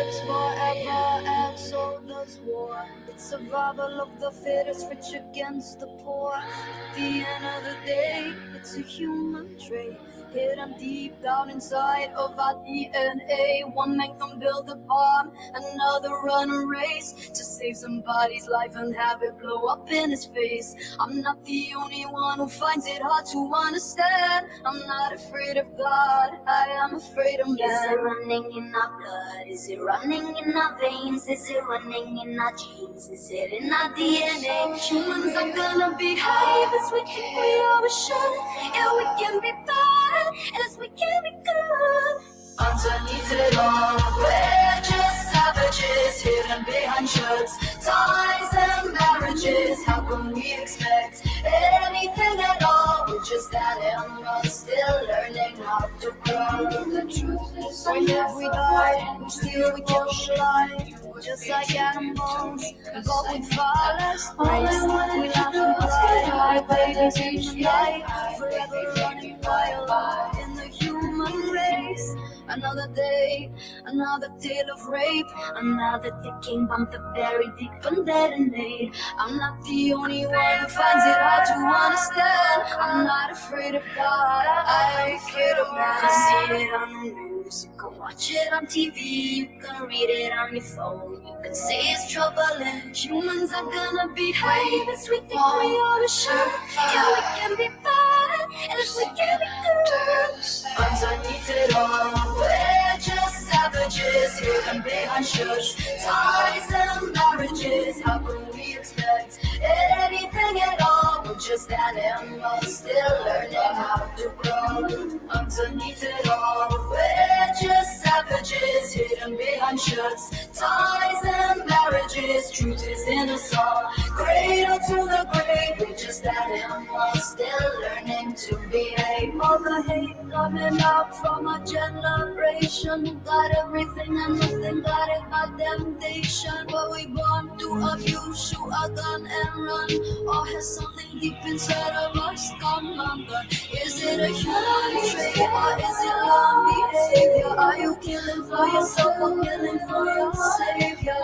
lives forever and so does war. It's survival of the fittest, rich against the poor. At the end of the day, it's a human trait hidden deep down inside of our DNA. One man can build a bomb, another run a race to save somebody's life and have it blow up in his face. I'm not the only one who finds it hard to understand. I'm not afraid of God, I am afraid of man. Is it running in our blood? Is it running in our veins? Is it running in our genes? Is it in our DNA? Humans are gonna behave as we think we always should. Yeah, we can be bad as we can be good. Underneath it all, we're just savages, hidden behind shirts, ties and marriages. How can we expect anything at all? We're just animals, still learning how to grow. The truth is, we live, we die, we steal, we kill, we lie. Just like animals, but with far less grace. We laugh and cry, like babies each night, forever running wild in the human race. Another day, another tale of rape, another ticking bomb to bury deep and detonate. I'm not the only one who finds it hard to understand. I'm not afraid of God, I am afraid of man. You can see it on the news, you can watch it on TV, you can read it on your phone, you can say it's troubling. Humans are gonna behave as we think we always should. Yeah, we can be bad as we can be good. Underneath it all, we're just savages, hidden behind shirts, ties and marriages. How can we expect anything at all? We're just animals, still learning how to grow. Underneath it all, we're just savages, hidden behind shirts, ties and marriages. Truth is in us all, cradle to the grave. We're just animals, still learning to behave. All the hate coming out from a generation who got everything and nothing got it by temptation. Were we born to abuse, shoot a gun and run, or has something deep inside of us come undone? Is it a human trait or is it learned behavior? Are you killing for yourself or killing for your savior?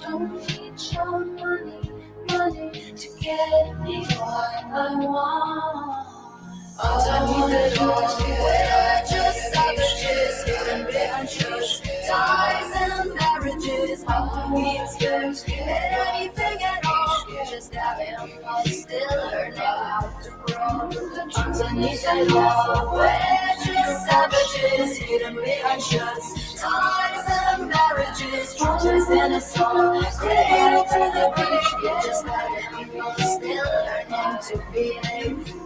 Don't need your money to get me what I want. Underneath it all, we're just savages, hidden behind shirts, ties and marriages. How can we expect anything at all? We're just animals, still learning how to grow. Underneath it all, we're just savages, hidden behind shirts, ties and marriages. Truth is in us all, cradle to the grave. We're just animals, still learning to behave.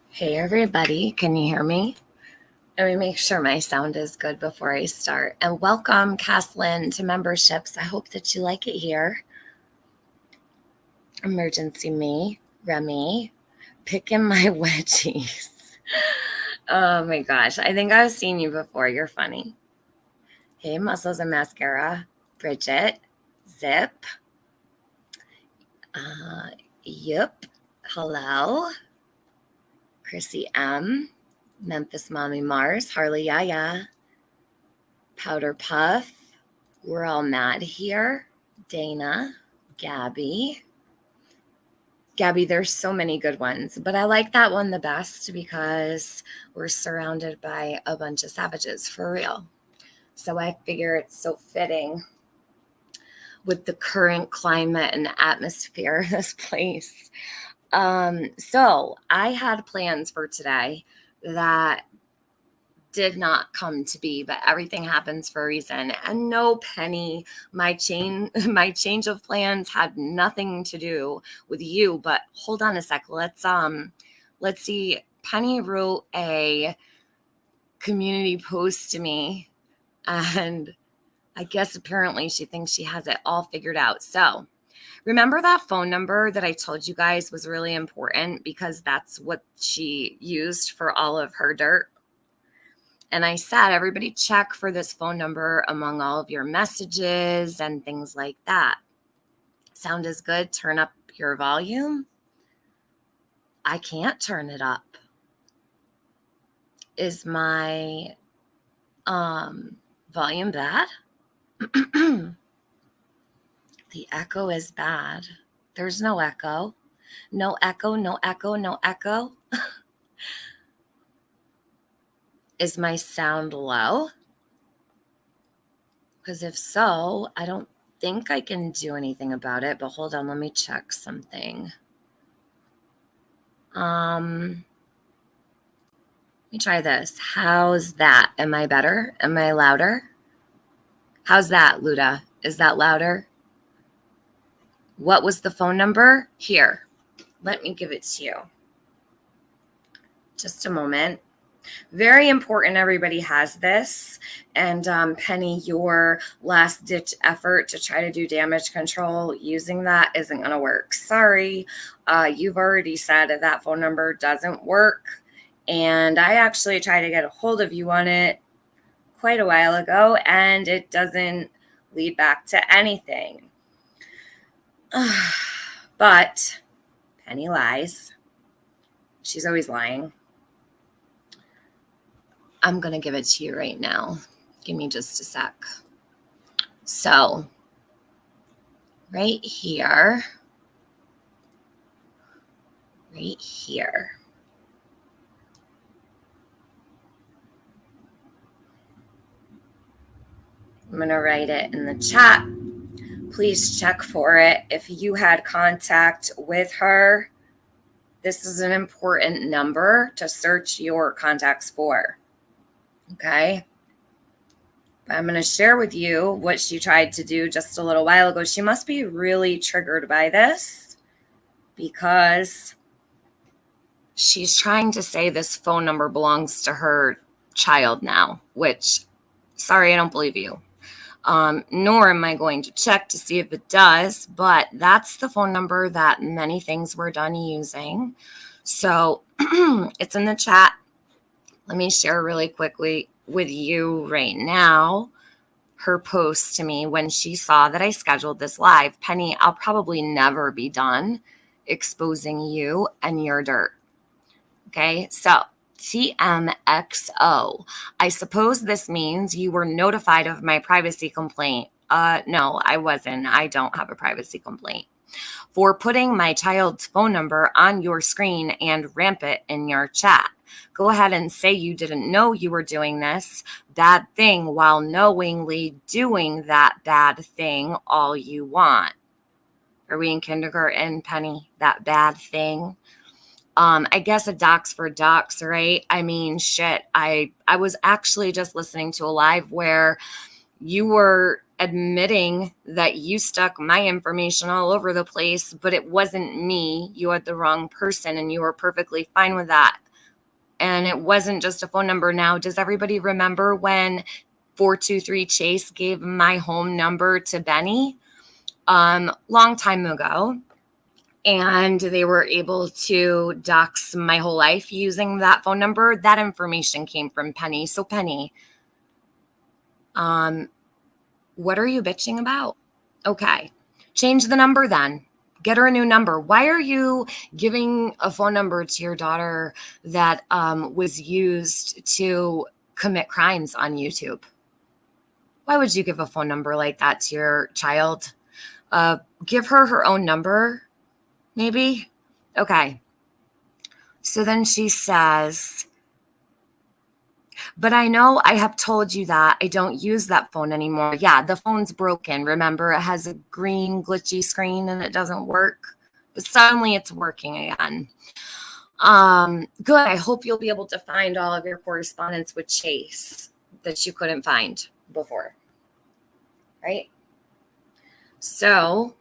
Hey everybody, can you hear me? Let me make sure my sound is good before I start. And welcome, Caslin, to memberships. I hope that you like it here. Emergency me, Remy, picking my wedgies. Oh my gosh, I think I've seen you before. You're funny. Hey, Muscles and Mascara, Bridget, Zip, Yep, hello. Chrissy M, Memphis Mommy Mars, Harley Yaya, Powder Puff, We're All Mad Here, Dana, Gabby. Gabby, there's so many good ones, but I like that one the best because we're surrounded by a bunch of savages, for real. So I figure it's so fitting. with the current climate and atmosphere of this place. So I had plans for today that did not come to be, but everything happens for a reason. And no, Penny, my change of plans had nothing to do with you. But hold on a sec. Let's see. Penny wrote a community post to me, and I guess apparently she thinks she has it all figured out. So remember that phone number that I told you guys was really important because that's what she used for all of her dirt? And I said, everybody check for this phone number among all of your messages and things like that. Sound as good? Turn up your volume. I can't turn it up. Is my volume bad? The echo is bad. There's no echo. No echo, no echo, no echo. Is my sound low? Because if so, I don't think I can do anything about it. But hold on, let me check something. Let me try this. How's that? Am I better? Am I louder? How's that, Luda? Is that louder? What was the phone number? Here, let me give it to you. Just a moment. Very important, everybody has this. And Penny, your last ditch effort to try to do damage control using that isn't going to work. Sorry, you've already said that phone number doesn't work. And I actually tried to get a hold of you on it quite a while ago, and it doesn't lead back to anything. But Penny lies. She's always lying. I'm going to give it to you right now. Give me just a sec. So, right here. I'm going to write it in the chat. Please check for it. If you had contact with her, this is an important number to search your contacts for. Okay. I'm going to share with you what she tried to do just a little while ago. She must be really triggered by this because she's trying to say this phone number belongs to her child now, which, sorry, I don't believe you. Nor am I going to check to see if it does, but that's the phone number that many things were done using. So it's in the chat. Let me share really quickly with you right now her post to me when she saw that I scheduled this live. Penny, I'll probably never be done exposing you and your dirt. Okay, so TMXO. I suppose this means you were notified of my privacy complaint. No, I wasn't. I don't have a privacy complaint. For putting my child's phone number on your screen and rampant in your chat. Go ahead and say you didn't know you were doing this bad thing while knowingly doing that bad thing all you want. Are we in kindergarten, Penny? That bad thing? I guess a docs for docs, right? I mean, shit. I was actually just listening to a live where you were admitting that you stuck my information all over the place, but it wasn't me. You had the wrong person and you were perfectly fine with that. And it wasn't just a phone number. Now, does everybody remember when 423 Chase gave my home number to Benny? Long time ago. And they were able to dox my whole life using that phone number. That information came from Penny. So Penny, what are you bitching about? Okay, change the number then. Get her a new number. Why are you giving a phone number to your daughter that was used to commit crimes on YouTube? Why would you give a phone number like that to your child? Give her her own number, maybe? Okay. So then she says, But I know I have told you that I don't use that phone anymore. Yeah, the phone's broken. Remember, it has a green glitchy screen and it doesn't work. But suddenly it's working again. Good. I hope you'll be able to find all of your correspondence with Chase that you couldn't find before. Right? So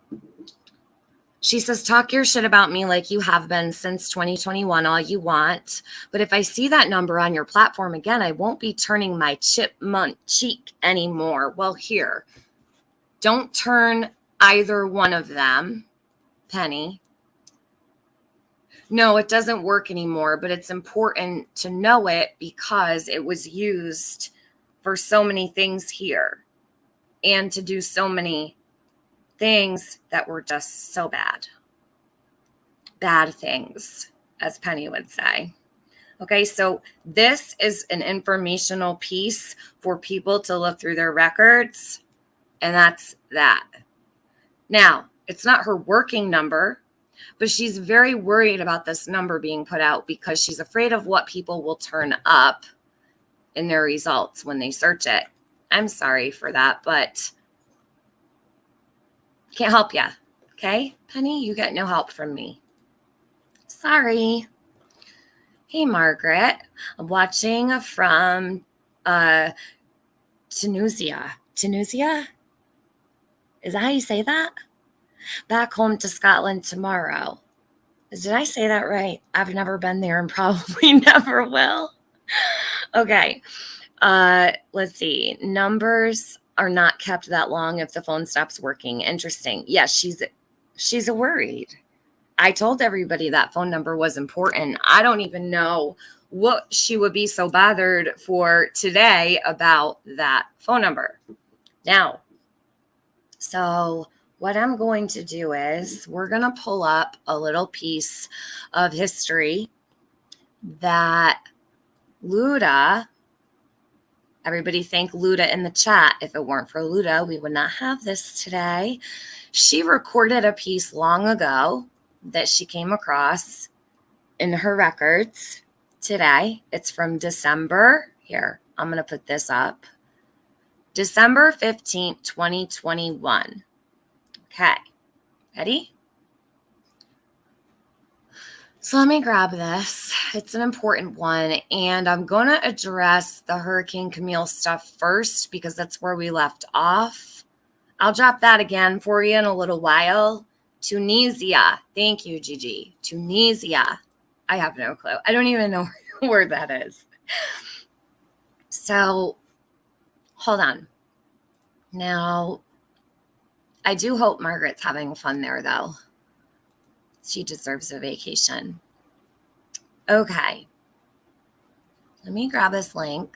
she says, talk your shit about me like you have been since 2021, all you want. But if I see that number on your platform again, I won't be turning my chipmunk cheek anymore. Well, here, don't turn either one of them, Penny. No, it doesn't work anymore, but it's important to know it because it was used for so many things here and to do so many things that were just so bad. Bad things, as Penny would say. Okay, so this is an informational piece for people to look through their records, and that's that. Now, it's not her working number, but she's very worried about this number being put out because she's afraid of what people will turn up in their results when they search it. I'm sorry for that, but can't help you. Okay, Penny, you get no help from me. Sorry. Hey, Margaret. I'm watching from Tunisia. Tunisia? Is that how you say that? Back home to Scotland tomorrow. Did I say that right? I've never been there and probably never will. Okay. Let's see. Numbers are not kept that long if the phone stops working. Interesting. Yes, she's worried. I told everybody that phone number was important. I don't even know what she would be so bothered for today about that phone number. Now, so what I'm going to do is we're going to pull up a little piece of history that Luda, everybody thank Luda in the chat. If it weren't for Luda, we would not have this today. She recorded a piece long ago that she came across in her records today. It's from December. Here, I'm going to put this up. December 15th, 2021. Okay, ready? So let me grab this. It's an important one, and I'm going to address the Hurricane Camille stuff first because that's where we left off. I'll drop that again for you in a little while. Tunisia. Thank you, Gigi. Tunisia. I have no clue. I don't even know where that is. So, hold on. Now, I do hope Margaret's having fun there, though. She deserves a vacation. Okay. Let me grab this link.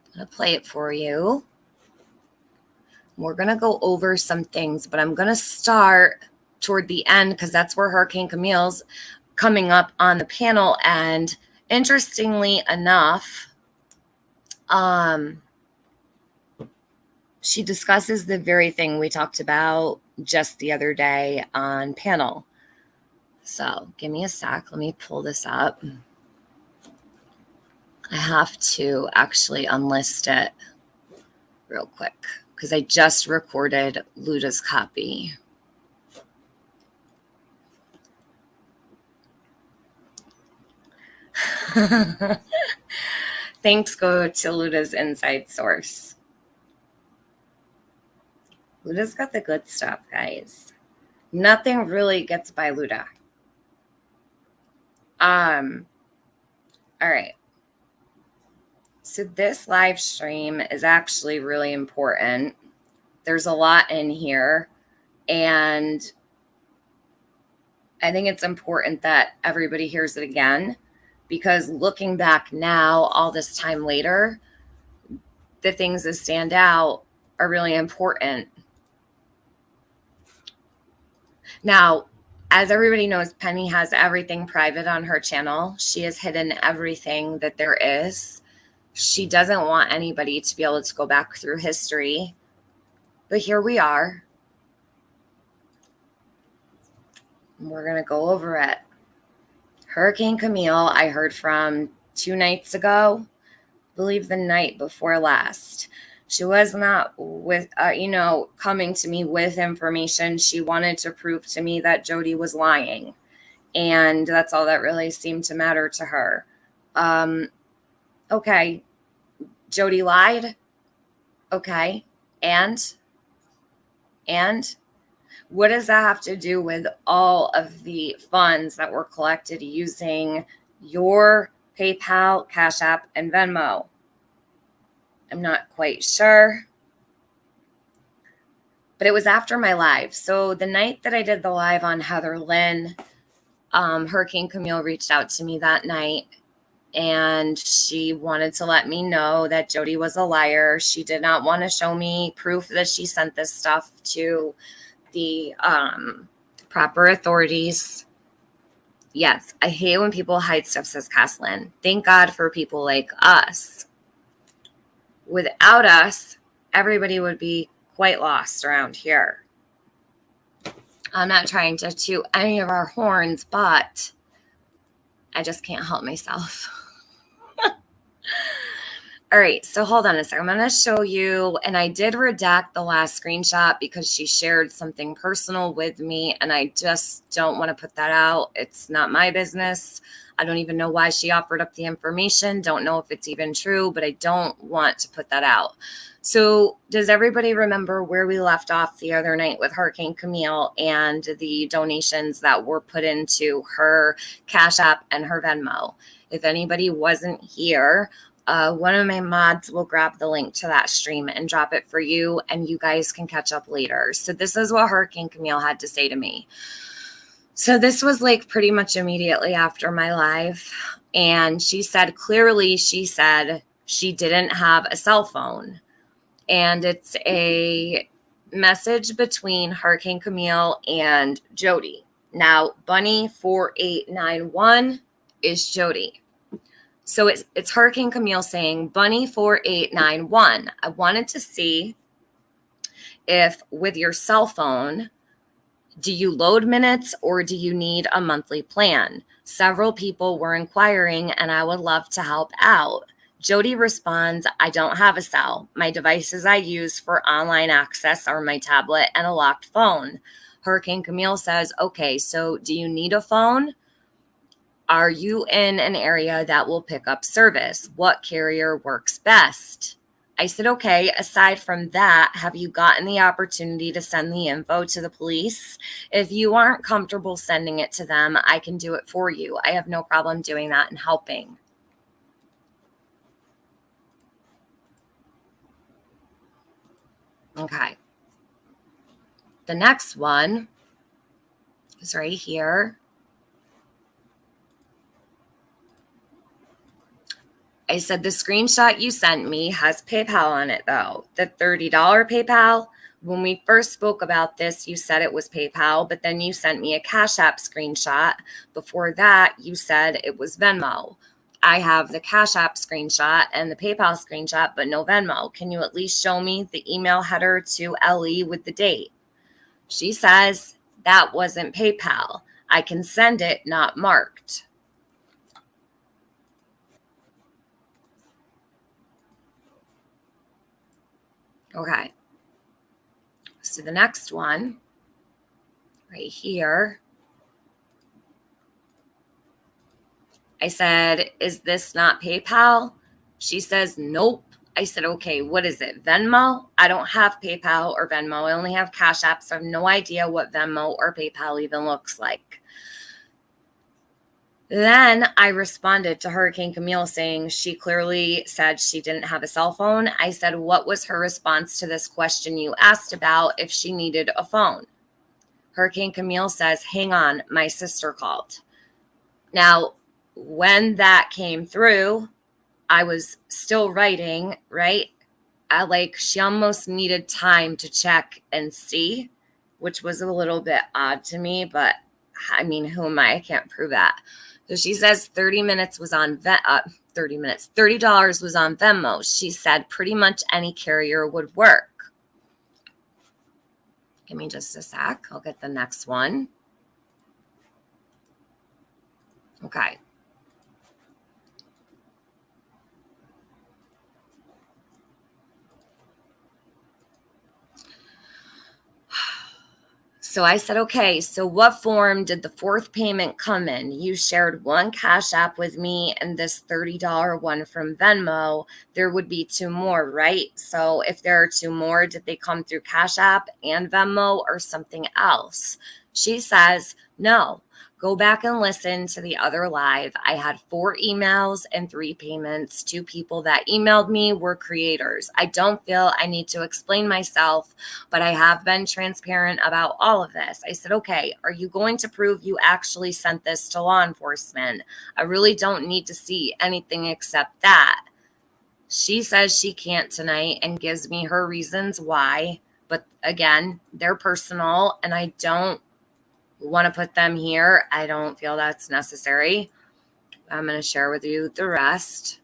I'm going to play it for you. We're going to go over some things, but I'm going to start toward the end because that's where Hurricane Camille's coming up on the panel. And interestingly enough, she discusses the very thing we talked about just the other day on panel. So give me a sec. Let me pull this up. I have to actually unlist it real quick because I just recorded Luda's copy. Thanks go to Luda's inside source. Luda's got the good stuff, guys. Nothing really gets by Luda. All right. So this live stream is actually really important. There's a lot in here, and I think it's important that everybody hears it again because looking back now, all this time later, the things that stand out are really important. Now, as everybody knows, Penny has everything private on her channel. She has hidden everything that there is. She doesn't want anybody to be able to go back through history. But here we are. We're going to go over it. Hurricane Camille, I heard from 2 nights ago. believe the night before last. She was not with, coming to me with information. She wanted to prove to me that Jody was lying. And that's all that really seemed to matter to her. Okay. Jody lied. Okay. And what does that have to do with all of the funds that were collected using your PayPal, Cash App, and Venmo? I'm not quite sure. But it was after my live. So the night that I did the live on Heather Lynn, Hurricane Camille reached out to me that night, and she wanted to let me know that Jody was a liar. She did not want to show me proof that she sent this stuff to the proper authorities. Yes, I hate when people hide stuff, says Caslin. Thank God for people like us. Without us, everybody would be quite lost around here. I'm not trying to toot any of our horns, but I just can't help myself. All right, so hold on a second. I'm going to show you, and I did redact the last screenshot because she shared something personal with me, and I just don't want to put that out. It's not my business. I don't even know why she offered up the information. Don't know if it's even true, but I don't want to put that out. So does everybody remember where we left off the other night with Hurricane Camille and the donations that were put into her Cash App and her Venmo? If anybody wasn't here, one of my mods will grab the link to that stream and drop it for you, and you guys can catch up later. So this is what Hurricane Camille had to say to me. So this was like pretty much immediately after my live. And she said, clearly, she said she didn't have a cell phone. And it's a message between Hurricane Camille and Jody. Now, Bunny 4891 is Jody. So it's Hurricane Camille saying, Bunny 4891, I wanted to see if with your cell phone, do you load minutes or do you need a monthly plan? Several people were inquiring and I would love to help out. Jody responds, I don't have a cell. My devices I use for online access are my tablet and a locked phone. Hurricane Camille says, okay, so do you need a phone? Are you in an area that will pick up service? What carrier works best? I said, okay, aside from that, have you gotten the opportunity to send the info to the police? If you aren't comfortable sending it to them, I can do it for you. I have no problem doing that and helping. Okay. The next one is right here. I said, the screenshot you sent me has PayPal on it, though. The $30 PayPal. When we first spoke about this, you said it was PayPal, but then you sent me a Cash App screenshot. Before that, you said it was Venmo. I have the Cash App screenshot and the PayPal screenshot, but no Venmo. Can you at least show me the email header to Ellie with the date? She says that wasn't PayPal. I can send it, not marked. Okay. So the next one, right here, I said, is this not PayPal? She says, nope. I said, okay, what is it? Venmo? I don't have PayPal or Venmo. I only have Cash App, so I have no idea what Venmo or PayPal even looks like. Then I responded to Hurricane Camille saying she clearly said she didn't have a cell phone. I said, what was her response to this question you asked about if she needed a phone? Hurricane Camille says, hang on, my sister called. Now, when that came through, I was still writing, right? She almost needed time to check and see, which was a little bit odd to me, but I mean, who am I? I can't prove that. So she says $30 was on $30 was on Venmo. She said pretty much any carrier would work. Give me just a sec. I'll get the next one. Okay. So I said, okay, so what form did the fourth payment come in? You shared one Cash App with me and this $30 one from Venmo. There would be two more, right? So if there are two more, did they come through Cash App and Venmo or something else? She says, no. Go back and listen to the other live. I had 4 emails and 3 payments. 2 people that emailed me were creators. I don't feel I need to explain myself, but I have been transparent about all of this. I said, okay, are you going to prove you actually sent this to law enforcement? I really don't need to see anything except that. She says she can't tonight and gives me her reasons why. But again, they're personal and I don't want to put them here. I don't feel that's necessary. I'm going to share with you the rest.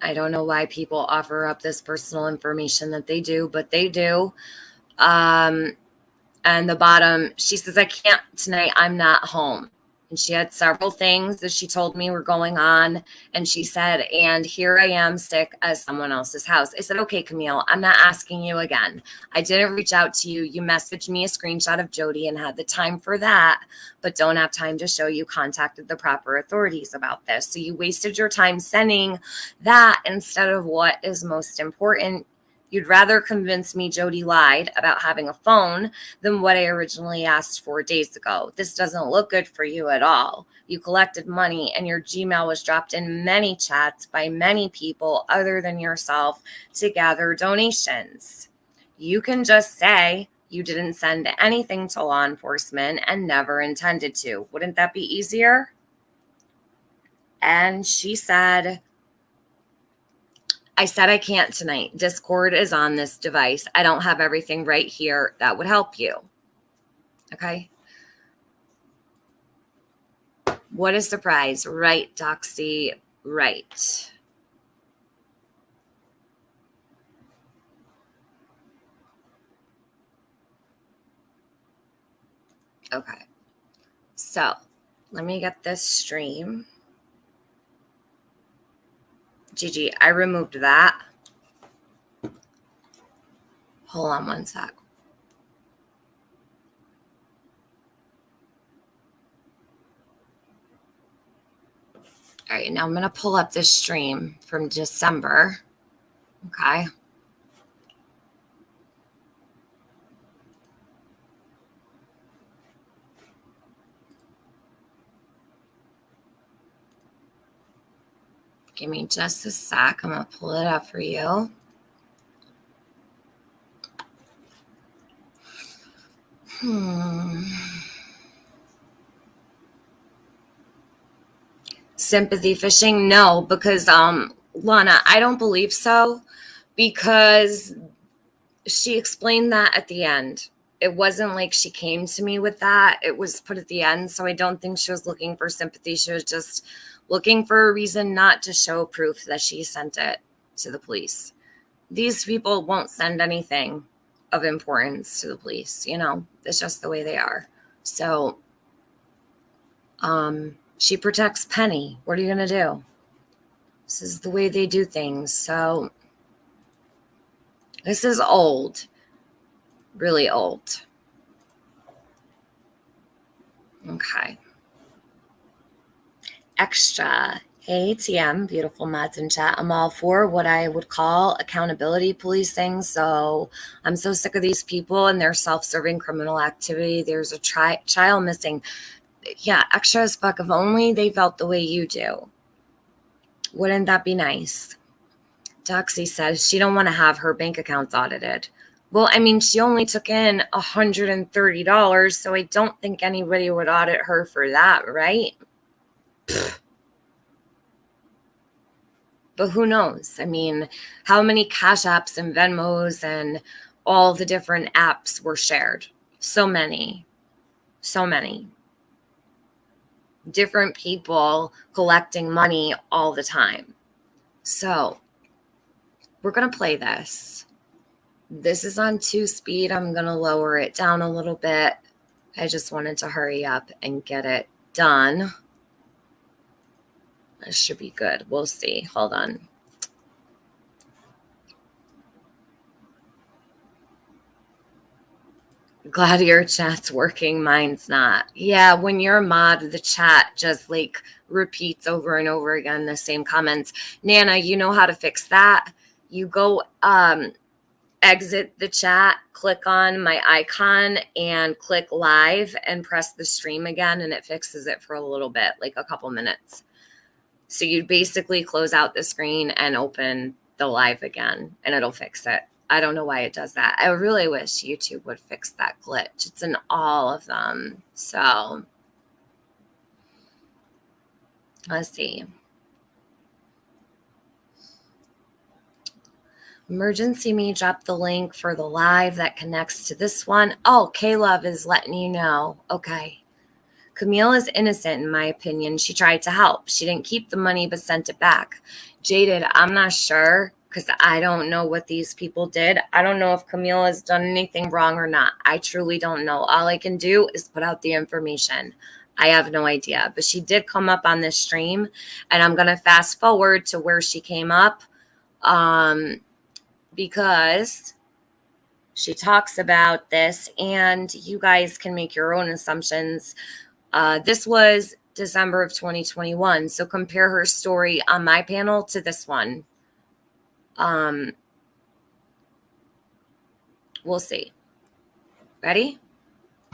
I don't know why people offer up this personal information that they do, but they do. And the bottom, she says, I can't tonight. I'm not home. And she had several things that she told me were going on. And she said, and here I am sick at someone else's house. I said, okay, Camille, I'm not asking you again. I didn't reach out to you. You messaged me a screenshot of Jody and had the time for that, but don't have time to show you contacted the proper authorities about this. So you wasted your time sending that instead of what is most important. You'd rather convince me Jody lied about having a phone than what I originally asked 4 days ago. This doesn't look good for you at all. You collected money and your Gmail was dropped in many chats by many people other than yourself to gather donations. You can just say you didn't send anything to law enforcement and never intended to. Wouldn't that be easier? And she said, I said I can't tonight. Discord is on this device. I don't have everything right here. That would help you. Okay. What a surprise. Right, Doxy. Right. Okay. So let me get this stream. Gigi, I removed that. Hold on one sec. All right, now I'm going to pull up this stream from December. Okay. Give me just a sec. I'm going to pull it up for you. Sympathy fishing? No, because Lana, I don't believe so, because she explained that at the end. It wasn't like she came to me with that. It was put at the end. So I don't think she was looking for sympathy. She was just looking for a reason not to show proof that she sent it to the police. These people won't send anything of importance to the police. You know, it's just the way they are. So, she protects Penny. What are you going to do? This is the way they do things. So this is old, really old. Okay. Extra. Hey, TM, beautiful mods in chat. I'm all for what I would call accountability policing. So I'm so sick of these people and their self-serving criminal activity. There's a child missing. Yeah, extra as fuck. If only they felt the way you do. Wouldn't that be nice? Doxy says she don't want to have her bank accounts audited. Well, I mean, she only took in $130, so I don't think anybody would audit her for that, right? But who knows? I mean, how many Cash Apps and Venmos and all the different apps were shared? So many. So many. Different people collecting money all the time. So we're going to play this. This is on 2-speed. I'm going to lower it down a little bit. I just wanted to hurry up and get it done. This should be good. We'll see. Hold on. Glad your chat's working. Mine's not. Yeah, when you're a mod, the chat just like repeats over and over again the same comments. Nana, you know how to fix that? You go exit the chat, click on my icon and click live and press the stream again, and it fixes it for a little bit, like a couple minutes. So you basically close out the screen and open the live again, and it'll fix it. I don't know why it does that. I really wish YouTube would fix that glitch. It's in all of them. So let's see. Emergency Me dropped the link for the live that connects to this one. Oh, K-Love is letting you know. Okay. Camille is innocent, in my opinion. She tried to help. She didn't keep the money, but sent it back. Jaded, I'm not sure because I don't know what these people did. I don't know if Camille has done anything wrong or not. I truly don't know. All I can do is put out the information. I have no idea. But she did come up on this stream, and I'm going to fast forward to where she came up because she talks about this, and you guys can make your own assumptions. This was December of 2021. So compare her story on my panel to this one. We'll see. Ready?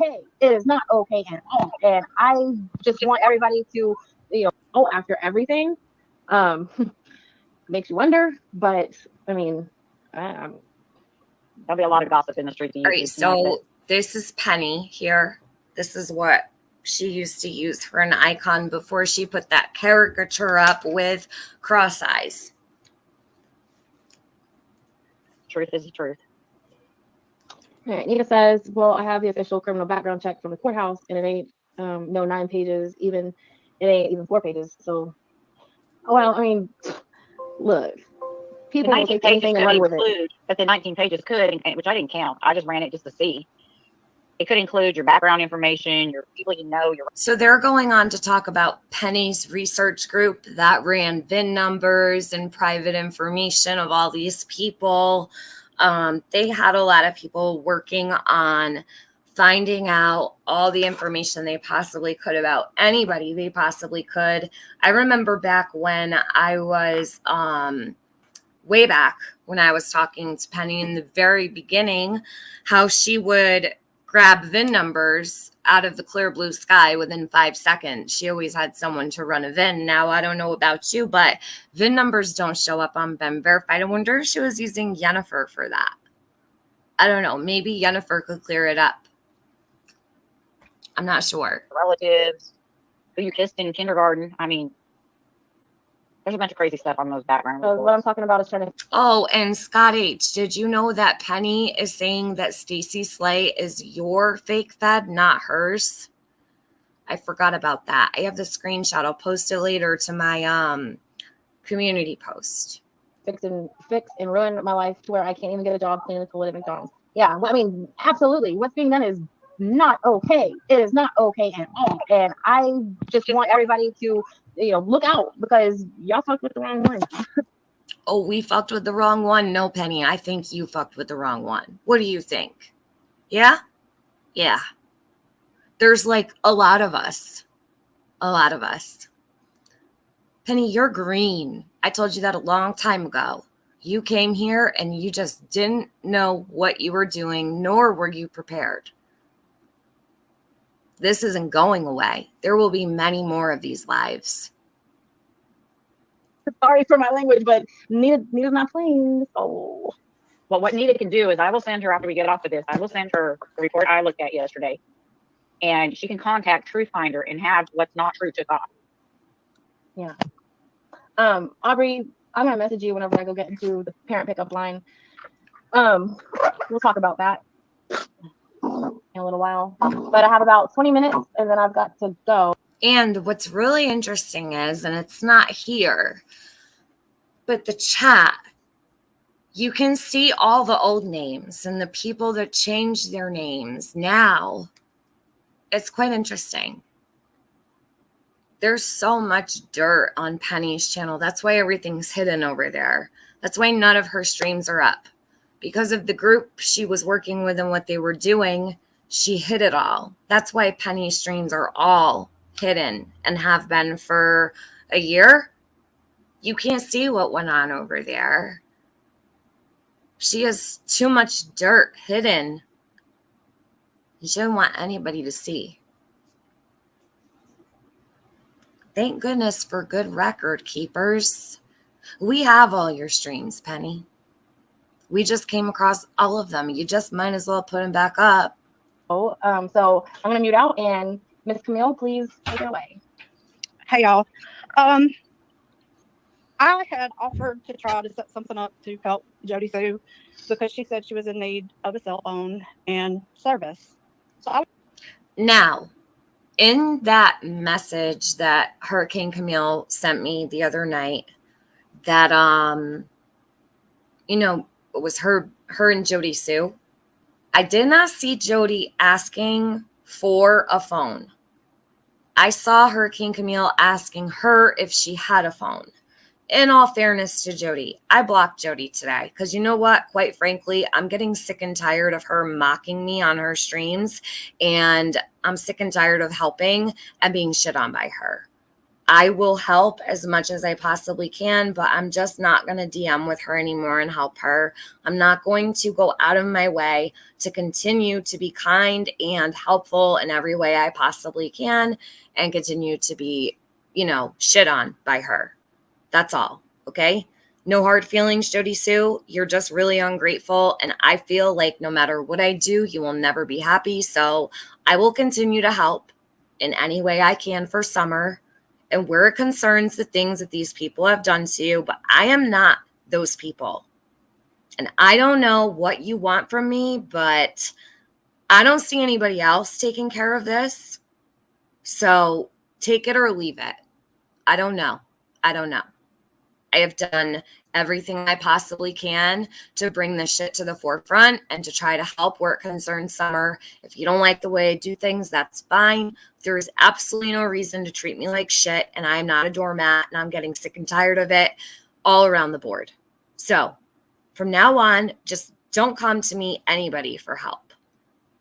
Hey, it is not okay at all. And I just want everybody to, go after everything. Makes you wonder, but I mean, there'll be a lot of gossip in the streets. All right, so this is Penny here. This is what she used to use for an icon before she put that caricature up with cross eyes. Truth is the truth. All right, Nita says, well, I have the official criminal background check from the courthouse, and it ain't no 9 pages, it ain't even 4 pages. So, well, I mean, look, people will take anything and run with it. But the 19 pages could, which I didn't count. I just ran it just to see. It could include your background information, your people you know. So they're going on to talk about Penny's research group that ran VIN numbers and private information of all these people. They had a lot of people working on finding out all the information they possibly could about anybody they possibly could. I remember back when I was way back when I was talking to Penny in the very beginning, how she would grab VIN numbers out of the clear blue sky within 5 seconds. She always had someone to run a VIN. Now, I don't know about you, but VIN numbers don't show up on Ben Verified. I wonder if she was using Yennefer for that. I don't know. Maybe Yennefer could clear it up. I'm not sure. Relatives, who you kissed in kindergarten. I mean, there's a bunch of crazy stuff on those background reports. What I'm talking about is trying to. Oh, and Scott H., did you know that Penny is saying that Stacy Slay is your fake fed, not hers? I forgot about that. I have the screenshot. I'll post it later to my community post. Fix and ruin my life to where I can't even get a job cleaning the toilet at McDonald's. Yeah, well, I mean, absolutely. What's being done is not okay. It is not okay at all. And I just want everybody to, look out, because y'all fucked with the wrong one. Oh, we fucked with the wrong one? No, Penny, I think you fucked with the wrong one. What do you think? Yeah? Yeah. There's like a lot of us. A lot of us. Penny, you're green. I told you that a long time ago. You came here and you just didn't know what you were doing, nor were you prepared. This isn't going away. There will be many more of these lives. Sorry for my language, but Nita's not playing. So, well, what Nita can do is I will send her, after we get off of this, I will send her the report I looked at yesterday. And she can contact Truth Finder and have what's not true took off. Yeah. Aubrey, I'm going to message you whenever I go get into the parent pickup line. We'll talk about that in a little while. But I have about 20 minutes and then I've got to go. And what's really interesting is, and it's not here, but the chat, you can see all the old names and the people that changed their names now. It's quite interesting. There's so much dirt on Penny's channel. That's why everything's hidden over there. That's why none of her streams are up. Because of the group she was working with and what they were doing, She hid it all. That's why Penny's streams are all hidden and have been for a year. You can't see what went on over there. She has too much dirt hidden. She didn't want anybody to see. Thank goodness for good record keepers. We have all your streams, Penny. We just came across all of them. You just might as well put them back up. So I'm going to mute out, and Miss Camille, please take it away. Hey, y'all. I had offered to try to set something up to help Jody Sue because she said she was in need of a cell phone and service. So Now, in that message that Hurricane Camille sent me the other night, that it was her and Jody Sue. I did not see Jody asking for a phone. I saw Hurricane Camille asking her if she had a phone. In all fairness to Jody, I blocked Jody today because you know what? Quite frankly, I'm getting sick and tired of her mocking me on her streams, and I'm sick and tired of helping and being shit on by her. I will help as much as I possibly can, but I'm just not going to DM with her anymore and help her. I'm not going to go out of my way to continue to be kind and helpful in every way I possibly can and continue to be, shit on by her. That's all, okay? No hard feelings, Jody Sue. You're just really ungrateful, and I feel like no matter what I do, you will never be happy, so I will continue to help in any way I can for Summer. And where it concerns the things that these people have done to you, but I am not those people. And I don't know what you want from me, but I don't see anybody else taking care of this. So take it or leave it. I don't know. I have done everything I possibly can to bring this shit to the forefront and to try to help where it concerns Summer. If you don't like the way I do things, that's fine. There is absolutely no reason to treat me like shit, and I'm not a doormat, and I'm getting sick and tired of it all around the board. So from now on, just don't come to me, anybody, for help.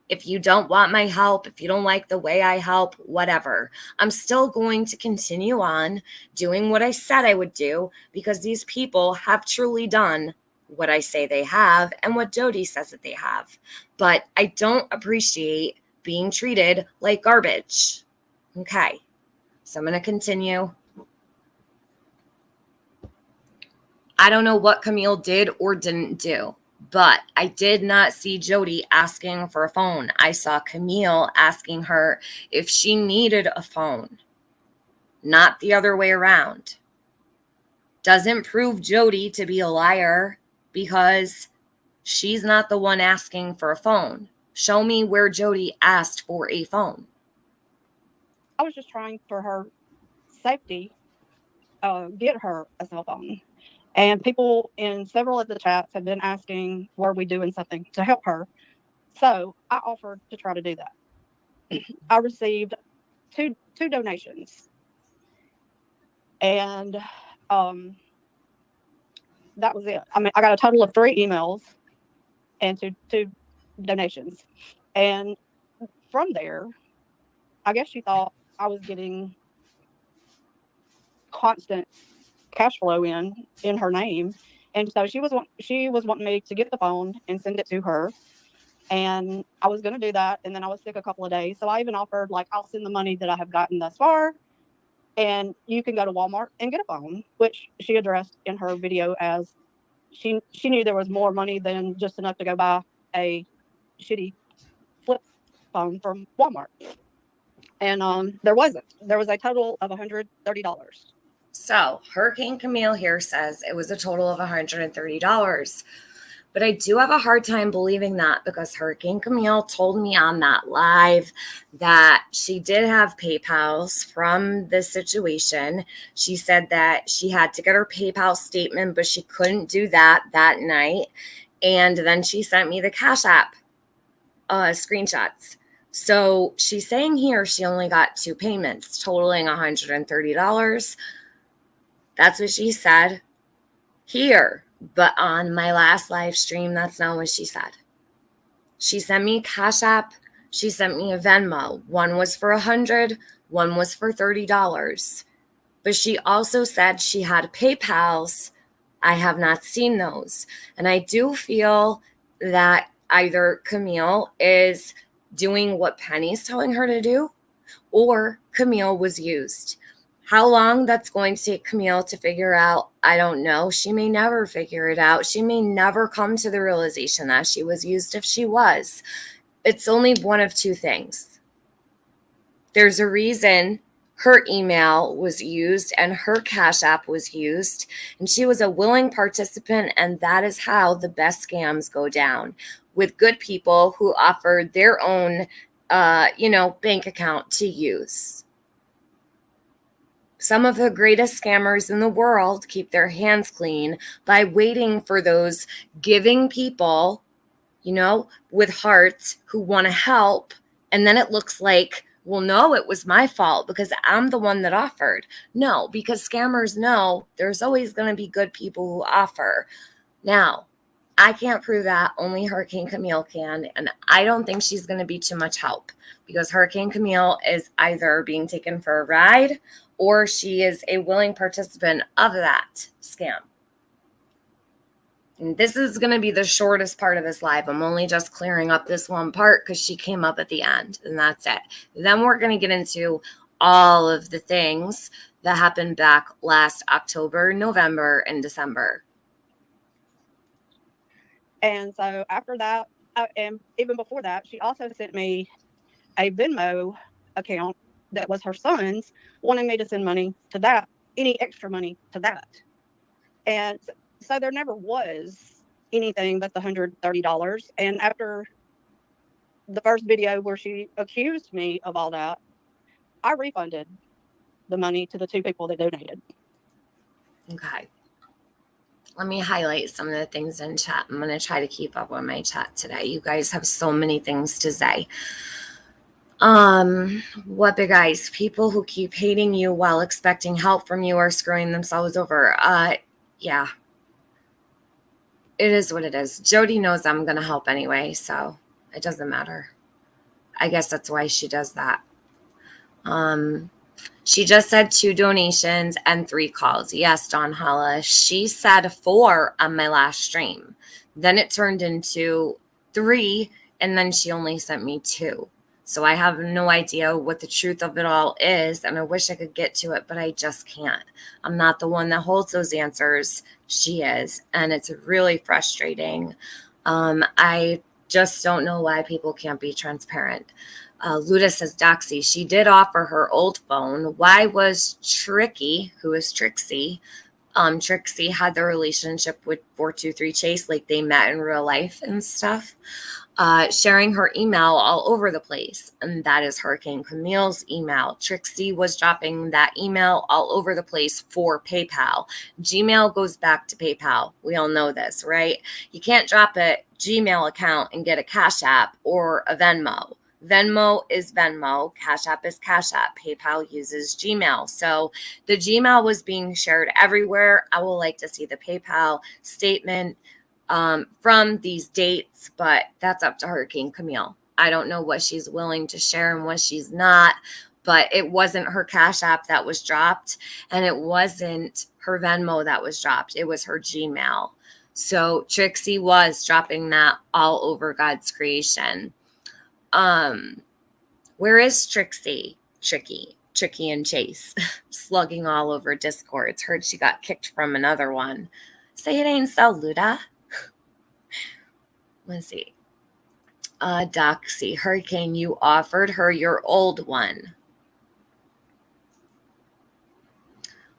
If you don't want my help, if you don't like the way I help, whatever, I'm still going to continue on doing what I said I would do because these people have truly done what I say they have and what Jody says that they have. But I don't appreciate being treated like garbage. Okay, so I'm going to continue. I don't know what Camille did or didn't do. But I did not see Jody asking for a phone. I saw Camille asking her if she needed a phone, not the other way around. Doesn't prove Jody to be a liar because she's not the one asking for a phone. Show me where Jody asked for a phone. I was just trying for her safety, get her a cell phone. And people in several of the chats have been asking, were we doing something to help her? So I offered to try to do that. I received two donations. And that was it. I mean, I got a total of 3 emails and two donations. And from there, I guess she thought I was getting constant cash flow in her name, and so she was wanting me to get the phone and send it to her, and I was going to do that, and then I was sick a couple of days, so I even offered, like, I'll send the money that I have gotten thus far, and you can go to Walmart and get a phone, which she addressed in her video as she knew there was more money than just enough to go buy a shitty flip phone from Walmart. And there wasn't. There was a total of $130. So Hurricane Camille here says it was a total of $130. But I do have a hard time believing that because Hurricane Camille told me on that live that she did have PayPals from this situation. She said that she had to get her PayPal statement, but she couldn't do that night. And then she sent me the Cash App screenshots. So she's saying here she only got 2 payments, totaling $130. That's what she said here. But on my last live stream, that's not what she said. She sent me Cash App She sent me a Venmo. One was for $100, one was for $30. But she also said she had PayPals. I have not seen those. And I do feel that either Camille is doing what Penny's telling her to do, or Camille was used. How long that's going to take Camille to figure out, I don't know. She may never figure it out. She may never come to the realization that she was used if she was. It's only one of two things. There's a reason her email was used and her Cash App was used, and she was a willing participant, and that is how the best scams go down, with good people who offered their own bank account to use. Some of the greatest scammers in the world keep their hands clean by waiting for those giving people, with hearts who want to help. And then it looks like, well, no, it was my fault because I'm the one that offered. No, because scammers know there's always going to be good people who offer. Now, I can't prove that. Only Hurricane Camille can. And I don't think she's going to be too much help, because Hurricane Camille is either being taken for a ride or she is a willing participant of that scam. And this is going to be the shortest part of this live. I'm only just clearing up this one part because she came up at the end, and that's it. Then we're going to get into all of the things that happened back last October, November, and December. And so after that, and even before that, she also sent me a Venmo account that was her son's, wanting me to send money to that, any extra money to that. And so there never was anything but the $130. And after the first video where she accused me of all that, I refunded the money to the two people that donated. Okay. Let me highlight some of the things in chat. I'm going to try to keep up with my chat today. You guys have so many things to say. What big eyes? People who keep hating you while expecting help from you are screwing themselves over. Yeah. It is what it is. Jody knows I'm going to help anyway, so it doesn't matter. I guess that's why she does that. She just said 2 donations and 3 calls. Yes, Dawn Holla. She said 4 on my last stream. Then it turned into 3, and then she only sent me 2. So I have no idea what the truth of it all is, and I wish I could get to it, but I just can't. I'm not the one that holds those answers. She is, and it's really frustrating. I just don't know why people can't be transparent. Luda says, Doxy, she did offer her old phone. Why was Tricky, who is Trixie, Trixie had the relationship with 423 Chase, like they met in real life and stuff, sharing her email all over the place. And that is Hurricane Camille's email. Trixie was dropping that email all over the place for PayPal. Gmail goes back to PayPal. We all know this, right? You can't drop a Gmail account and get a Cash App or a Venmo. Venmo is Venmo, Cash App is Cash App, PayPal uses Gmail. So the Gmail was being shared everywhere. I would like to see the PayPal statement from these dates, but that's up to Hurricane Camille. I don't know what she's willing to share and what she's not, but it wasn't her Cash App that was dropped, and it wasn't her Venmo that was dropped. It was her Gmail. So Trixie was dropping that all over God's creation. Where is Trixie? Tricky and Chase slugging all over Discords. Heard she got kicked from another one. Say it ain't so, Luda. Let's see. Doxy, Hurricane, you offered her your old one.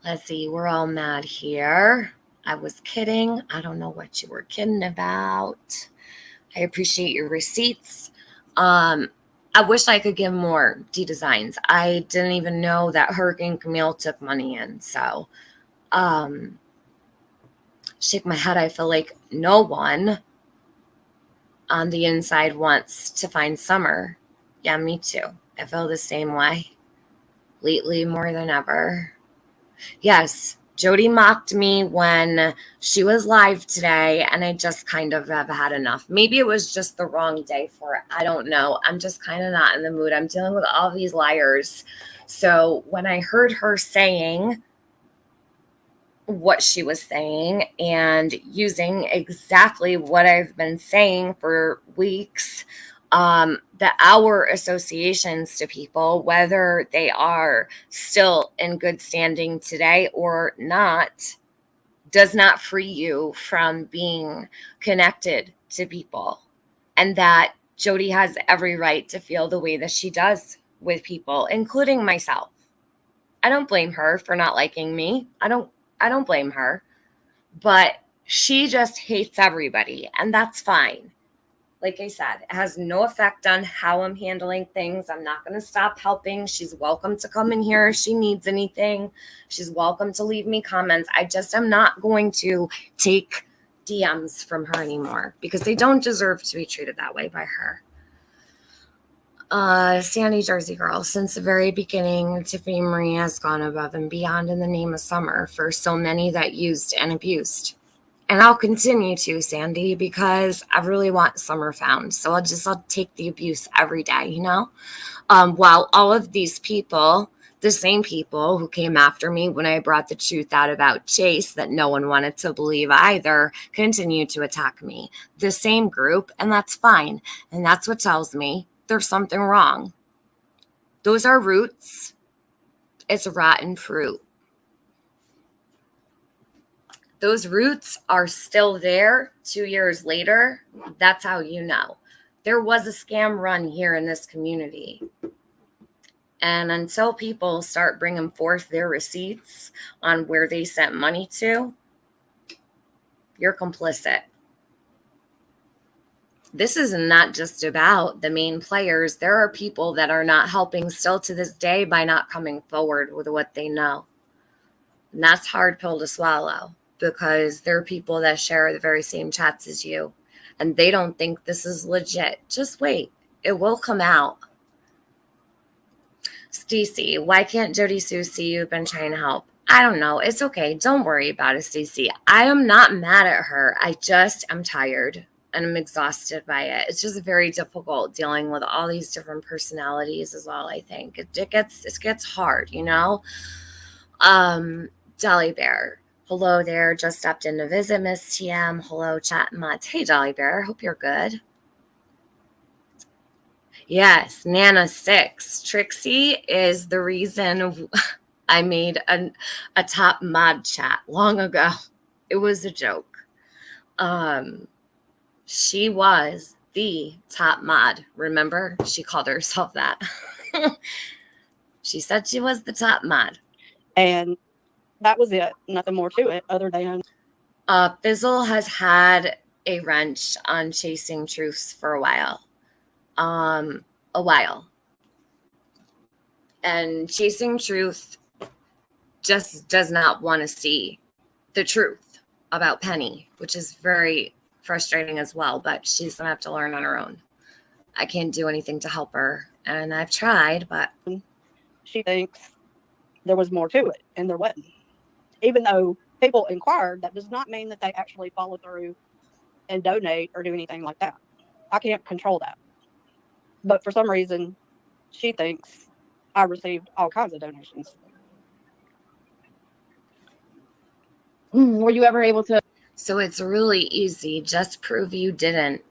Let's see. We're all mad here. I was kidding. I don't know what you were kidding about. I appreciate your receipts. I wish I could give more D-Designs. I didn't even know that Hurricane Camille took money in. So, shake my head. I feel like no one on the inside wants to find Summer. Yeah, me too. I feel the same way lately more than ever. Yes, Jody mocked me when she was live today, and I just kind of have had enough. Maybe it was just the wrong day for it. I don't know. I'm just kind of not in the mood. I'm dealing with all these liars. So when I heard her saying what she was saying and using exactly what I've been saying for weeks, the hour associations to people, whether they are still in good standing today or not, does not free you from being connected to people. And that Jody has every right to feel the way that she does with people, including myself. I don't blame her for not liking me. I don't blame her. But she just hates everybody, and that's fine. Like I said, it has no effect on how I'm handling things. I'm not going to stop helping. She's welcome to come in here if she needs anything. She's welcome to leave me comments. I just am not going to take DMs from her anymore because they don't deserve to be treated that way by her. Sandy Jersey Girl, since the very beginning, Tiffany Marie has gone above and beyond in the name of summer for so many that used and abused. And I'll continue to, Sandy, because I really want Summer found. So I'll take the abuse every day, you know? While all of these people, the same people who came after me when I brought the truth out about Chase that no one wanted to believe either, continue to attack me. The same group, and that's fine. And that's what tells me there's something wrong. Those are roots. It's rotten fruit. Those roots are still there 2 years later. That's how you know. There was a scam run here in this community. And until people start bringing forth their receipts on where they sent money to, you're complicit. This is not just about the main players. There are people that are not helping still to this day by not coming forward with what they know. And that's a hard pill to swallow. Because there are people that share the very same chats as you, and they don't think this is legit. Just wait. It will come out. Stacey, why can't Jody Sue see you've been trying to help? I don't know. It's okay. Don't worry about it, Stacey. I am not mad at her. I'm tired, and I'm exhausted by it. It's just very difficult dealing with all these different personalities as well, I think. It gets hard, you know? Dolly Bear. Hello there. Just stopped in to visit Miss TM. Hello, chat mods. Hey, Dolly Bear. Hope you're good. Yes, Nana 6. Trixie is the reason I made a top mod chat long ago. It was a joke. She was the top mod. Remember? She called herself that. She said she was the top mod. And that was it. Nothing more to it other than Fizzle has had a wrench on chasing truths for a while. And chasing truth just does not want to see the truth about Penny, which is very frustrating as well, but she's gonna have to learn on her own. I can't do anything to help her, and I've tried, but she thinks there was more to it, and there wasn't. Even though people inquired, that does not mean that they actually follow through and donate or do anything like that. I can't control that. But for some reason, she thinks I received all kinds of donations. Were you ever able to? So it's really easy. Just prove you didn't.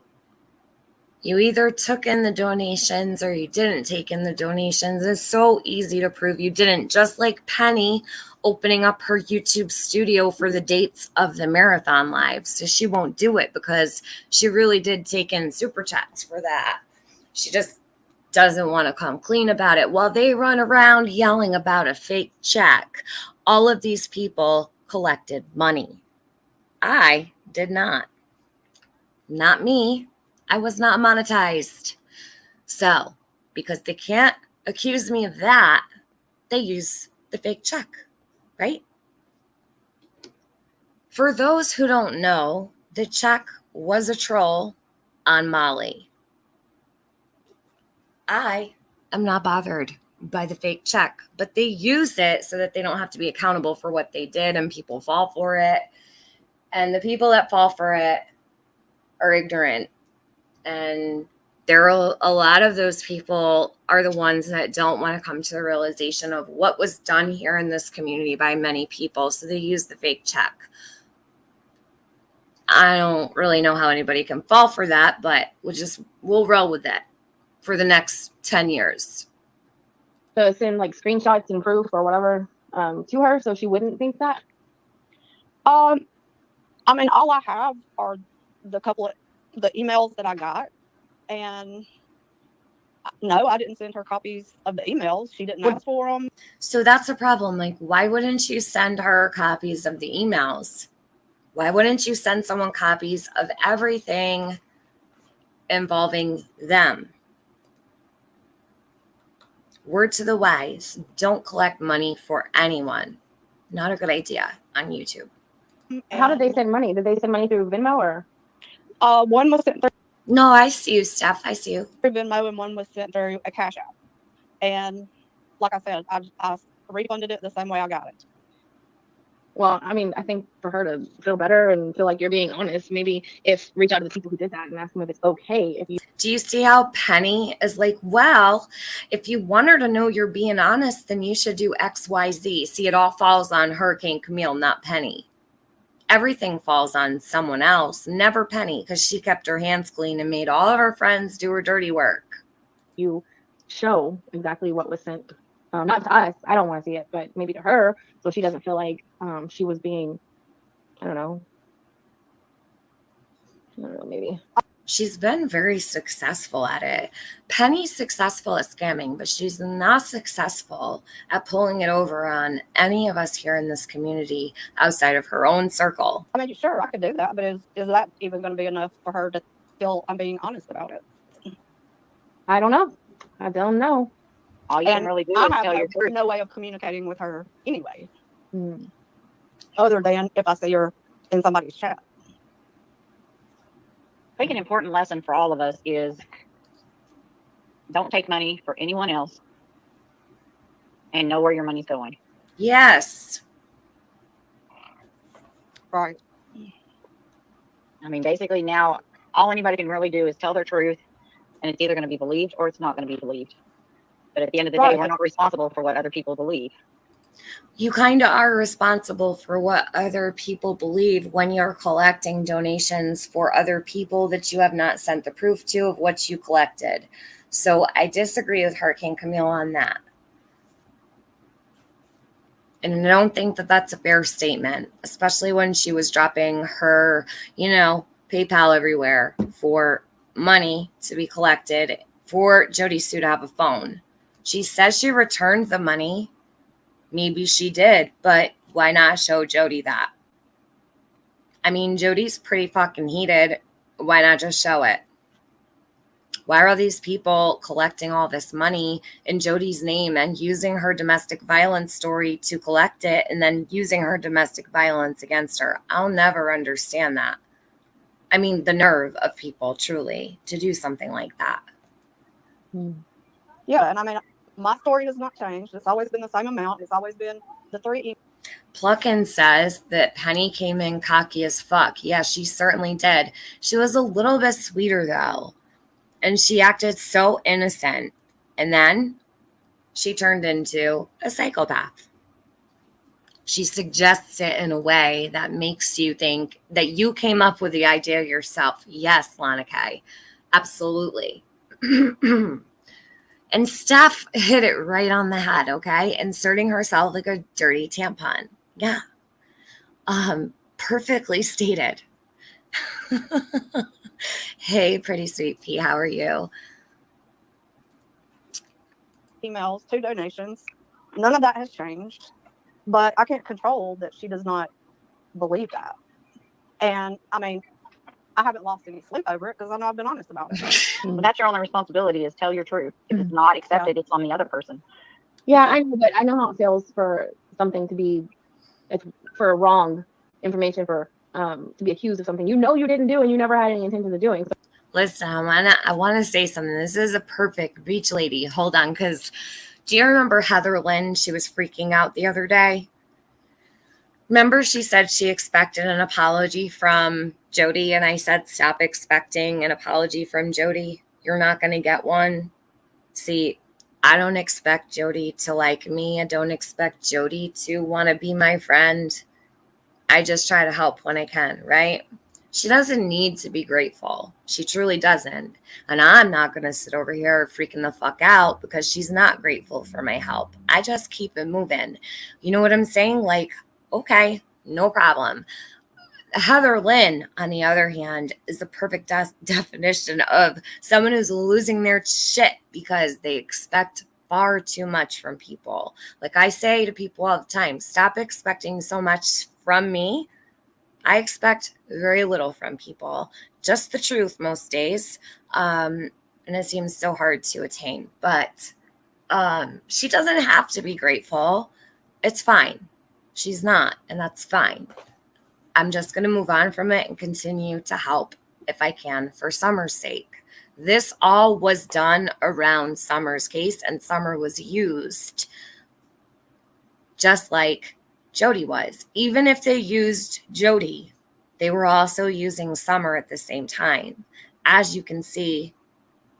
You either took in the donations or you didn't take in the donations. It's so easy to prove you didn't. Just like Penny opening up her YouTube studio for the dates of the marathon lives. So she won't do it because she really did take in super chats for that. She just doesn't want to come clean about it. While they run around yelling about a fake check, all of these people collected money. I did not. Not me. I was not monetized. So, because they can't accuse me of that, they use the fake check, right? For those who don't know, the check was a troll on Molly. I am not bothered. by the fake check, but they use it so that they don't have to be accountable for what they did, and people fall for it. And the people that fall for it are ignorant. And there are a lot of those people are the ones that don't want to come to the realization of what was done here in this community by many people. So they use the fake check. I don't really know how anybody can fall for that, but we'll roll with it for the next 10 years. So send like screenshots and proof or whatever to her so she wouldn't think that? I mean, all I have are the emails that I got, and no, I didn't send her copies of the emails. She didn't ask for them. So that's a problem. Like, why wouldn't you send her copies of the emails? Why wouldn't you send someone copies of everything involving them? Word to the wise, don't collect money for anyone. Not a good idea on YouTube. How did they send money? Did they send money through Venmo or? One was sent through No, I see you, Steph. I see you. Venmo, and one was sent through a Cash App. And like I said, I refunded it the same way I got it. Well, I mean, I think for her to feel better and feel like you're being honest, maybe reach out to the people who did that and ask them if it's okay if you. Do you see how Penny is like, well, if you want her to know you're being honest, then you should do X, Y, Z. See, it all falls on Hurricane Camille, not Penny. Everything falls on someone else, never Penny, because she kept her hands clean and made all of her friends do her dirty work. You show exactly what was sent. Not to us. I don't want to see it, but maybe to her, so she doesn't feel like she was being, I don't know, maybe. She's been very successful at it. Penny's successful at scamming, but she's not successful at pulling it over on any of us here in this community outside of her own circle. I mean, sure, I could do that, but is that even going to be enough for her to feel I'm being honest about it? I don't know. All you can really do is tell your truth. No way of communicating with her anyway, other than if I see her in somebody's chat. I think an important lesson for all of us is don't take money for anyone else and know where your money's going. Yes. Right. I mean, basically now all anybody can really do is tell their truth, and it's either going to be believed or it's not going to be believed. But at the end of the day, we're not responsible for what other people believe. You kind of are responsible for what other people believe when you're collecting donations for other people that you have not sent the proof to of what you collected. So I disagree with Hurricane Camille on that. And I don't think that that's a fair statement, especially when she was dropping her, PayPal everywhere for money to be collected for Jody Sue to have a phone. She says she returned the money. Maybe she did, but why not show Jody that? I mean, Jody's pretty fucking heated. Why not just show it? Why are these people collecting all this money in Jody's name and using her domestic violence story to collect it and then using her domestic violence against her? I'll never understand that. I mean, the nerve of people, truly, to do something like that. Yeah, and I mean, my story has not changed. It's always been the same amount. It's always been the 3 Pluckin says that Penny came in cocky as fuck. Yeah, she certainly did. She was a little bit sweeter, though. And she acted so innocent. And then she turned into a psychopath. She suggests it in a way that makes you think that you came up with the idea yourself. Yes, Lana Kay. Absolutely. And Steph hit it right on the head, okay? Inserting herself like a dirty tampon. Yeah. Perfectly stated. Hey, pretty sweet pea, how are you? emails, 2 donations. None of that has changed. But I can't control that she does not believe that. And I mean, I haven't lost any sleep over it because I know I've been honest about it. But that's your only responsibility, is tell your truth. If it's not accepted, it's on the other person. Yeah, I know, but I know how it feels for something to be, for wrong information, for to be accused of something you didn't do and you never had any intention of doing. So. Listen, I want to say something. This is a perfect beach lady. Hold on, because Do you remember Heather Lynn? She was freaking out the other day. Remember she said she expected an apology from Jody, and I said, stop expecting an apology from Jody. You're not going to get one. See, I don't expect Jody to like me. I don't expect Jody to want to be my friend. I just try to help when I can, right? She doesn't need to be grateful. She truly doesn't. And I'm not going to sit over here freaking the fuck out because she's not grateful for my help. I just keep it moving. You know what I'm saying? Like, okay, no problem. Heather Lynn, on the other hand, is the perfect definition of someone who's losing their shit because they expect far too much from people. Like I say to people all the time, stop expecting so much from me. I expect very little from people, just the truth most days. And it seems so hard to attain, but she doesn't have to be grateful. It's fine. She's not, and that's fine. I'm just going to move on from it and continue to help if I can for Summer's sake. This all was done around Summer's case, and Summer was used just like Jody was. Even if they used Jody, they were also using Summer at the same time. As you can see,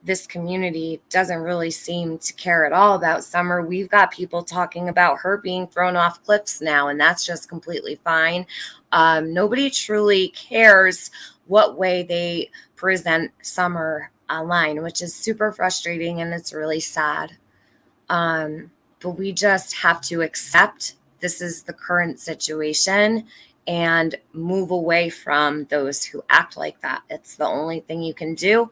this community doesn't really seem to care at all about Summer. We've got people talking about her being thrown off cliffs now, and that's just completely fine. Nobody truly cares what way they present Summer online, which is super frustrating, and it's really sad. But we just have to accept this is the current situation and move away from those who act like that. It's the only thing you can do.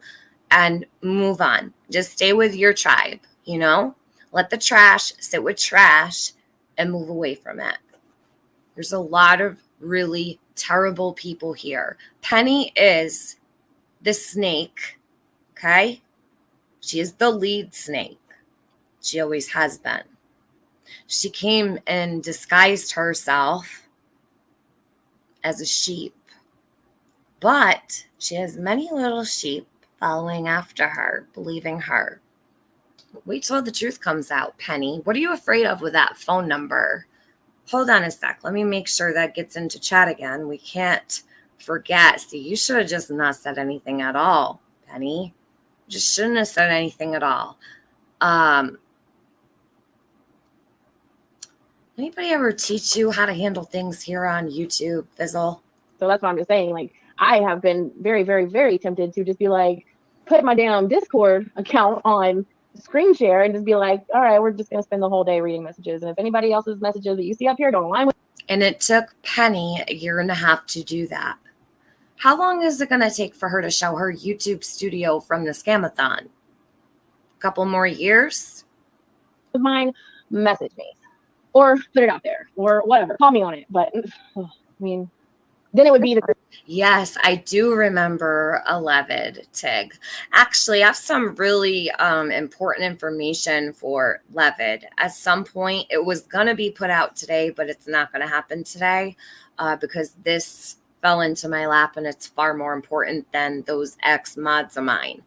And move on. Just stay with your tribe, you know? Let the trash sit with trash and move away from it. There's a lot of really terrible people here. Penny is the snake, okay? She is the lead snake. She always has been. She came and disguised herself as a sheep. But she has many little sheep following after her, believing her. Wait till the truth comes out, Penny. What are you afraid of with that phone number? Hold on a sec. Let me make sure that gets into chat again. We can't forget. See, you should have just not said anything at all, Penny. Just shouldn't have said anything at all. Anybody ever teach you how to handle things here on YouTube, Fizzle? So that's what I'm just saying. Like, I have been very, very, very tempted to just be like, put my damn Discord account on screen share and just be like, all right, we're just going to spend the whole day reading messages. And if anybody else's messages that you see up here don't align with. And it took Penny a year and a half to do that. How long is it going to take for her to show her YouTube studio from the Scamathon? A couple more years? Mine, message me or put it out there or whatever. Call me on it. But I mean, then it would be the. Yes, I do remember 11, Tig. Actually, I have some really important information for Levid. At some point, it was going to be put out today, but it's not going to happen today because this fell into my lap and it's far more important than those ex-mods of mine.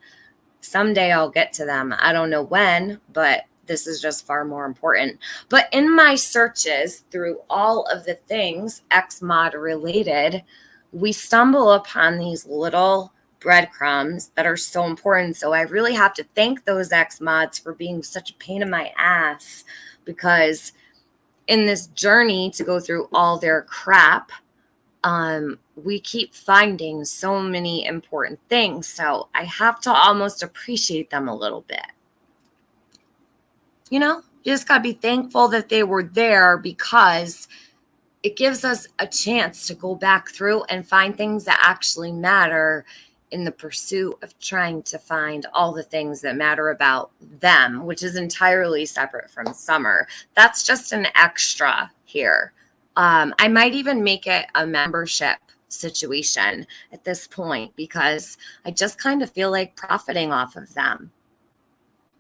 Someday I'll get to them. I don't know when, but this is just far more important. But in my searches through all of the things ex-mod related, we stumble upon these little breadcrumbs that are so important. So I really have to thank those ex-mods for being such a pain in my ass, because in this journey to go through all their crap, we keep finding so many important things. So I have to almost appreciate them a little bit. You know, you just got to be thankful that they were there, because it gives us a chance to go back through and find things that actually matter in the pursuit of trying to find all the things that matter about them, which is entirely separate from Summer. That's just an extra here. I might even make it a membership situation at this point, because I just kind of feel like profiting off of them.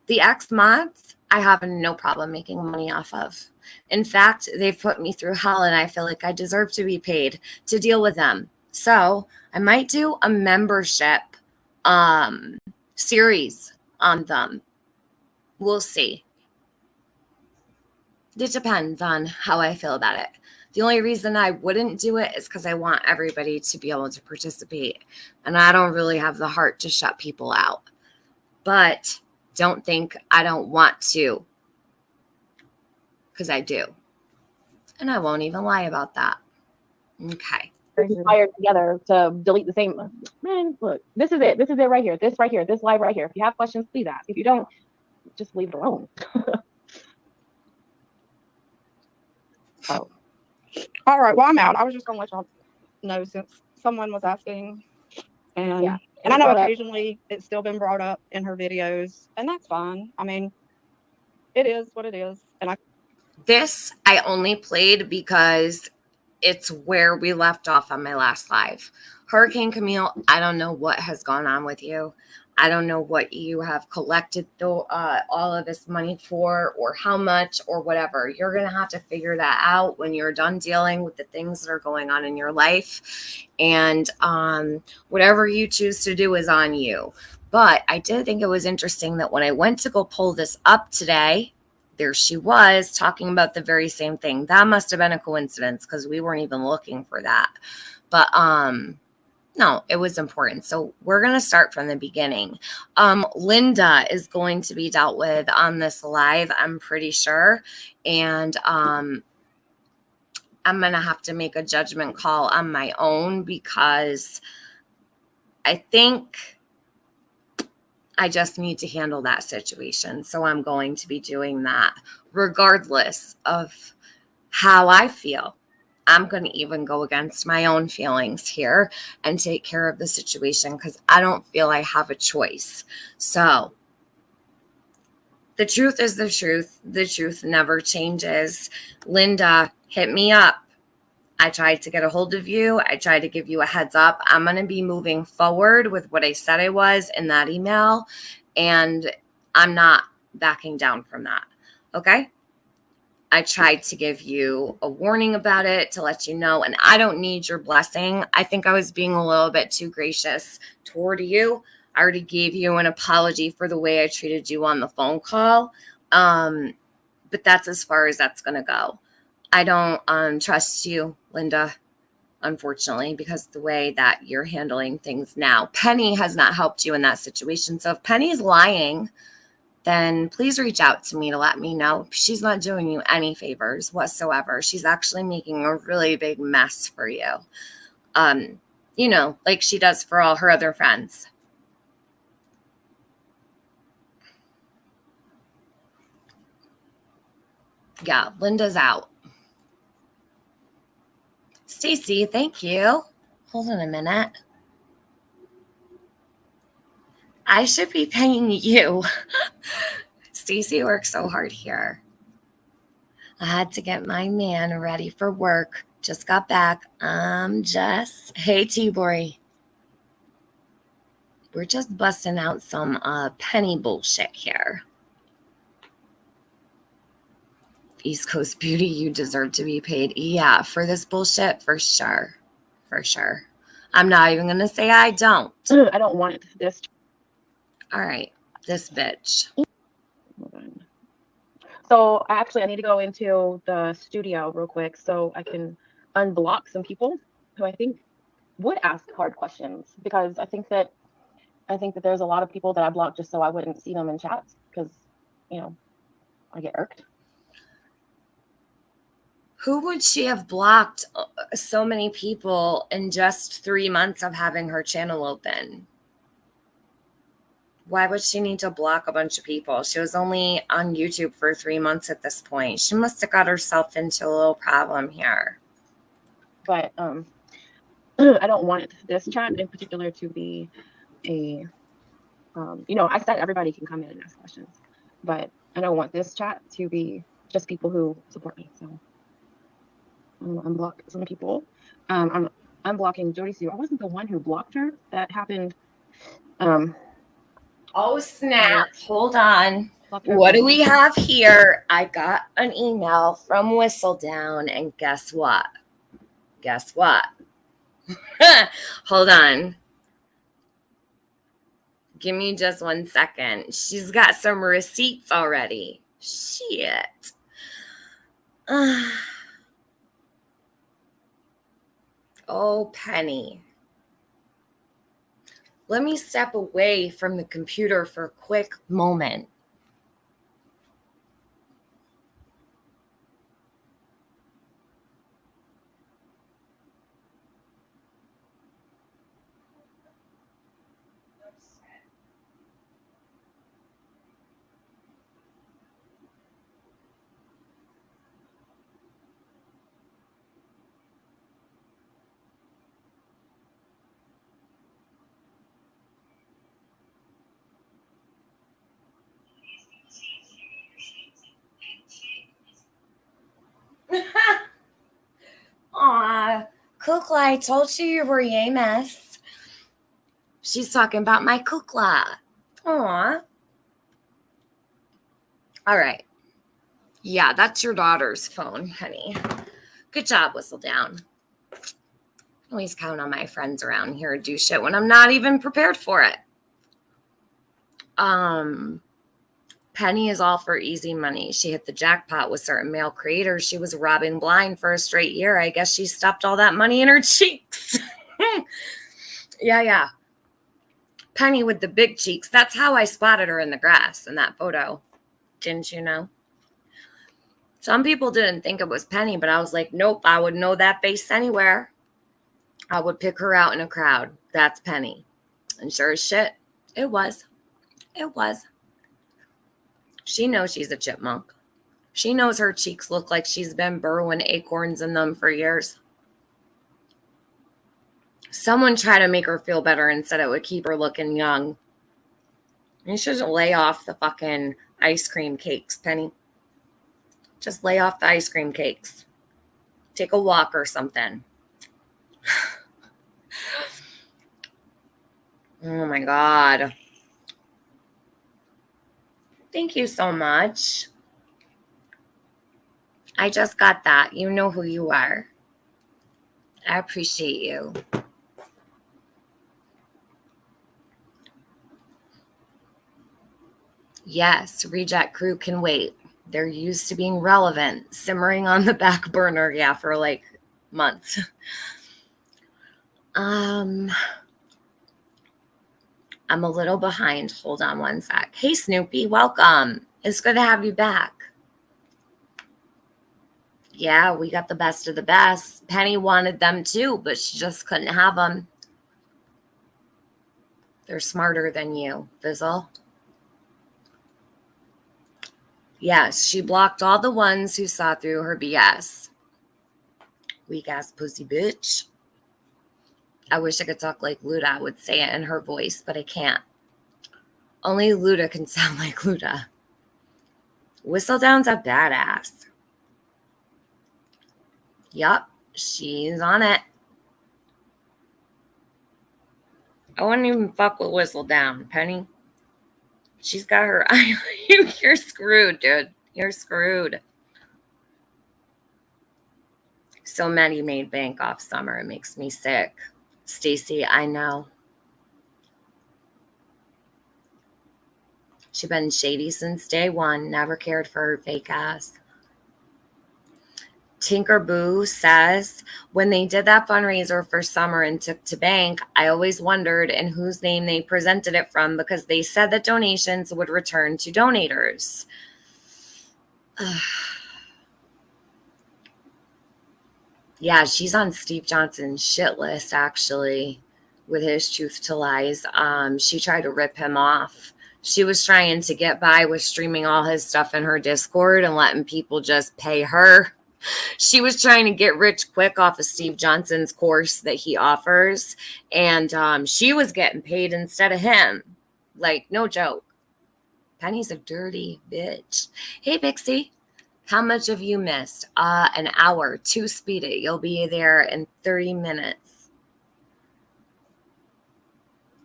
The ex-mods, I have no problem making money off of. In fact, they've put me through hell, and I feel like I deserve to be paid to deal with them. So I might do a membership series on them. We'll see. It depends on how I feel about it. The only reason I wouldn't do it is because I want everybody to be able to participate. And I don't really have the heart to shut people out. But don't think I don't want to, because I do. And I won't even lie about that. Okay. Conspired together to delete the same. Man, look, this is it. This is it right here. This right here. This live right here. If you have questions, please ask. If you don't, just leave it alone. Oh. All right. Well, I'm out. I was just gonna let y'all know since someone was asking, and Yeah. and I know Brought up. occasionally it's still been brought up in her videos, and that's fine. I mean, it is what it is, and This I only played because it's where we left off on my last live. Hurricane Camille, I don't know what has gone on with you. I don't know what you have collected all of this money for, or how much, or whatever. You're going to have to figure that out when you're done dealing with the things that are going on in your life. And whatever you choose to do is on you. But I did think it was interesting that when I went to go pull this up today, there she was talking about the very same thing. That must have been a coincidence because we weren't even looking for that. But no, it was important. So we're going to start from the beginning. Linda is going to be dealt with on this live, I'm pretty sure. And I'm going to have to make a judgment call on my own because I think I just need to handle that situation. So I'm going to be doing that regardless of how I feel. I'm going to even go against my own feelings here and take care of the situation because I don't feel I have a choice. So the truth is the truth. The truth never changes. Linda, hit me up. I tried to get a hold of you. I tried to give you a heads up. I'm going to be moving forward with what I said I was in that email, and I'm not backing down from that. Okay? I tried to give you a warning about it to let you know, and I don't need your blessing. I think I was being a little bit too gracious toward you. I already gave you an apology for the way I treated you on the phone call, but that's as far as that's going to go. I don't trust you, Linda, unfortunately, because the way that you're handling things now. Penny has not helped you in that situation. So if Penny's lying, then please reach out to me to let me know. She's not doing you any favors whatsoever. She's actually making a really big mess for you. Like she does for all her other friends. Yeah, Linda's out. Stacy, thank you. Hold on a minute. I should be paying you. Stacy works so hard here. I had to get my man ready for work. Just got back. Jess. Hey, T-Boy. We're just busting out some penny bullshit here. East Coast Beauty, you deserve to be paid. Yeah, for this bullshit, for sure. For sure. I'm not even going to say I don't. I don't want this. All right, this bitch. So I need to go into the studio real quick so I can unblock some people who I think would ask hard questions, because I think that there's a lot of people that I blocked just so I wouldn't see them in chats because, I get irked. Who would she have blocked so many people in just 3 months of having her channel open? Why would she need to block a bunch of people? She was only on YouTube for 3 months at this point. She must have got herself into a little problem here. But I don't want this chat in particular to be a, I said everybody can come in and ask questions, but I don't want this chat to be just people who support me. So I'm gonna unblock some people. I'm unblocking Jody Sue. I wasn't the one who blocked her. That happened. Oh, snap. Hold on. blocked her What do from- we have here? I got an email from Whistledown, and guess what? Guess what? Hold on. Give me just 1 second. She's got some receipts already. Shit. Oh, Penny. Let me step away from the computer for a quick moment. Aw, Kukla, I told you were Yamus. She's talking about my Kukla. Aw. All right. Yeah, that's your daughter's phone, Penny. Good job, Whistledown. Always count on my friends around here to do shit when I'm not even prepared for it. Penny is all for easy money. She hit the jackpot with certain male creators. She was robbing blind for a straight year. I guess she stuffed all that money in her cheeks. Yeah. Penny with the big cheeks. That's how I spotted her in the grass in that photo. Didn't you know? Some people didn't think it was Penny, but I was like, nope, I would know that face anywhere. I would pick her out in a crowd. That's Penny. And sure as shit, it was. It was. She knows she's a chipmunk. She knows her cheeks look like she's been burrowing acorns in them for years. Someone tried to make her feel better and said it would keep her looking young. You should lay off the fucking ice cream cakes, Penny. Just lay off the ice cream cakes. Take a walk or something. Oh my God. Thank you so much. I just got that. You know who you are. I appreciate you. Yes, Reject Crew can wait. They're used to being relevant, simmering on the back burner, for like months. I'm a little behind. Hold on one sec. Hey, Snoopy, welcome. It's good to have you back. Yeah, we got the best of the best. Penny wanted them too, but she just couldn't have them. They're smarter than you, Fizzle. Yes, she blocked all the ones who saw through her BS. Weak ass pussy bitch. I wish I could talk like Luda. I would say it in her voice, but I can't. Only Luda can sound like Luda. Whistledown's a badass. Yup, she's on it. I wouldn't even fuck with Whistledown, Penny. She's got her eye. You're screwed, dude. You're screwed. So many made bank off Summer. It makes me sick. Stacy, I know. She's been shady since day one. Never cared for her fake ass. Tinkerboo says, when they did that fundraiser for Summer and took to bank, I always wondered in whose name they presented it from because they said that donations would return to donators. Yeah, she's on Steve Johnson's shit list, actually, with his Truth to Lies. She tried to rip him off. She was trying to get by with streaming all his stuff in her Discord and letting people just pay her. She was trying to get rich quick off of Steve Johnson's course that he offers. And she was getting paid instead of him. Like, no joke. Penny's a dirty bitch. Hey, Pixie. How much have you missed? An hour. 2 speed it. You'll be there in 30 minutes.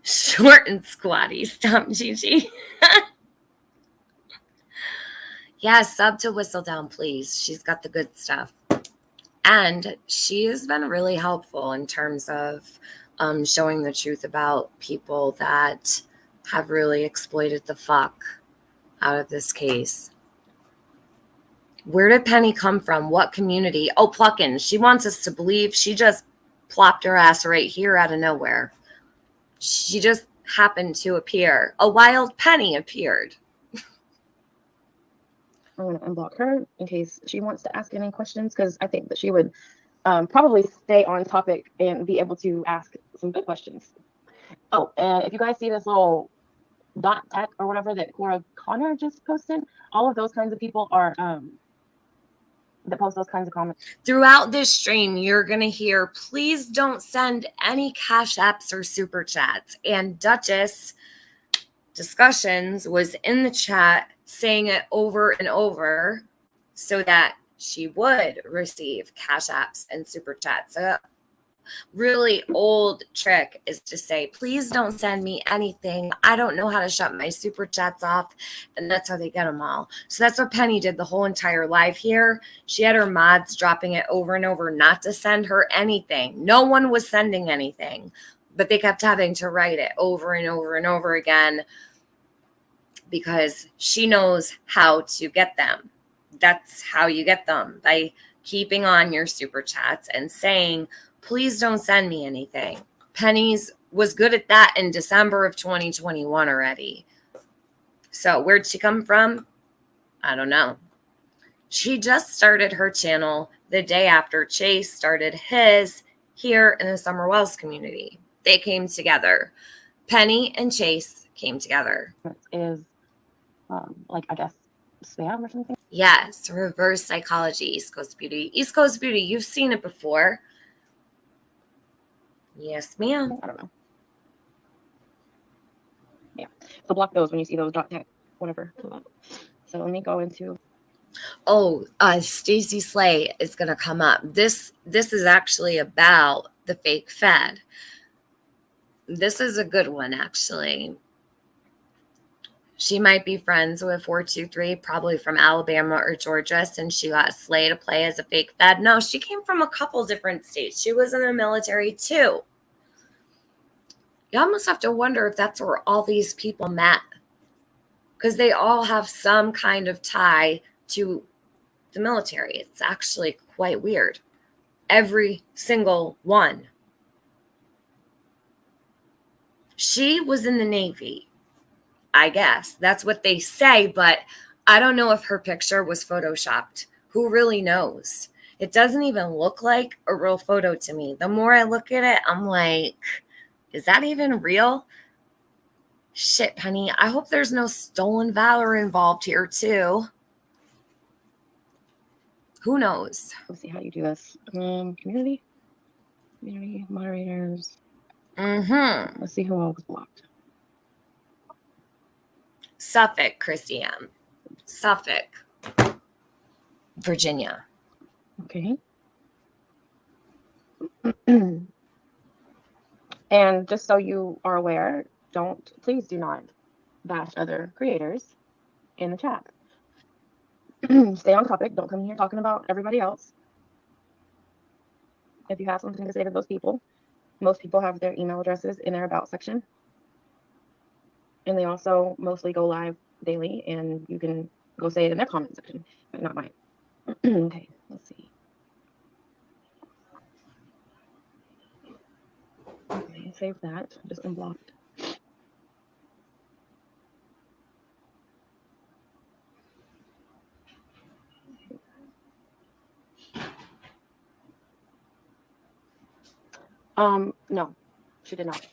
Short and squatty. Stop, Gigi. Yeah, sub to Whistledown, please. She's got the good stuff. And she has been really helpful in terms of showing the truth about people that have really exploited the fuck out of this case. Where did Penny come from? What community? Oh, Pluckin. She wants us to believe she just plopped her ass right here out of nowhere. She just happened to appear. A wild Penny appeared. I'm going to unblock her in case she wants to ask any questions, because I think that she would probably stay on topic and be able to ask some good questions. Oh, and if you guys see this little dot tech or whatever that Cora Connor just posted, all of those kinds of people are that post those kinds of comments. Throughout this stream, you're going to hear, please don't send any cash apps or super chats. And Duchess Discussions was in the chat saying it over and over so that she would receive cash apps and super chats. A really old trick is to say, please don't send me anything. I don't know how to shut my super chats off. And that's how they get them all. So that's what Penny did the whole entire live here. She had her mods dropping it over and over not to send her anything. No one was sending anything, but they kept having to write it over and over and over again because she knows how to get them. That's how you get them, by keeping on your super chats and saying, please don't send me anything. Penny's was good at that in December of 2021 already. So where'd she come from? I don't know. She just started her channel the day after Chase started his here in the Summer Wells community. They came together. Penny and Chase came together. Is like, I guess, spam or something. Yes, reverse psychology, East Coast Beauty. East Coast Beauty, you've seen it before. Yes, ma'am. I don't know. Yeah. So block those when you see those dot tech, whatever. So let me go into. Oh, Stacey Slay is going to come up. This is actually about the fake Fed. This is a good one, actually. She might be friends with 423, probably from Alabama or Georgia, since she got Slay to play as a fake Fed. No, she came from a couple different states. She was in the military, too. You almost have to wonder if that's where all these people met, because they all have some kind of tie to the military. It's actually quite weird. Every single one. She was in the Navy, I guess. That's what they say, but I don't know if her picture was photoshopped. Who really knows? It doesn't even look like a real photo to me. The more I look at it, I'm like, is that even real? Shit, Penny. I hope there's no stolen valor involved here, too. Who knows? Let's see how you do this. Community moderators. Mm-hmm. Let's see who else was blocked. Suffolk, Christy M. Suffolk, Virginia. Okay. And just so you are aware, please do not bash other creators in the chat. Stay on topic. Don't come here talking about everybody else. If you have something to say to those people, most people have their email addresses in their about section. And they also mostly go live daily, and you can go say it in their comment section, but not mine. Okay, let's see. Okay, save that. Just unblocked. No, she did not.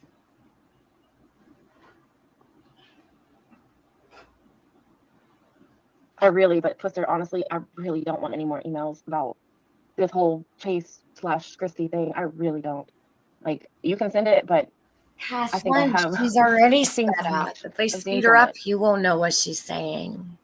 But Twister, honestly, I really don't want any more emails about this whole Chase/Christy thing. I really don't. Like, you can send it, but I think I have. She's already seen it up. If I I've speed seen her so up, much. you won't know what she's saying.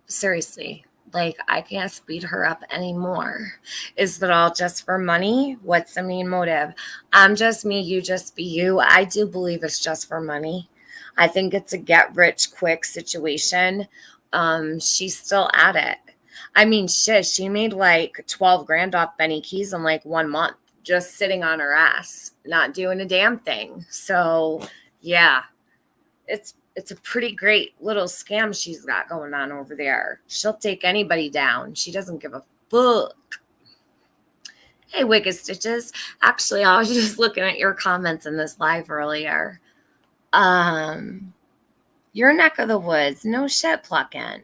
Seriously. Like, I can't speed her up anymore. Is it all just for money? What's the main motive? I'm just me, you just be you. I do believe it's just for money. I think it's a get-rich-quick situation. She's still at it. I mean, shit, she made like 12 grand off Benny Keys in like 1 month, just sitting on her ass, not doing a damn thing. So, yeah, it's It's a pretty great little scam she's got going on over there. She'll take anybody down. She doesn't give a fuck. Hey, Wicked Stitches. Actually, I was just looking at your comments in this live earlier. Your neck of the woods, no shit, Pluckin'.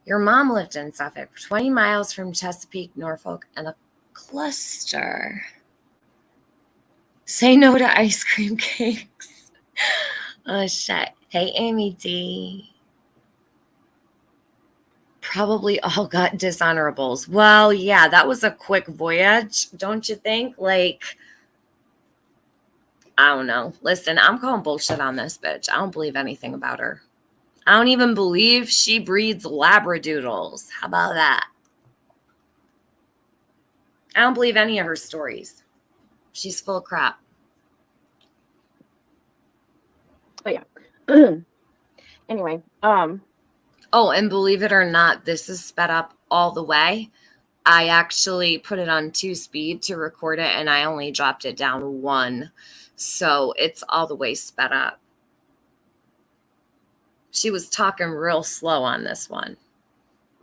Your mom lived in Suffolk, 20 miles from Chesapeake, Norfolk, and a cluster. Say no to ice cream cakes. Oh, shit. Hey, Amy D. Probably all got dishonorables. Well, yeah, that was a quick voyage, don't you think? Like, I don't know. Listen, I'm calling bullshit on this bitch. I don't believe anything about her. I don't even believe she breeds labradoodles. How about that? I don't believe any of her stories. She's full of crap. But yeah. Anyway, Oh, and believe it or not, this is sped up all the way. I actually put it on 2-speed to record it, and I only dropped it down 1. So it's all the way sped up. She was talking real slow on this one.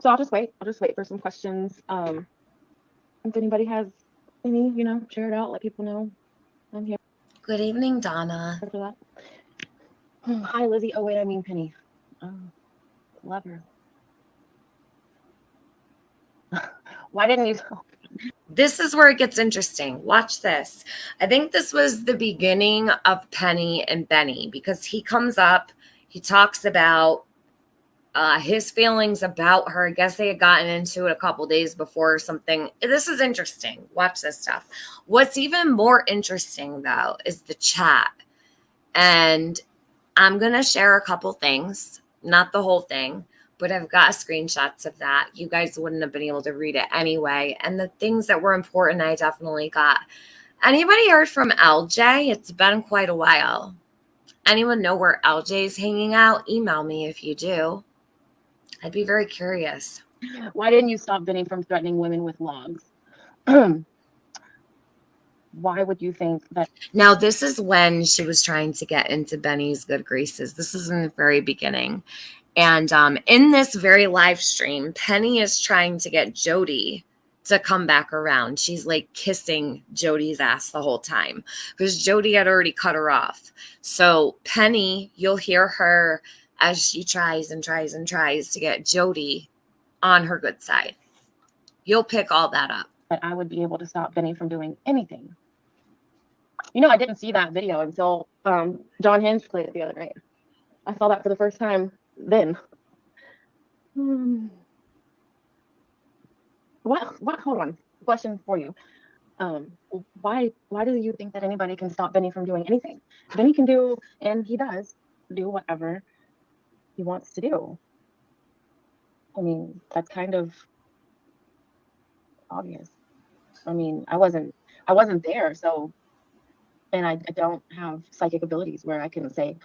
so I'll just wait for some questions. If anybody has any, share it out, let people know I'm here Good evening, Donna. for that. Hi, Lizzie. Oh, wait, I mean Penny. Oh, love her. Why didn't you? This is where it gets interesting. Watch this. I think this was the beginning of Penny and Benny, because he comes up, he talks about his feelings about her. I guess they had gotten into it a couple days before or something. This is interesting. Watch this stuff. What's even more interesting, though, is the chat. And I'm going to share a couple things, not the whole thing, but I've got screenshots of that. You guys wouldn't have been able to read it anyway. And the things that were important, I definitely got. Anybody heard from LJ? It's been quite a while. Anyone know where LJ's hanging out? Email me if you do. I'd be very curious. Why didn't you stop Benny from threatening women with logs? Why would you think that? Now, this is when she was trying to get into Benny's good graces. This is in the very beginning. And in this very live stream, Penny is trying to get Jody to come back around. She's like kissing Jody's ass the whole time because Jody had already cut her off. So Penny, you'll hear her as she tries and tries and tries to get Jody on her good side. You'll pick all that up. That I would be able to stop Benny from doing anything. I didn't see that video until John Hinge played it the other night. I saw that for the first time then. What? Hold on. Question for you. Why do you think that anybody can stop Benny from doing anything? Benny can do, and he does do whatever he wants to do. I mean, that's kind of obvious. I mean, I wasn't there, so, and I don't have psychic abilities where I can say,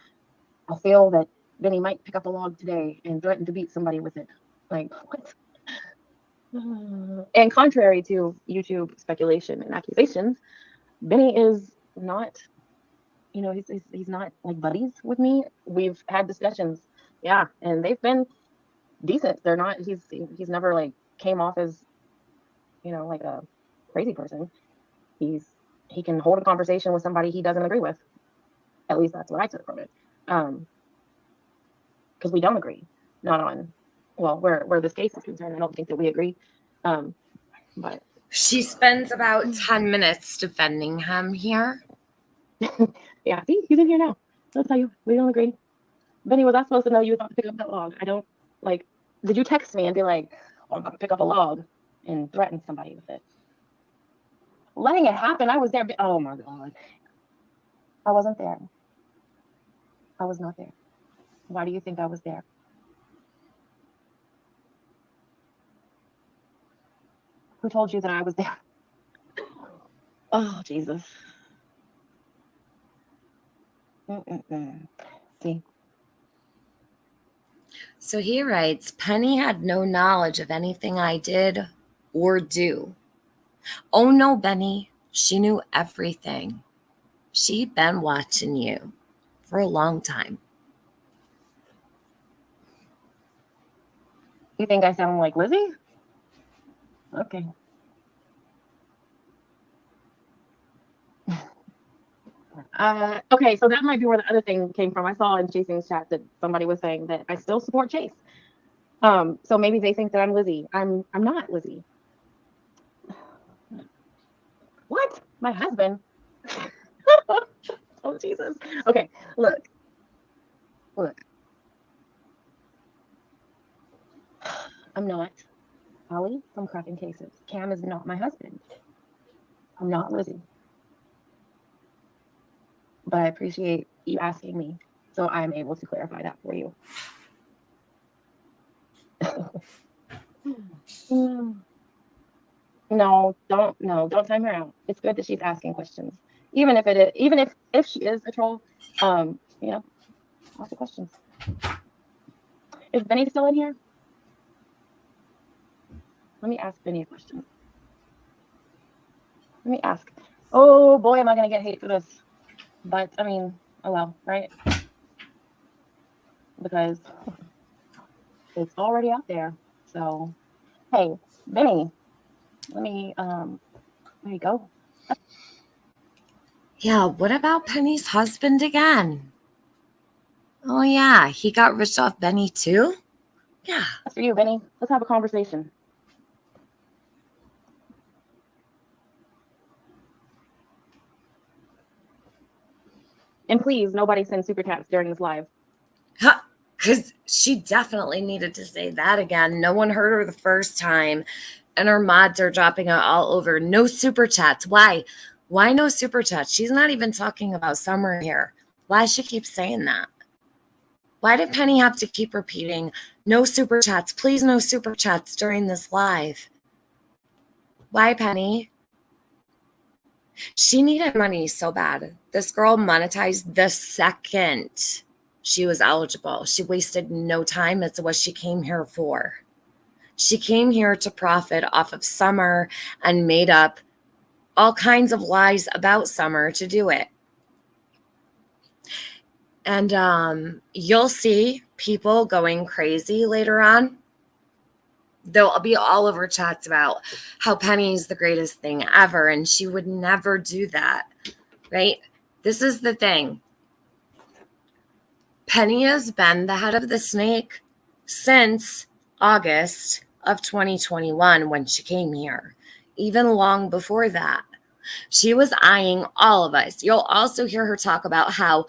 I feel that Benny might pick up a log today and threaten to beat somebody with it. Like, what? And contrary to YouTube speculation and accusations, Benny is not, he's not like buddies with me. We've had discussions, yeah, and they've been decent. They're not. He's never like came off as, like a crazy person. He can hold a conversation with somebody he doesn't agree with. At least that's what I took from it. Because we don't agree, not on, well, where this case is concerned, I don't think that we agree. But she spends about 10 minutes defending him here. Yeah, see, he's in here now. I'll tell you, we don't agree. Benny, was I supposed to know you were about to pick up that log? I don't, like, did you text me and be like, oh, I'm about to pick up a log and threaten somebody with it? Letting it happen, I was there. Oh my God. I wasn't there. I was not there. Why do you think I was there? Who told you that I was there? Oh, Jesus. See. So he writes, Penny had no knowledge of anything I did or do. Oh no, Benny, she knew everything. She'd been watching you for a long time. You think I sound like Lizzie? Okay. Okay, so that might be where the other thing came from. I saw in Chasing's chat that somebody was saying that I still support Chase. So maybe they think that I'm Lizzie. I'm not Lizzie. What? My husband? Oh, Jesus. Okay, look. I'm not Holly from Cracking Cases. Cam is not my husband. I'm not Lizzie. But I appreciate you asking me, so I'm able to clarify that for you. No, don't time her out. It's good that she's asking questions, even if she is a troll. Ask the questions. Is Benny still in here? Let me ask Benny a question. Let me ask. Oh boy, am I gonna get hate for this? But I mean, oh well, right? Because it's already out there. So, hey, Benny, let me there you go. Yeah, what about Penny's husband again? Oh yeah, he got rich off Benny too? Yeah. That's for you, Benny. Let's have a conversation. And please, nobody send super chats during this live. Because she definitely needed to say that again. No one heard her the first time, and her mods are dropping it all over. No super chats. Why? Why no super chats? She's not even talking about Summer here. Why does she keep saying that? Why did Penny have to keep repeating, no super chats, please no super chats during this live? Why, Penny? She needed money so bad. This girl monetized the second she was eligible. She wasted no time. It's what she came here for. She came here to profit off of Summer and made up all kinds of lies about Summer to do it. And you'll see people going crazy later on. They'll be all over chats about how Penny's the greatest thing ever, and she would never do that, right? This is the thing. Penny has been the head of the snake since August of 2021 when she came here, even long before that. She was eyeing all of us. You'll also hear her talk about how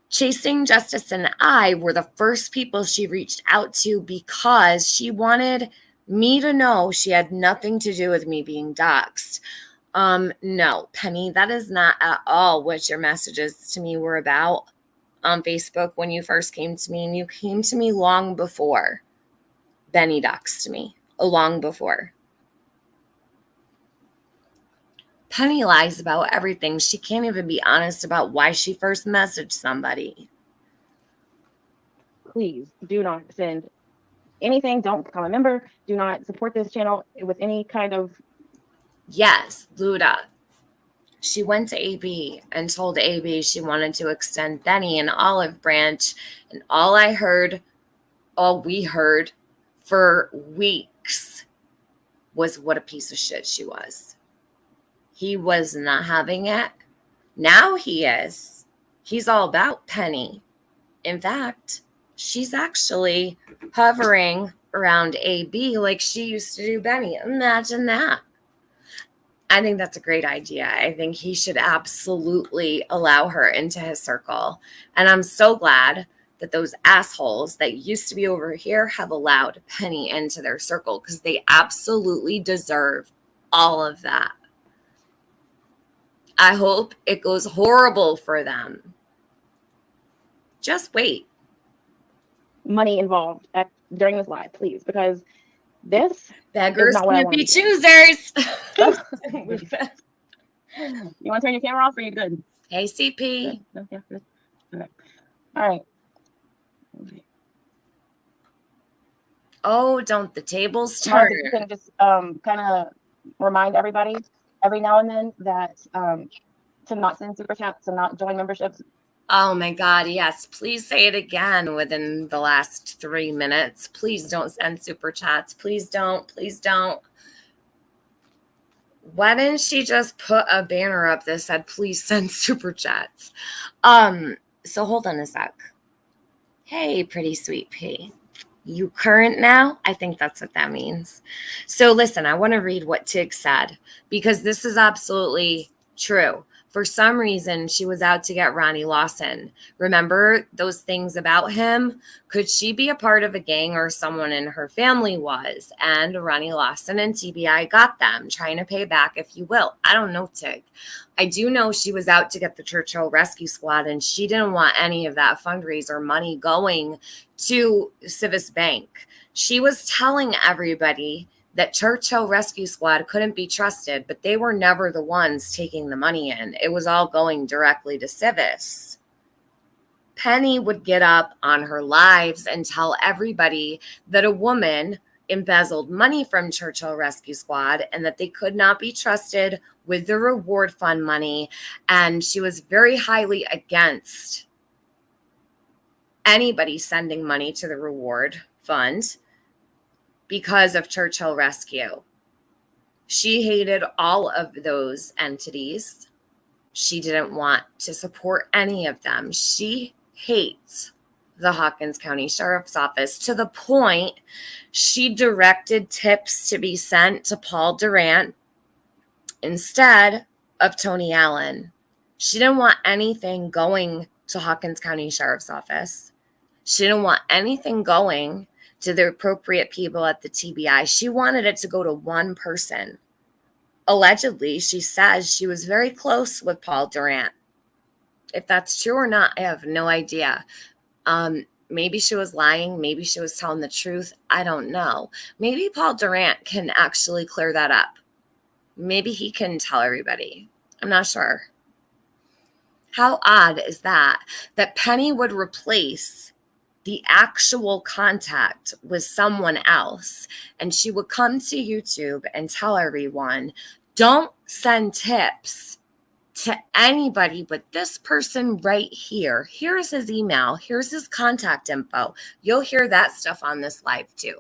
Chasing Justice and I were the first people she reached out to because she wanted me to know she had nothing to do with me being doxxed. No, Penny, that is not at all what your messages to me were about on Facebook when you first came to me. And you came to me long before Benny doxxed me, long before. Penny lies about everything. She can't even be honest about why she first messaged somebody. Please do not send anything. Don't become a member. Do not support this channel with any kind of... Yes, Luda. She went to AB and told AB she wanted to extend Benny an olive branch. And all we heard for weeks was what a piece of shit she was. He was not having it. Now he is. He's all about Penny. In fact, she's actually hovering around AB like she used to do Benny. Imagine that. I think that's a great idea. I think he should absolutely allow her into his circle. And I'm so glad that those assholes that used to be over here have allowed Penny into their circle because they absolutely deserve all of that. I hope it goes horrible for them. Just wait. Money involved during this live, please, because this beggars is not what I can't want be to do. choosers. You want to turn your camera off? Or are you good? Hey, CP. Good. No, yeah, good. Okay. All right. Okay. Oh, don't the tables turn? Mark, if you can just kind of remind everybody every now and then that to not send super chats, to not join memberships, Oh my God, yes. Please say it again within the last 3 minutes. Please don't send super chats. Please don't. Please don't. Why didn't she just put a banner up that said, please send super chats? So hold on a sec. Hey, pretty sweet P. You current now? I think that's what that means. So listen, I want to read what Tig said because this is absolutely true. For some reason, she was out to get Ronnie Lawson. Remember those things about him? Could she be a part of a gang or someone in her family was? And Ronnie Lawson and TBI got them, trying to pay back, if you will. I don't know, Tig. I do know she was out to get the Churchill Rescue Squad, and she didn't want any of that fundraiser money going to Civis Bank. She was telling everybody that Churchill Rescue Squad couldn't be trusted, but they were never the ones taking the money in. It was all going directly to Civis. Penny would get up on her lives and tell everybody that a woman embezzled money from Churchill Rescue Squad and that they could not be trusted with the reward fund money. And she was very highly against anybody sending money to the reward fund because of Churchill Rescue. She hated all of those entities. She didn't want to support any of them. She hates the Hawkins County Sheriff's Office to the point she directed tips to be sent to Paul Durant instead of Tony Allen. She didn't want anything going to Hawkins County Sheriff's Office. She didn't want anything going to the appropriate people at the TBI. She wanted it to go to one person. Allegedly, she says she was very close with Paul Durant. If that's true or not, I have no idea. Maybe she was lying. Maybe she was telling the truth. I don't know. Maybe Paul Durant can actually clear that up. Maybe he can tell everybody. I'm not sure. How odd is that Penny would replace the actual contact with someone else, and she would come to YouTube and tell everyone, don't send tips to anybody but this person right here. Here's his email. Here's his contact info. You'll hear that stuff on this live too.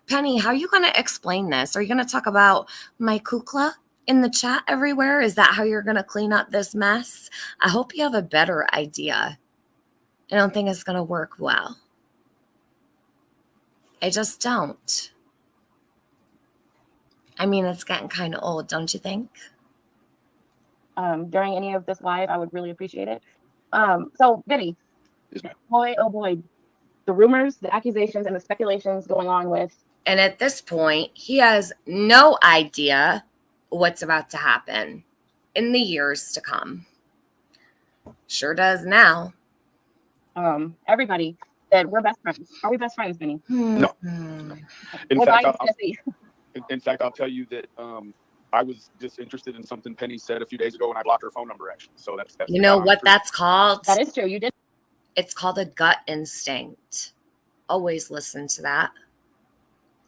Penny, how are you going to explain this? Are you going to talk about my kukla in the chat everywhere? Is that how you're going to clean up this mess? I hope you have a better idea. I don't think it's going to work well. I just don't. I mean, it's getting kind of old, don't you think? During any of this live, I would really appreciate it. So, Benny, Yes, ma'am. boy, oh boy, the rumors, the accusations, and the speculations going on with. And at this point, he has no idea what's about to happen in the years to come. Sure does now. Everybody that we're best friends. Are we best friends, Benny? No. In fact, I'll tell you that I was disinterested in something Penny said a few days ago, and I blocked her phone number. Actually, so that's you know what that's called? That is true. You did. It's called a gut instinct. Always listen to that.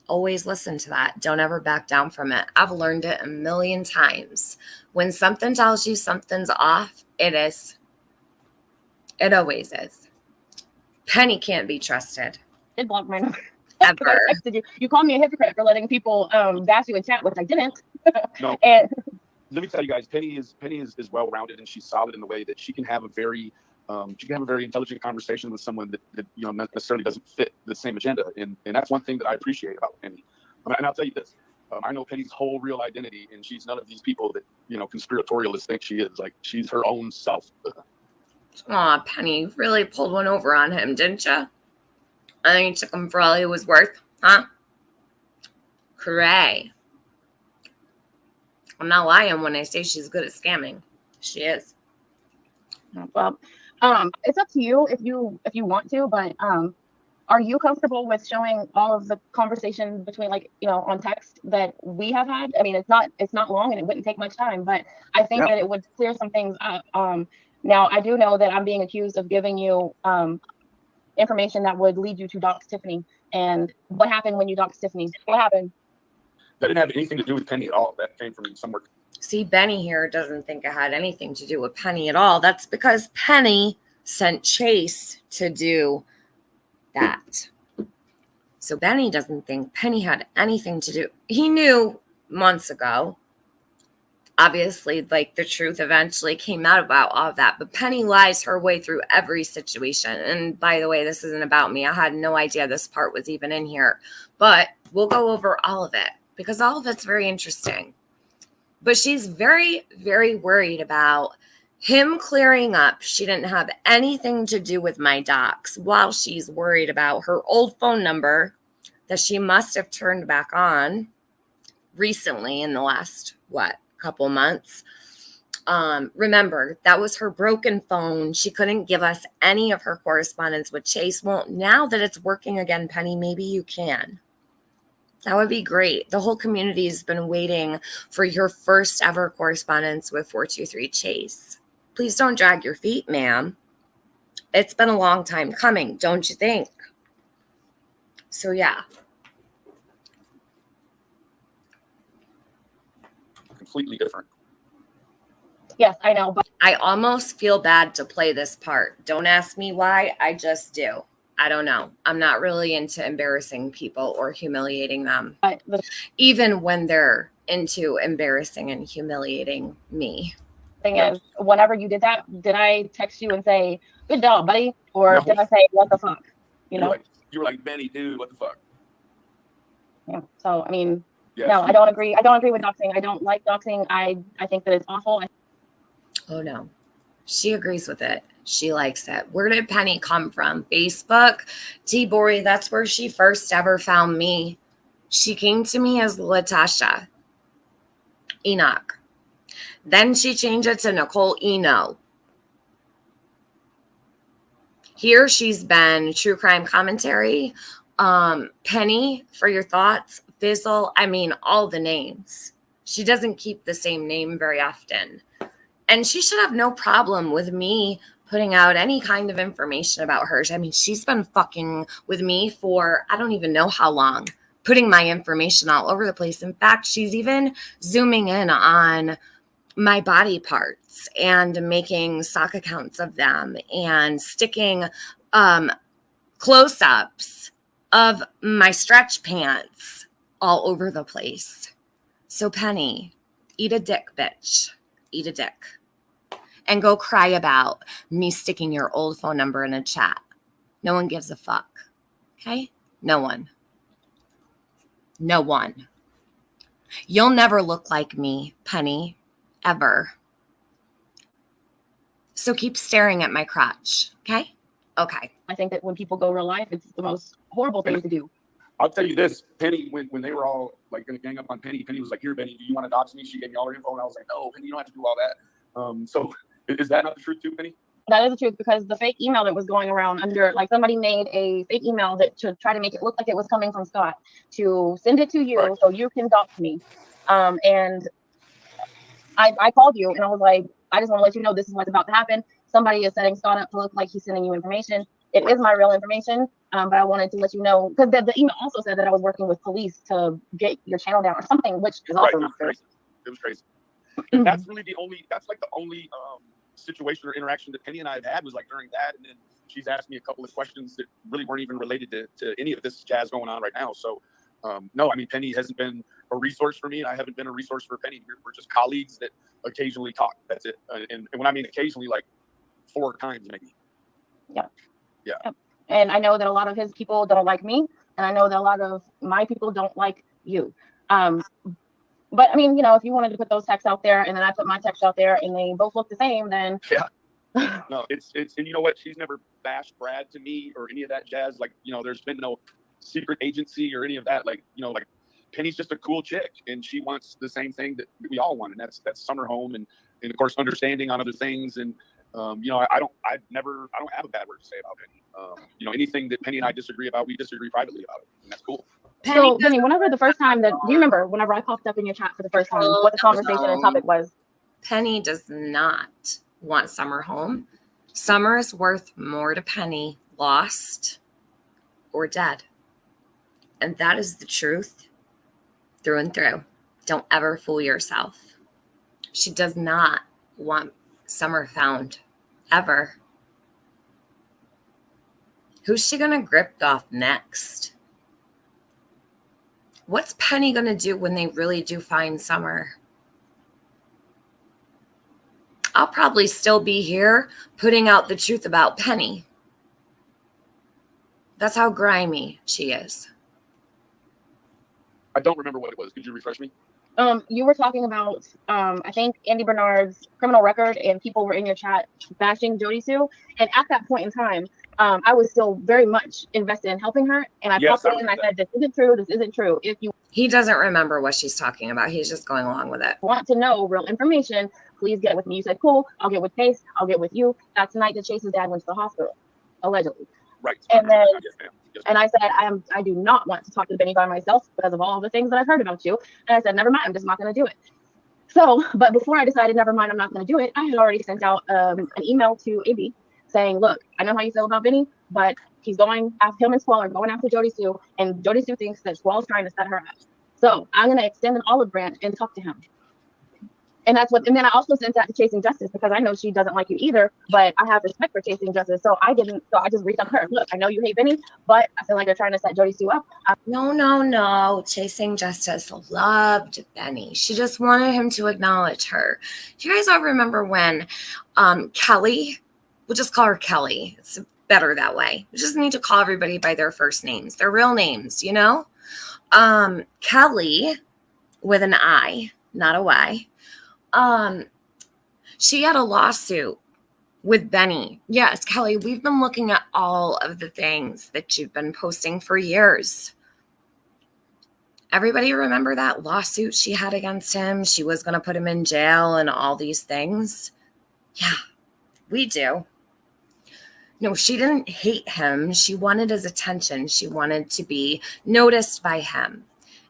Always listen to that. Don't ever back down from it. I've learned it a million times. When something tells you something's off, it is. It always is. Penny can't be trusted. Did block my number. Ever. I texted you. You called me a hypocrite for letting people bash you in chat, which I didn't. No. And let me tell you guys, Penny is well-rounded, and she's solid in the way that she can have a very intelligent conversation with someone that not necessarily doesn't fit the same agenda, and that's one thing that I appreciate about Penny. And I'll tell you this: I know Penny's whole real identity, and she's none of these people that conspiratorialists think she is. Like, she's her own self. Aw, Penny, you really pulled one over on him, didn't you? I think you took him for all he was worth, huh? Cray. I'm not lying when I say she's good at scamming. She is. well, it's up to you if you want to, but are you comfortable with showing all of the conversations between, on text that we have had? I mean, it's not long and it wouldn't take much time, but I think that it would clear some things up. Now, I do know that I'm being accused of giving you information that would lead you to dox Tiffany. And what happened when you doxed Tiffany? What happened? That didn't have anything to do with Penny at all. That came from somewhere. See, Benny here doesn't think it had anything to do with Penny at all. That's because Penny sent Chase to do that. So Benny doesn't think Penny had anything to do. He knew months ago. Obviously, like, the truth eventually came out about all of that. But Penny lies her way through every situation. And by the way, this isn't about me. I had no idea this part was even in here. But we'll go over all of it because all of it's very interesting. But she's very, very worried about him clearing up. She didn't have anything to do with my docs, while she's worried about her old phone number that she must have turned back on recently in the last, couple months. Remember, that was her broken phone. She couldn't give us any of her correspondence with Chase. Well, now that it's working again, Penny, maybe you can. That would be great. The whole community has been waiting for your first ever correspondence with 423 Chase. Please don't drag your feet, ma'am. It's been a long time coming, don't you think? So, yeah. Completely different. Yes, I know, but I almost feel bad to play this part. Don't ask me why. I just do. I don't know. I'm not really into embarrassing people or humiliating them, the even when they're into embarrassing and humiliating me. thing is, whenever you did that, did I text you and say, good job, buddy? Or No. did I say, what the fuck? You know? You were like, Benny, dude, what the fuck? Yeah. So, I mean, Yeah. no, I don't agree. I don't agree with doxing. I don't like doxing. I think that it's awful. Oh, no. She agrees with it. She likes it. Where did Penny come from? Facebook? T-Bory, that's where she first ever found me. She came to me as Latasha Enoch. Then she changed it to Nicole Eno. Here she's been true crime commentary. Penny, for your thoughts. Fizzle, I mean, all the names. She doesn't keep the same name very often. And she should have no problem with me putting out any kind of information about her. I mean, she's been fucking with me for I don't even know how long, putting my information all over the place. In fact, she's even zooming in on my body parts and making sock accounts of them and sticking close-ups of my stretch pants all over the place. So Penny, eat a dick, bitch. Eat a dick. And go cry about me sticking your old phone number in a chat. No one gives a fuck. Okay? No one. No one. You'll never look like me, Penny. Ever. So keep staring at my crotch. Okay? Okay. I think that when people go real life, it's the most horrible thing to do. I'll tell you this, Penny, when they were all like going to gang up on Penny, Penny was like, here, Penny, do you want to dox me? She gave me all her info. And I was like, no, Penny, you don't have to do all that. So is that not the truth too, Penny? That is the truth, because the fake email that was going around under, like, somebody made a fake email that to try to make it look like it was coming from Scott to send it to you, Right. so you can dox me. And I called you and I was like, I just want to let you know this is what's about to happen. Somebody is setting Scott up to look like he's sending you information. It is my real information, but I wanted to let you know, because the email also said that I was working with police to get your channel down or something, which is also not true. It was crazy. And that's really the only situation or interaction that Penny and I have had was like during that. And then she's asked me a couple of questions that really weren't even related to any of this jazz going on right now. So, no, I mean, Penny hasn't been a resource for me, and I haven't been a resource for Penny. We're just colleagues that occasionally talk. That's it. And when I mean occasionally, like 4 times maybe. Yeah. Yeah. Yep. And I know that a lot of his people don't like me, and I know that a lot of my people don't like you. But I mean, you know, if you wanted to put those texts out there and then I put my text out there and they both look the same, then yeah. No, it's and you know what? She's never bashed Brad to me or any of that jazz. Like, you know, there's been no secret agency or any of that. Like, you know, like Penny's just a cool chick and she wants the same thing that we all want, and that's summer home and of course understanding on other things. And you know, I don't have a bad word to say about Penny. You know, anything that Penny and I disagree about, we disagree privately about it, and that's cool. So, Penny, whenever the first time that, do you remember whenever I popped up in your chat for the first time, what the conversation and topic was? Penny does not want Summer home. Summer is worth more to Penny, lost or dead. And that is the truth. through and through. Don't ever fool yourself. She does not want Summer found, ever. Who's she going to grip off next? What's Penny going to do when they really do find Summer? I'll probably still be here putting out the truth about Penny. That's how grimy she is. I don't remember what it was. Could you refresh me? You were talking about, I think, Andy Bernard's criminal record, and people were in your chat bashing Jody Sue. And at that point in time, I was still very much invested in helping her. And I popped in and I said, this isn't true. This isn't true. If you He doesn't remember what she's talking about. He's just going along with it. want to know real information, please get with me. You said, cool, I'll get with Pace. I'll get with you. That's the night that Chase's dad went to the hospital, allegedly. Right. And then, Yes, ma'am. and I said, I do not want to talk to Benny by myself because of all the things that I've heard about you. And I said, never mind, I'm just not going to do it. So, but before I decided, never mind, I'm not going to do it, I had already sent out an email to AB saying, look, I know how you feel about Benny, but he's going after him and Squall are going after Jody Sue, and Jody Sue thinks that Squall's trying to set her up. So I'm going to extend an olive branch and talk to him. And that's what, and then I also sent that to Chasing Justice because I know she doesn't like you either, but I have respect for Chasing Justice. So I just reached out to her. Look, I know you hate Benny, but I feel like they're trying to set Jody Sue up. No. Chasing Justice loved Benny. She just wanted him to acknowledge her. Do you guys all remember when Kelly, we'll just call her Kelly. It's better that way. We just need to call everybody by their first names, their real names, you know? Kelly with an I, not a Y. She had a lawsuit with Benny. Yes, Kelly, we've been looking at all of the things that you've been posting for years. Everybody remember that lawsuit she had against him? She was going to put him in jail and all these things. Yeah, we do. No, she didn't hate him. She wanted his attention. She wanted to be noticed by him.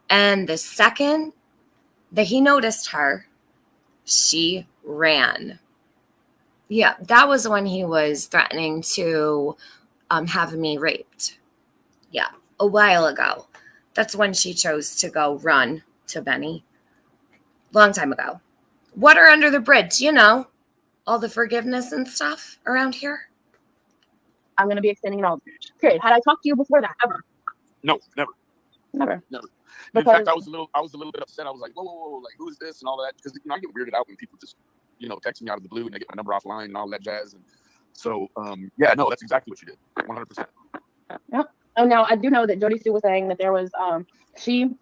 And the second that he noticed her, she ran. Yeah, that was when he was threatening to have me raped. Yeah, a while ago. That's when she chose to go run to Benny. Long time ago. Water under the bridge, you know. All the forgiveness and stuff around here. I'm going to be extending an olive branch. Period. Had I talked to you before that ever? No, never. Never. In fact, I was a little bit upset. I was like, whoa, like, who is this and all that? Because I get weirded out when people just, text me out of the blue and they get my number offline and all that jazz. And so, yeah, no, that's exactly what you did, 100%. Yep. Oh, now I do know that Jody Sue was saying that there was, she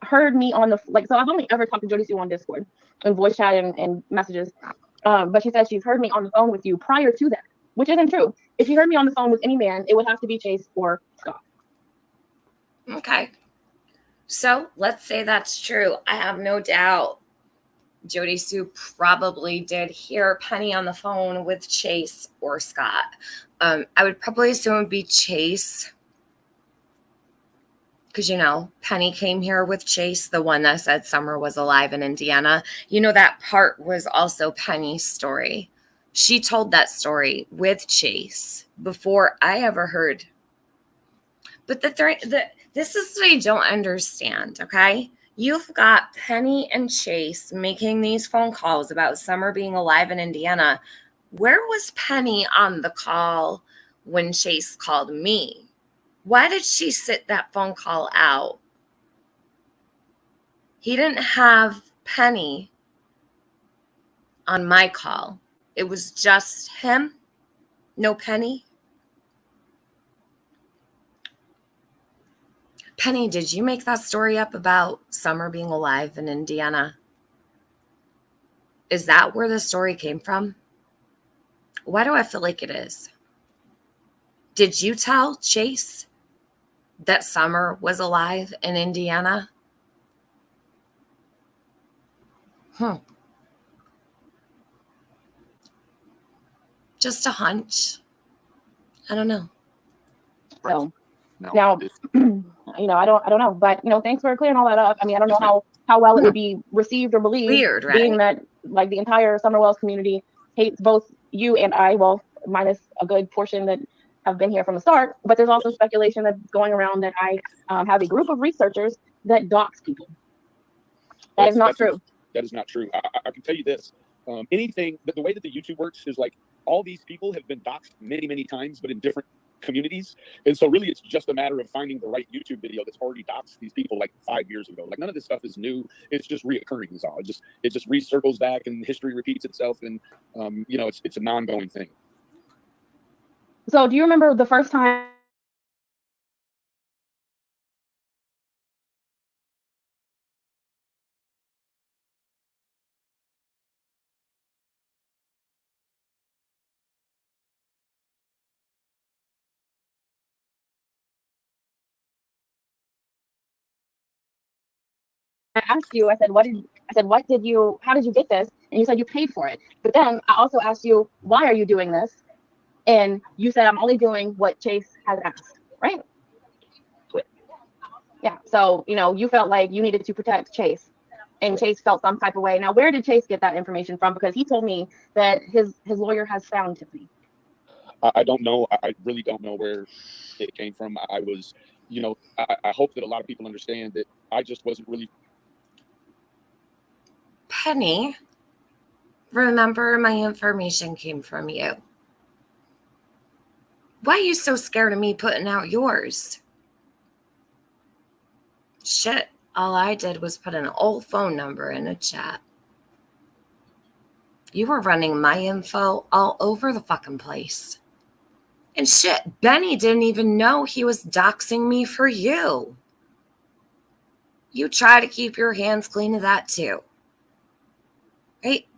heard me on the, so I've only ever talked to Jody Sue on Discord and voice chat and messages. But she said she's heard me on the phone with you prior to that, which isn't true. If she heard me on the phone with any man, it would have to be Chase or Scott. Okay. So let's say that's true. I have no doubt Jody Sue probably did hear Penny on the phone with Chase or Scott. I would probably assume it'd be Chase. Because, Penny came here with Chase, the one that said Summer was alive in Indiana. That part was also Penny's story. She told that story with Chase before I ever heard. But this is what I don't understand, okay? You've got Penny and Chase making these phone calls about Summer being alive in Indiana. Where was Penny on the call when Chase called me? Why did she sit that phone call out? He didn't have Penny on my call. It was just him, no Penny. Penny, did you make that story up about Summer being alive in Indiana? Is that where the story came from? Why do I feel like it is? Did you tell Chase that Summer was alive in Indiana? Just a hunch. I don't know. So No, now, I don't know, but thanks for clearing all that up. I mean, I don't know how well it would be received or believed. Weird, right? Being that the entire Summer Wells community hates both you and I, well, minus a good portion that have been here from the start. But there's also speculation that's going around that I have a group of researchers that dox people. That is not true. That is not true. I can tell you this. Anything, the way that the YouTube works is like all these people have been doxxed many, many times, but in different communities. And so really it's just a matter of finding the right YouTube video that's already doxed these people like 5 years ago. Like none of this stuff is new. It's just reoccurring is all. It just recircles back and history repeats itself. And, you know, it's an ongoing thing. So do you remember the first time I asked you, how did you get this? And you said you paid for it. But then I also asked you, why are you doing this? And you said, I'm only doing what Chase has asked, right? Correct. Yeah. So, you know, you felt like you needed to protect Chase, and Chase felt some type of way. Now, where did Chase get that information from? Because he told me that his lawyer has found Tiffany. I don't know. I really don't know where it came from. I was, you know, I hope that a lot of people understand that I just wasn't really. Penny, remember my information came from you. Why are you so scared of me putting out yours? Shit, all I did was put an old phone number in a chat. You were running my info all over the fucking place. And shit, Benny didn't even know he was doxing me for you. You try to keep your hands clean of that too. Right?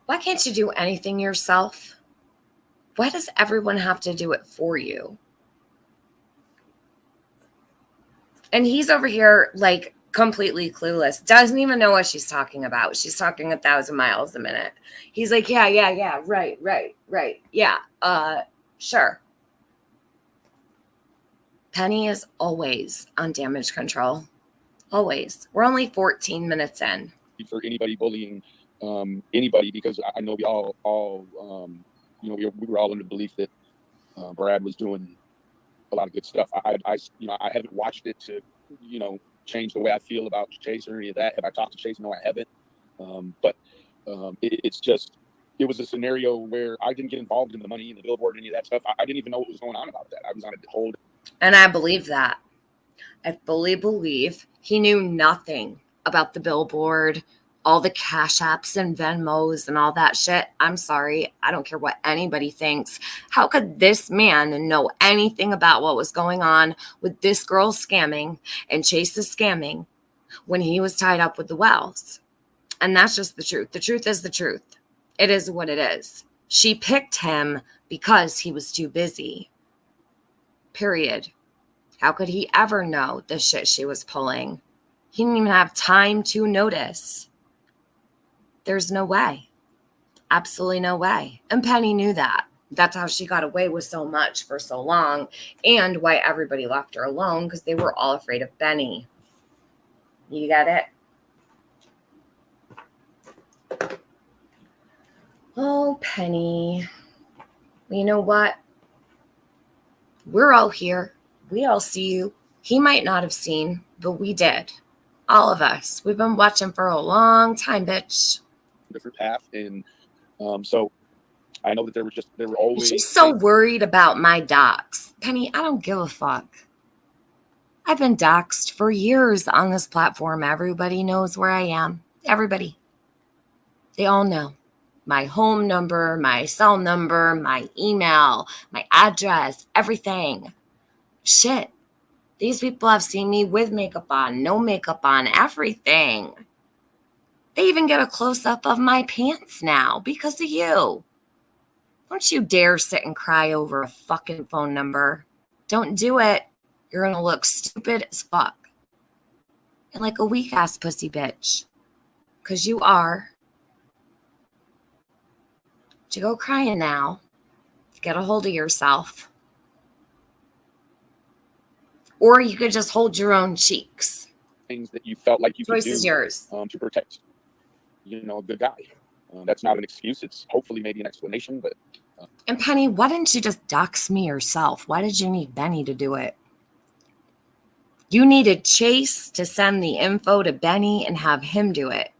Why can't you do anything yourself? Why does everyone have to do it for you? And he's over here like completely clueless. Doesn't even know what she's talking about. She's talking 1,000 miles a minute. He's like, yeah, right. Yeah, sure. Penny is always on damage control. Always. We're only 14 minutes in. For anybody bullying anybody, because I know we all you know, we were all under the belief that Brad was doing a lot of good stuff. I you know, I haven't watched it to, you know, change the way I feel about Chase or any of that. Have I talked to Chase? No, I haven't. But it's just, it was a scenario where I didn't get involved in the money and the billboard and any of that stuff. I didn't even know what was going on about that. I was on a hold. And I believe that. I fully believe he knew nothing about the billboard, all the Cash Apps and Venmos and all that shit. I'm sorry. I don't care what anybody thinks. How could this man know anything about what was going on with this girl scamming and Chase's scamming when he was tied up with the Wells? And that's just the truth. The truth is the truth. It is what it is. She picked him because he was too busy. Period. How could he ever know the shit she was pulling? He didn't even have time to notice. There's no way. Absolutely no way. And Penny knew that. That's how she got away with so much for so long, and why everybody left her alone, because they were all afraid of Benny. You get it? Oh, Penny. Well, you know what? We're all here. We all see you. He might not have seen, but we did. All of us. We've been watching for a long time, bitch. Different path. And so I know that there were always. She's so worried about my docs. Penny, I don't give a fuck. I've been doxxed for years on this platform. Everybody knows where I am. Everybody. They all know. My home number, my cell number, my email, my address, everything. Shit. These people have seen me with makeup on, no makeup on, everything. They even get a close-up of my pants now because of you. Don't you dare sit and cry over a fucking phone number. Don't do it. You're going to look stupid as fuck. And like a weak-ass pussy bitch. Because you are. You go crying now. Get a hold of yourself. Or you could just hold your own cheeks. Things that you felt like you Choice could do is yours. To protect, you know, a good guy. That's not an excuse. It's hopefully maybe an explanation, but. And Penny, why didn't you just dox me yourself? Why did you need Benny to do it? You needed Chase to send the info to Benny and have him do it.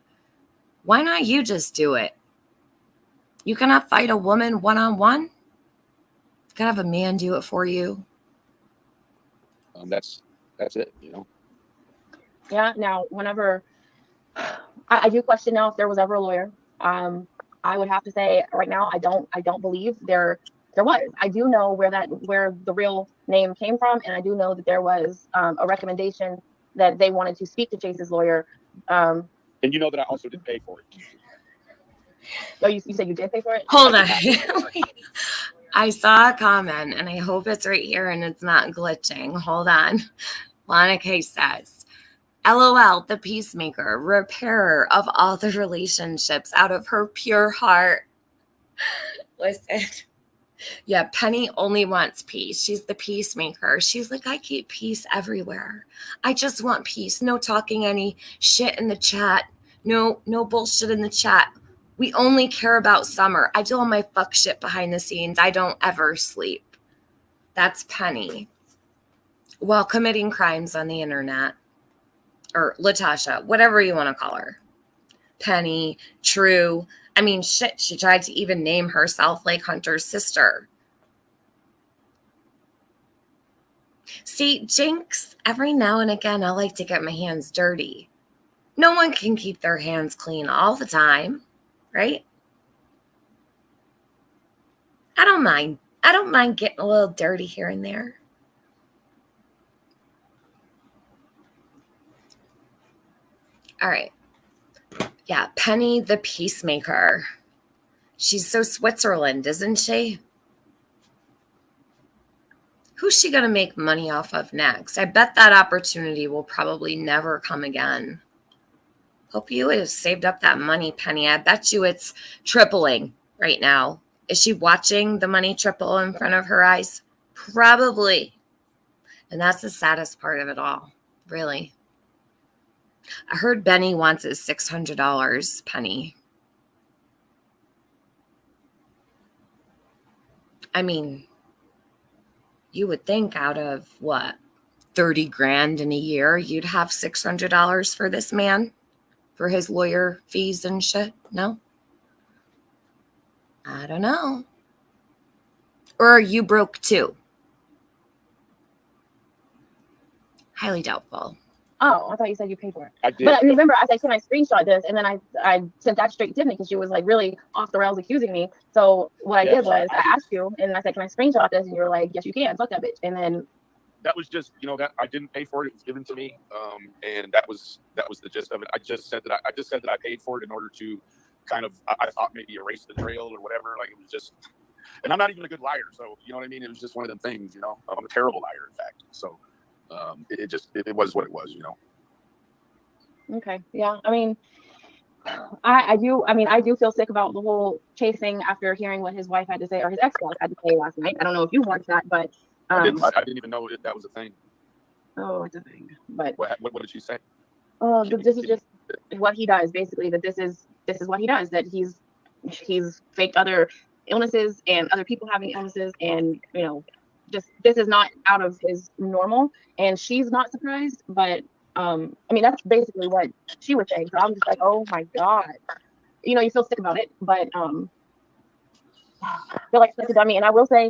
Why not you just do it? You cannot fight a woman one-on-one? You can have a man do it for you. That's it, you know. Yeah. Now, whenever I do question now if there was ever a lawyer. I would have to say right now I don't believe there was. I do know where the real name came from, and I do know that there was a recommendation that they wanted to speak to Chase's lawyer. And you know that I also did pay for it. Oh, you said you did pay for it? Hold on. I saw a comment, and I hope it's right here and it's not glitching. Hold on. Lana K says, LOL, the peacemaker, repairer of all the relationships out of her pure heart. Listen. Yeah, Penny only wants peace. She's the peacemaker. She's like, I keep peace everywhere. I just want peace. No talking any shit in the chat. No bullshit in the chat. We only care about Summer. I do all my fuck shit behind the scenes. I don't ever sleep. That's Penny. While committing crimes on the internet. Or Latasha, whatever you want to call her. Penny, True. I mean, shit, she tried to even name herself like Hunter's sister. See, Jinx, every now and again, I like to get my hands dirty. No one can keep their hands clean all the time, right? I don't mind. I don't mind getting a little dirty here and there. All right. Yeah, Penny the peacemaker. She's so Switzerland, isn't she? Who's she going to make money off of next? I bet that opportunity will probably never come again. Hope you have saved up that money, Penny. I bet you it's tripling right now. Is she watching the money triple in front of her eyes? Probably. And that's the saddest part of it all, really. I heard Benny wants his $600, Penny. I mean, you would think out of what, 30 grand in a year, you'd have $600 for this man, for his lawyer fees and shit. No? I don't know. Or are you broke too? Highly doubtful. Oh, I thought you said you paid for it. I did. But remember, I said, can I screenshot this? And then I sent that straight to Tiffany because she was like really off the rails accusing me. So what I did was I asked you and I said, can I screenshot this? And you were like, yes, you can. Fuck that bitch. And then that was just, that I didn't pay for it. It was given to me. And that was the gist of it. I just said that I paid for it in order to kind of, I thought maybe erase the trail or whatever. Like it was just, and I'm not even a good liar. So, you know what I mean? It was just one of them things, I'm a terrible liar, in fact. So it was what it was, Okay. Yeah. I mean, I do feel sick about the whole Chase thing after hearing what his wife had to say, or his ex-wife had to say last night. I don't know if you watched that, but I didn't even know that was a thing. Oh, it's a thing. But what did she say? Oh, this is just what he does, basically. That this is what he does. That he's faked other illnesses and other people having illnesses, and just this is not out of his normal. And she's not surprised, but I mean that's basically what she was saying. So I'm just like, oh my god, you feel sick about it, but I feel like such a dummy. And I will say,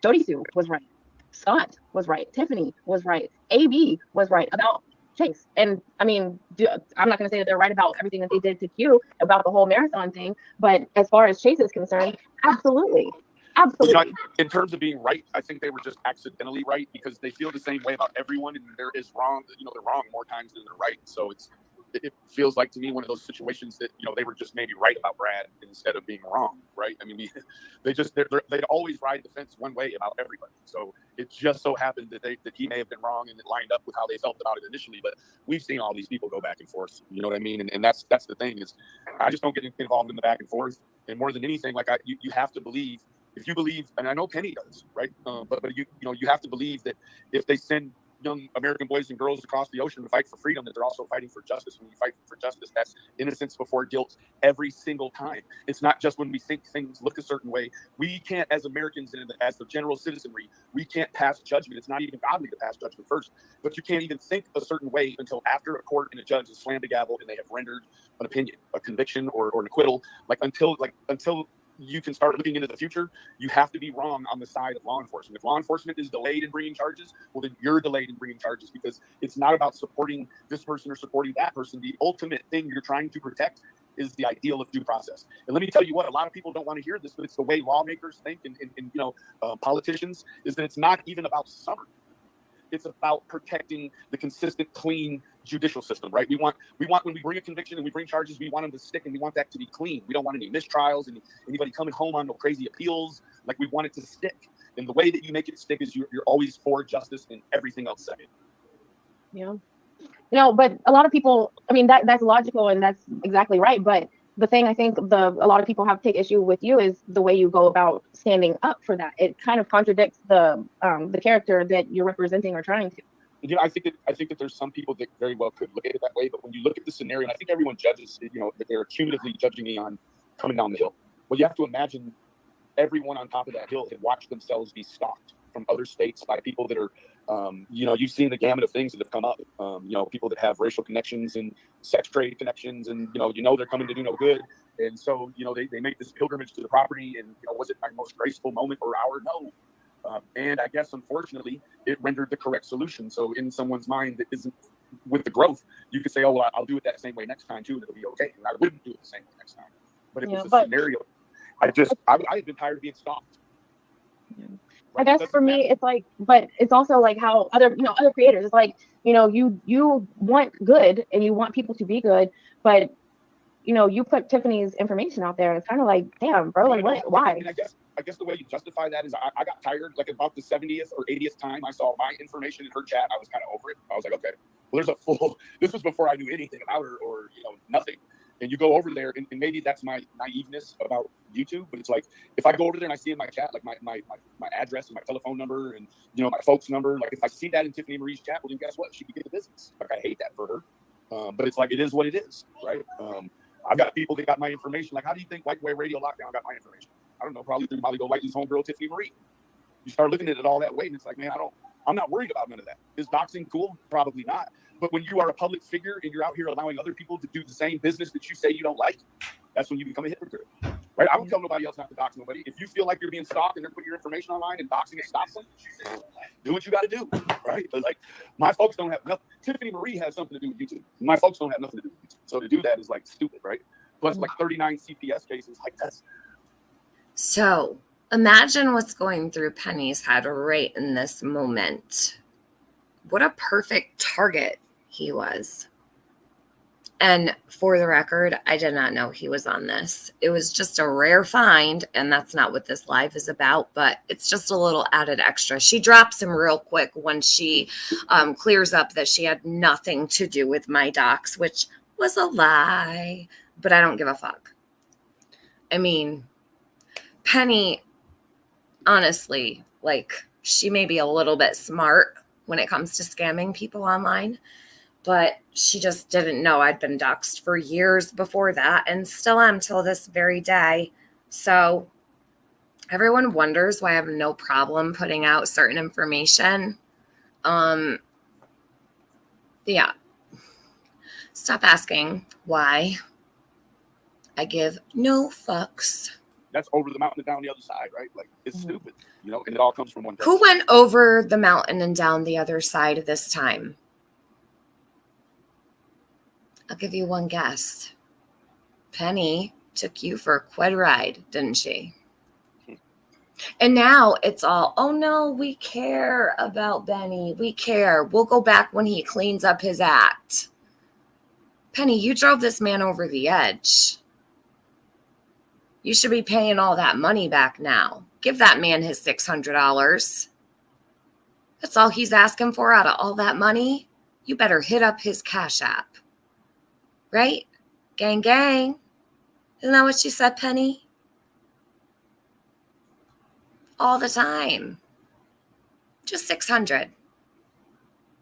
Jody Sue was right. Scott was right. Tiffany was right. AB was right about Chase. And I mean, I'm not going to say that they're right about everything that they did to Q about the whole marathon thing, but as far as Chase is concerned, absolutely. Absolutely. In terms of being right, I think they were just accidentally right because they feel the same way about everyone, and there is wrong. They're wrong more times than they're right. So it feels like to me one of those situations that they were just maybe right about Brad instead of being wrong, right? I mean, they'd always ride the fence one way about everybody. So it just so happened that he may have been wrong and it lined up with how they felt about it initially. But we've seen all these people go back and forth. You know what I mean? And that's the thing is, I just don't get involved in the back and forth. And more than anything, like you have to believe. If you believe, and I know Penny does, right? But you have to believe that if they send young American boys and girls across the ocean to fight for freedom, that they're also fighting for justice. When you fight for justice, that's innocence before guilt every single time. It's not just when we think things look a certain way. We can't, as Americans and as the general citizenry, we can't pass judgment. It's not even godly to pass judgment first, but you can't even think a certain way until after a court and a judge has slammed a gavel and they have rendered an opinion, a conviction, or an acquittal. Until you can start looking into the future, you have to be wrong on the side of law enforcement. If law enforcement is delayed in bringing charges, well, then you're delayed in bringing charges, because it's not about supporting this person or supporting that person. The ultimate thing you're trying to protect is the ideal of due process. And let me tell you what, a lot of people don't want to hear this, but it's the way lawmakers think and politicians, is that it's not even about summary. It's about protecting the consistent, clean judicial system, right? We want when we bring a conviction and we bring charges, we want them to stick, and we want that to be clean. We don't want any mistrials and anybody coming home on no crazy appeals. Like, we want it to stick. And the way that you make it stick is you're always for justice, and everything else second. Yeah. But a lot of people, I mean, that's logical and that's exactly right. But the thing I think a lot of people have to take issue with you is the way you go about standing up for that. It kind of contradicts the character that you're representing or trying to. I think that there's some people that very well could look at it that way, but when you look at the scenario, and I think everyone judges, that they're cumulatively judging me on coming down the hill. Well, you have to imagine everyone on top of that hill had watched themselves be stalked from other states by people that are, you've seen the gamut of things that have come up. People that have racial connections and sex trade connections, and they're coming to do no good. And so, they make this pilgrimage to the property, and was it my most graceful moment or hour? No. And I guess, unfortunately, it rendered the correct solution. So in someone's mind that isn't with the growth, you could say, oh, well, I'll do it that same way next time too, and it'll be okay. And I wouldn't do it the same way next time. But it was a scenario. I had been tired of being stalked. Yeah. Right? I guess for me, it's like, but it's also like how other creators, it's like, you want good and you want people to be good, but you put Tiffany's information out there, and it's kind of like, damn, bro, like what? Why? And I guess the way you justify that is I got tired, like about the 70th or 80th time I saw my information in her chat. I was kind of over it. I was like, okay, well, this was before I knew anything about her or, nothing. And you go over there, and maybe that's my naiveness about YouTube, but it's like, if I go over there and I see in my chat, like my address and my telephone number and, my folks number, like if I see that in Tiffany Marie's chat, well, then guess what? She can get the business. Like, I hate that for her. But it's like, it is what it is, right? I've got people that got my information. Like, how do you think White Boy Radio Lockdown got my information? I don't know, probably through Molly Go Whitey's homegirl, Tiffany Marie. You start looking at it all that way, and it's like, man, I'm not worried about none of that. Is doxing cool? Probably not. But when you are a public figure and you're out here allowing other people to do the same business that you say you don't like, that's when you become a hypocrite, right? I don't tell nobody else not to dox nobody. If you feel like you're being stalked and they're putting your information online and doxing it stops them, do what you got to do, right? But like, my folks don't have nothing. Tiffany Marie has something to do with YouTube. My folks don't have nothing to do with YouTube. So to do that is like stupid, right? Plus like 39 CPS cases, like that's. So imagine what's going through Penny's head right in this moment. What a perfect target he was. And for the record, I did not know he was on this. It was just a rare find, and that's not what this live is about, but it's just a little added extra. She drops him real quick when she clears up that she had nothing to do with my docs, which was a lie, but I don't give a fuck. I mean, Penny, honestly, like, she may be a little bit smart when it comes to scamming people online, but she just didn't know I'd been doxxed for years before that, and still am till this very day. So everyone wonders why I have no problem putting out certain information. Yeah. Stop asking why. I give no fucks. That's over the mountain and down the other side, right? Like, it's stupid, and it all comes from one place. Who went over the mountain and down the other side this time? I'll give you one guess. Penny took you for quite a ride, didn't she? And now it's all, oh no, we care about Benny. We care. We'll go back when he cleans up his act. Penny, you drove this man over the edge. You should be paying all that money back now. Give that man his $600. That's all he's asking for out of all that money. You better hit up his Cash App. Right? Gang, gang. Isn't that what you said, Penny? All the time. Just $600.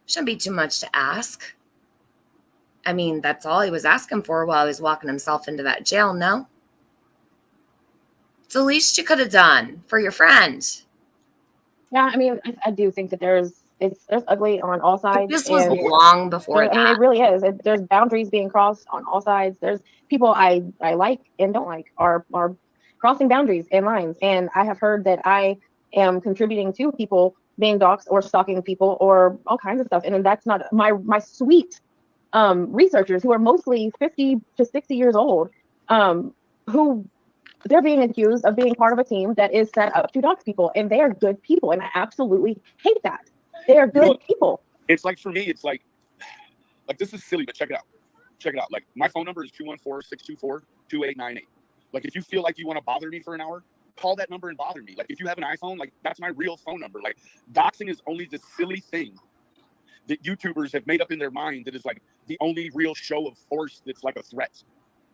Shouldn't be too much to ask. I mean, that's all he was asking for while he was walking himself into that jail, no? It's the least you could have done for your friend. Yeah, I mean, I do think that there's ugly on all sides. This was and long before I mean, that. it really is. There's boundaries being crossed on all sides. There's people I like and don't like are crossing boundaries and lines. And I have heard that I am contributing to people being doxxed or stalking people or all kinds of stuff. And then that's not my sweet researchers who are mostly 50 to 60 years old, who they're being accused of being part of a team that is set up to dox people, and they are good people. And I absolutely hate that. They are good people. It's like, for me, it's like this is silly, but check it out. Like, my phone number is 214-624-2898. Like, if you feel like you want to bother me for an hour, call that number and bother me. Like, if you have an iPhone, like, that's my real phone number. Like, doxing is only this silly thing that YouTubers have made up in their mind that is like the only real show of force that's like a threat.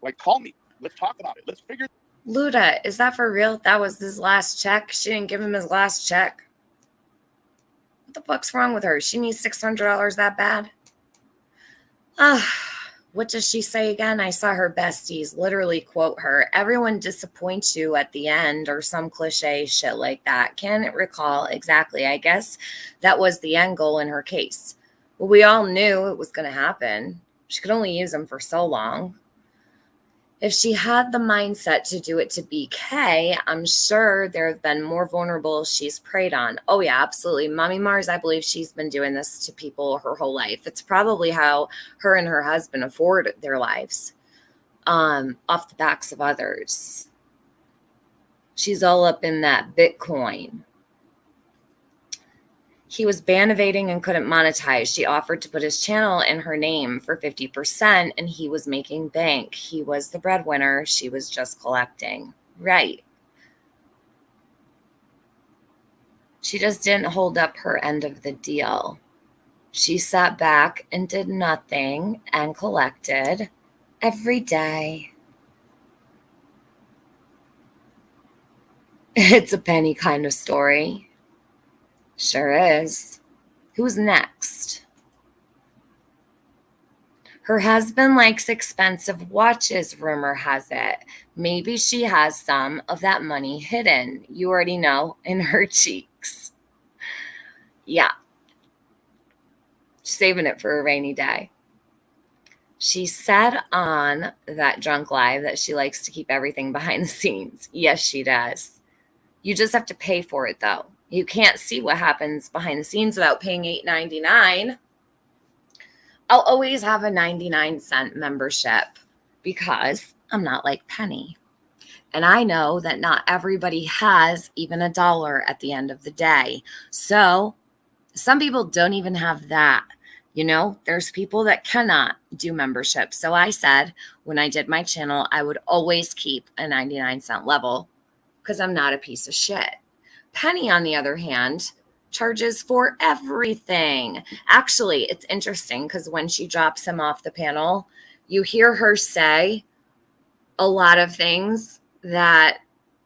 Like, call me. Let's talk about it. Let's figure. Luda, is that for real? That was his last check? She didn't give him his last check? What the fuck's wrong with her? She needs $600 that bad? What does she say again? I saw her besties literally quote her. Everyone disappoints you at the end, or some cliche shit like that. Can't recall exactly. I guess that was the end goal in her case. Well, we all knew it was going to happen. She could only use them for so long. If she had the mindset to do it to BK, I'm sure there have been more vulnerable she's preyed on. Oh, yeah, absolutely. Mommy Mars, I believe she's been doing this to people her whole life. It's probably how her and her husband afford their lives, off the backs of others. She's all up in that Bitcoin. He was ban-evading and couldn't monetize. She offered to put his channel in her name for 50%, and he was making bank. He was the breadwinner. She was just collecting. Right. She just didn't hold up her end of the deal. She sat back and did nothing and collected every day. It's a Penny kind of story. Sure is. Who's next? Her husband likes expensive watches, rumor has it. Maybe she has some of that money hidden. You already know, in her cheeks. Yeah. She's saving it for a rainy day. She said on that drunk live that she likes to keep everything behind the scenes. Yes, she does. You just have to pay for it, though. You can't see what happens behind the scenes without paying $8.99. I'll always have a 99-cent membership because I'm not like Penny. And I know that not everybody has even $1 at the end of the day. So some people don't even have that. You know, there's people that cannot do membership. So I said when I did my channel, I would always keep a 99-cent level because I'm not a piece of shit. Penny, on the other hand, charges for everything. Actually, it's interesting because when she drops him off the panel, you hear her say a lot of things that,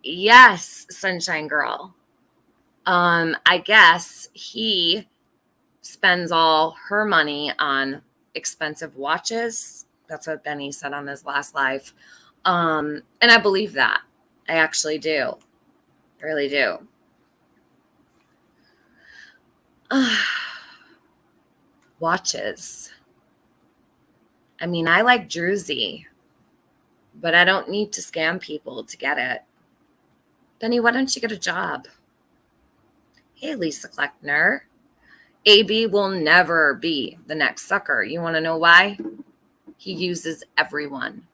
yes, Sunshine Girl. I guess he spends all her money on expensive watches. That's what Benny said on his last live. And I believe that. I actually do. I really do. Watches. I mean, I like Druzy, but I don't need to scam people to get it. Benny, why don't you get a job? Hey, Lisa Kleckner. AB will never be the next sucker. You want to know why? He uses everyone.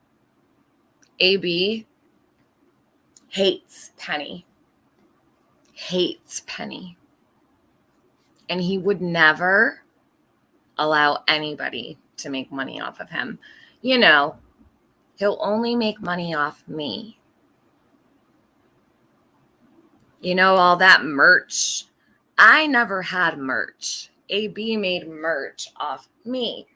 AB hates Penny. Hates Penny. And he would never allow anybody to make money off of him. You know, he'll only make money off me. You know, all that merch. I never had merch. AB made merch off me.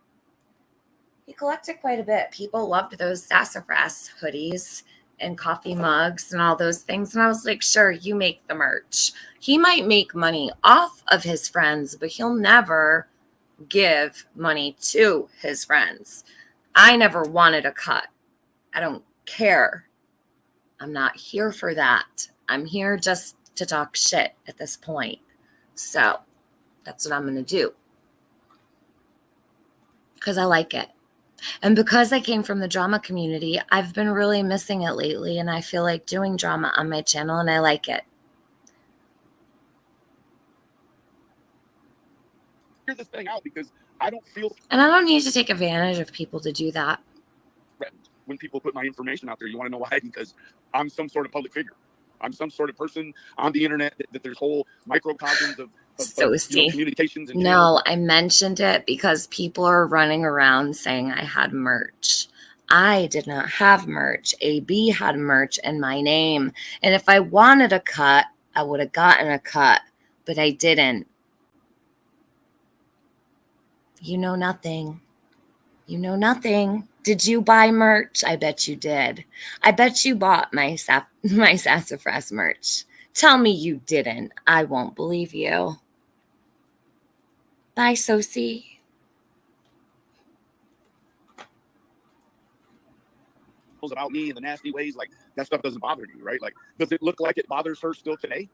He collected quite a bit. People loved those sassafras hoodies and coffee mugs and all those things. And I was like, sure, you make the merch. He might make money off of his friends, but he'll never give money to his friends. I never wanted a cut. I don't care. I'm not here for that. I'm here just to talk shit at this point. So that's what I'm going to do. Because I like it. And because I came from the drama community, I've been really missing it lately. And I feel like doing drama on my channel, and I like it. Figure this thing out because I don't feel And I don't need to take advantage of people to do that. threatened when people put my information out there. You want to know why? Because I'm some sort of public figure. I'm some sort of person on the internet that there's whole microcosms of communications. And no, I mentioned it because people are running around saying I had merch. I did not have merch. AB had merch in my name. And if I wanted a cut, I would have gotten a cut, but I didn't. You know nothing. You know nothing. Did you buy merch? I bet you did. I bet you bought my Sassafras merch. Tell me you didn't. I won't believe you. Bye, Sosie. About me in the nasty ways, like that stuff doesn't bother you, right? Like, does it look like it bothers her still today?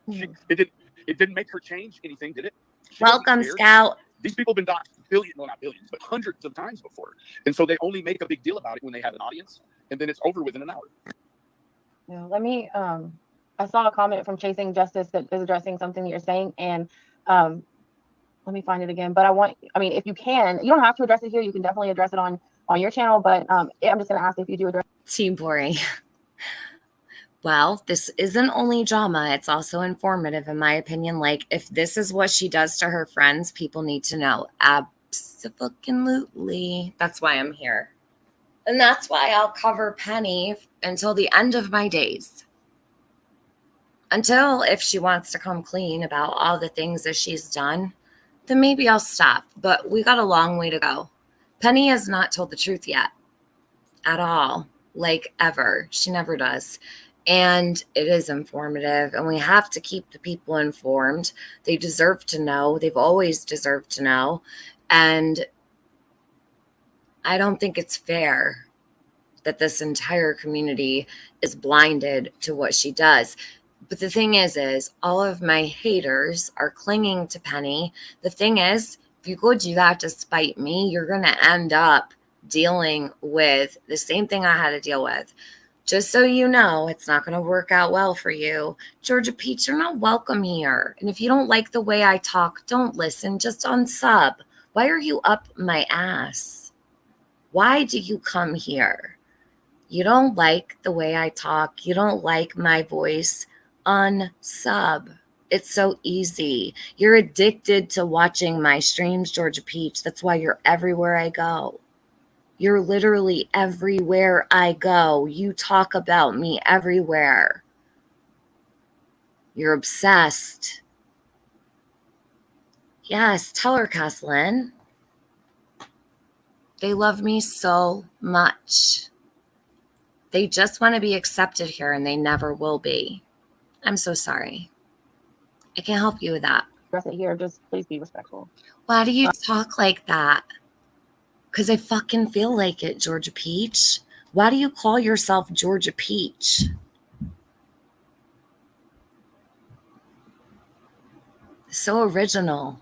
It didn't make her change anything, did it? Welcome, Scout. These people have been doxxed not billions, but hundreds of times before. And so they only make a big deal about it when they have an audience, and then it's over within an hour. Yeah, let me, I saw a comment from Chasing Justice that is addressing something that you're saying, and let me find it again. But if you can, you don't have to address it here. You can definitely address it on your channel, but I'm just going to ask if you do address it. Too boring. Well, this isn't only drama, it's also informative, in my opinion. Like, if this is what she does to her friends, people need to know. Absolutely. That's why I'm here. And that's why I'll cover Penny until the end of my days. Until, if she wants to come clean about all the things that she's done, then maybe I'll stop. But we got a long way to go. Penny has not told the truth yet. At all. Like, ever. She never does. And it is informative, and we have to keep the people informed. They deserve to know. They've always deserved to know. And I don't think it's fair that this entire community is blinded to what she does. But the thing is all of my haters are clinging to Penny. The thing is, if you go do that to spite me, you're going to end up dealing with the same thing I had to deal with. Just so you know, it's not going to work out well for you. Georgia Peach, you're not welcome here. And if you don't like the way I talk, don't listen. Just unsub. Why are you up my ass? Why do you come here? You don't like the way I talk. You don't like my voice. Unsub. It's so easy. You're addicted to watching my streams, Georgia Peach. That's why you're everywhere I go. You're literally everywhere I go. You talk about me everywhere. You're obsessed. Yes, tell her, Caslin. They love me so much. They just want to be accepted here, and they never will be. I'm so sorry. I can't help you with that. Address it here. Just please be respectful. Why do you talk like that? Because I fucking feel like it, Georgia Peach. Why do you call yourself Georgia Peach? So original.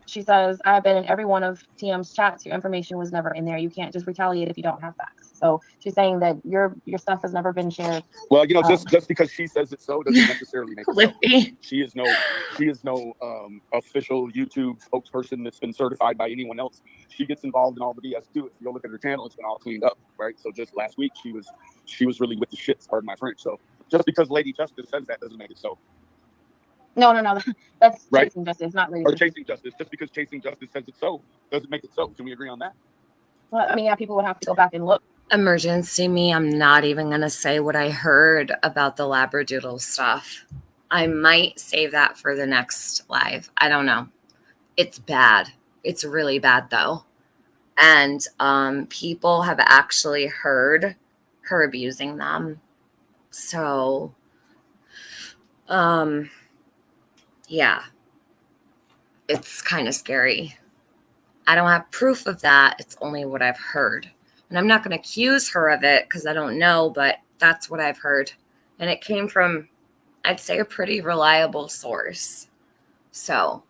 She says, I've been in every one of TM's chats. Your information was never in there. You can't just retaliate if you don't have facts. So she's saying that your stuff has never been shared. Well, just because she says it so doesn't necessarily make it so. She is no official YouTube spokesperson that's been certified by anyone else. She gets involved in all the BS too. If you go look at her channel, it's been all cleaned up, right? So just last week she was really with the shits, pardon my French. So just because Lady Justice says that doesn't make it so. No. That's right? Chasing Justice, not Lady Justice. Or Chasing Justice. Just because Chasing Justice says it so doesn't make it so. Can we agree on that? Well, I mean, yeah, people would have to go back and look. Emergency me. I'm not even going to say what I heard about the Labradoodle stuff. I might save that for the next live. I don't know. It's bad. It's really bad, though. And people have actually heard her abusing them. So, yeah. it's kind of scary. I don't have proof of that. It's only what I've heard. And I'm not going to accuse her of it because I don't know, but that's what I've heard. And it came from, I'd say, a pretty reliable source. So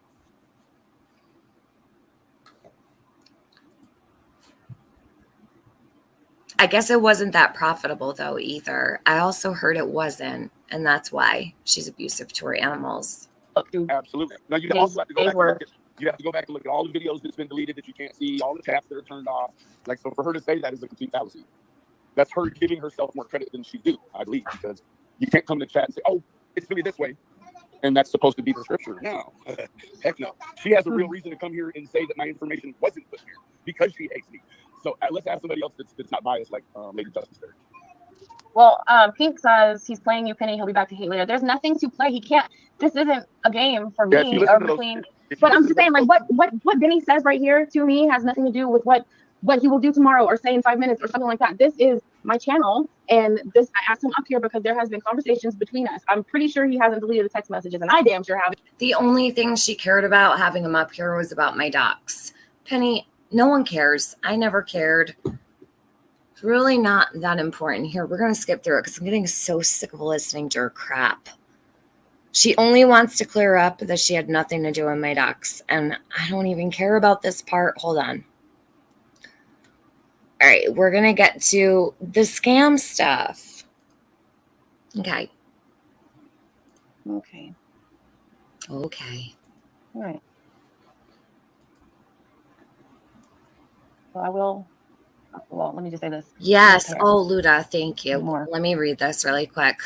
I guess it wasn't that profitable, though, either. I also heard it wasn't, and that's why she's abusive to her animals. Absolutely. Now, you also have to go back and look at, you have to go back and look at all the videos that's been deleted that you can't see, all the chats that are turned off. Like, so for her to say that is a complete fallacy. That's her giving herself more credit than she's due, I believe, because you can't come to chat and say, oh, it's really this way. And that's supposed to be the scripture. No, heck no. She has a real reason to come here and say that my information wasn't put here because she hates me. So let's have somebody else that's not biased, like Lady Justice there. Well, Pink says he's playing you, Penny. He'll be back to hate later. There's nothing to play. He can't. This isn't a game for me or between. But I'm just saying, like, what Benny says right here to me has nothing to do with what he will do tomorrow or say in 5 minutes or something like that. This is my channel, and this I asked him up here because there has been conversations between us. I'm pretty sure he hasn't deleted the text messages, and I damn sure haven't. The only thing she cared about having him up here was about my docs. Penny, no one cares. I never cared. It's really not that important. Here, we're going to skip through it because I'm getting so sick of listening to her crap. She only wants to clear up that she had nothing to do with my docs, and I don't even care about this part. Hold on. All right, we're going to get to the scam stuff. Okay. Okay. All right. So I will. Well, let me just say this. Yes. Oh, Luda, thank you. Let me read this really quick.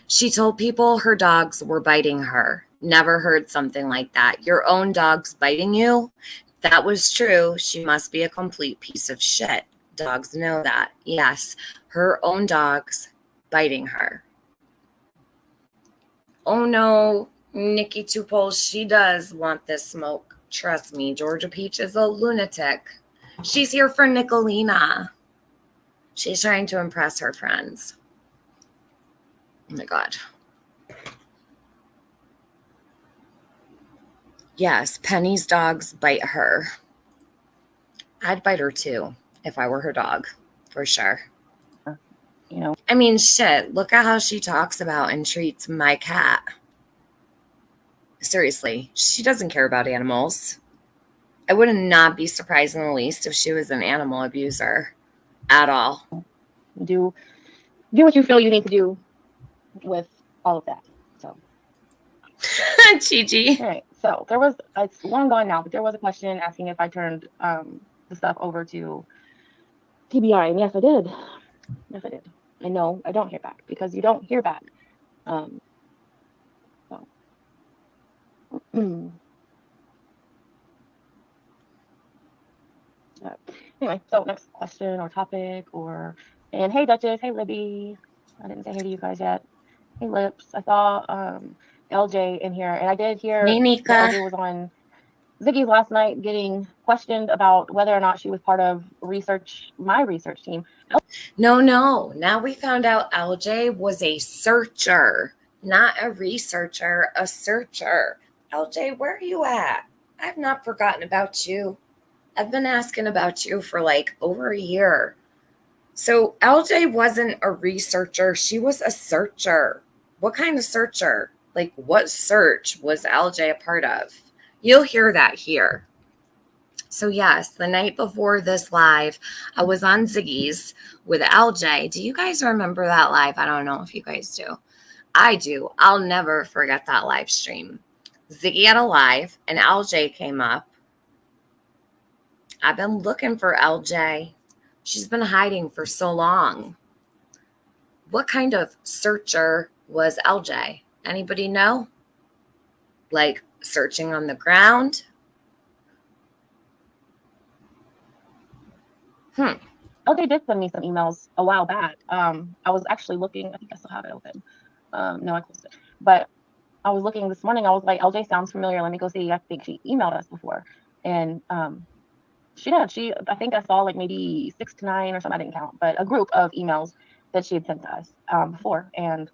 She told people her dogs were biting her. Never heard something like that. Your own dog's biting you? That was true. She must be a complete piece of shit. Dogs know that. Yes, her own dog's biting her. Oh no, Nikki Tupol, she does want this smoke. Trust me, Georgia Peach is a lunatic. She's here for Nicolina. She's trying to impress her friends. Oh my God. Yes, Penny's dogs bite her. I'd bite her too if I were her dog, for sure. You know, I mean, shit, look at how she talks about and treats my cat. Seriously, she doesn't care about animals. I would not be surprised in the least if she was an animal abuser at all. Do what you feel you need to do with all of that. So, Gigi. All right. So there was, it's long gone now, but there was a question asking if I turned the stuff over to TBI, and yes, I did. Yes, I did. I know I don't hear back because you don't hear back. Anyway, so next question or topic and hey Duchess, hey Libby. I didn't say hey to you guys yet. Hey Lips. I saw LJ in here, and I did hear that LJ was on Ziggy's last night getting questioned about whether or not she was part of my research team. No. Now we found out LJ was a searcher, not a researcher, a searcher. LJ, where are you at? I've not forgotten about you. I've been asking about you for like over a year. So LJ wasn't a researcher. She was a searcher. What kind of searcher? Like what search was LJ a part of? You'll hear that here. So yes, the night before this live, I was on Ziggy's with LJ. Do you guys remember that live? I don't know if you guys do. I do. I'll never forget that live stream. Ziggy had a live and LJ came up. I've been looking for LJ. She's been hiding for so long. What kind of searcher was LJ? Anybody know? Like searching on the ground? LJ did send me some emails a while back. I was actually looking. I think I still have it open. No, I closed it. But I was looking this morning. I was like, LJ sounds familiar. Let me go see. I think she emailed us before. And she did. I think I saw like maybe 6 to 9 or something. I didn't count, but a group of emails that she had sent to us before. And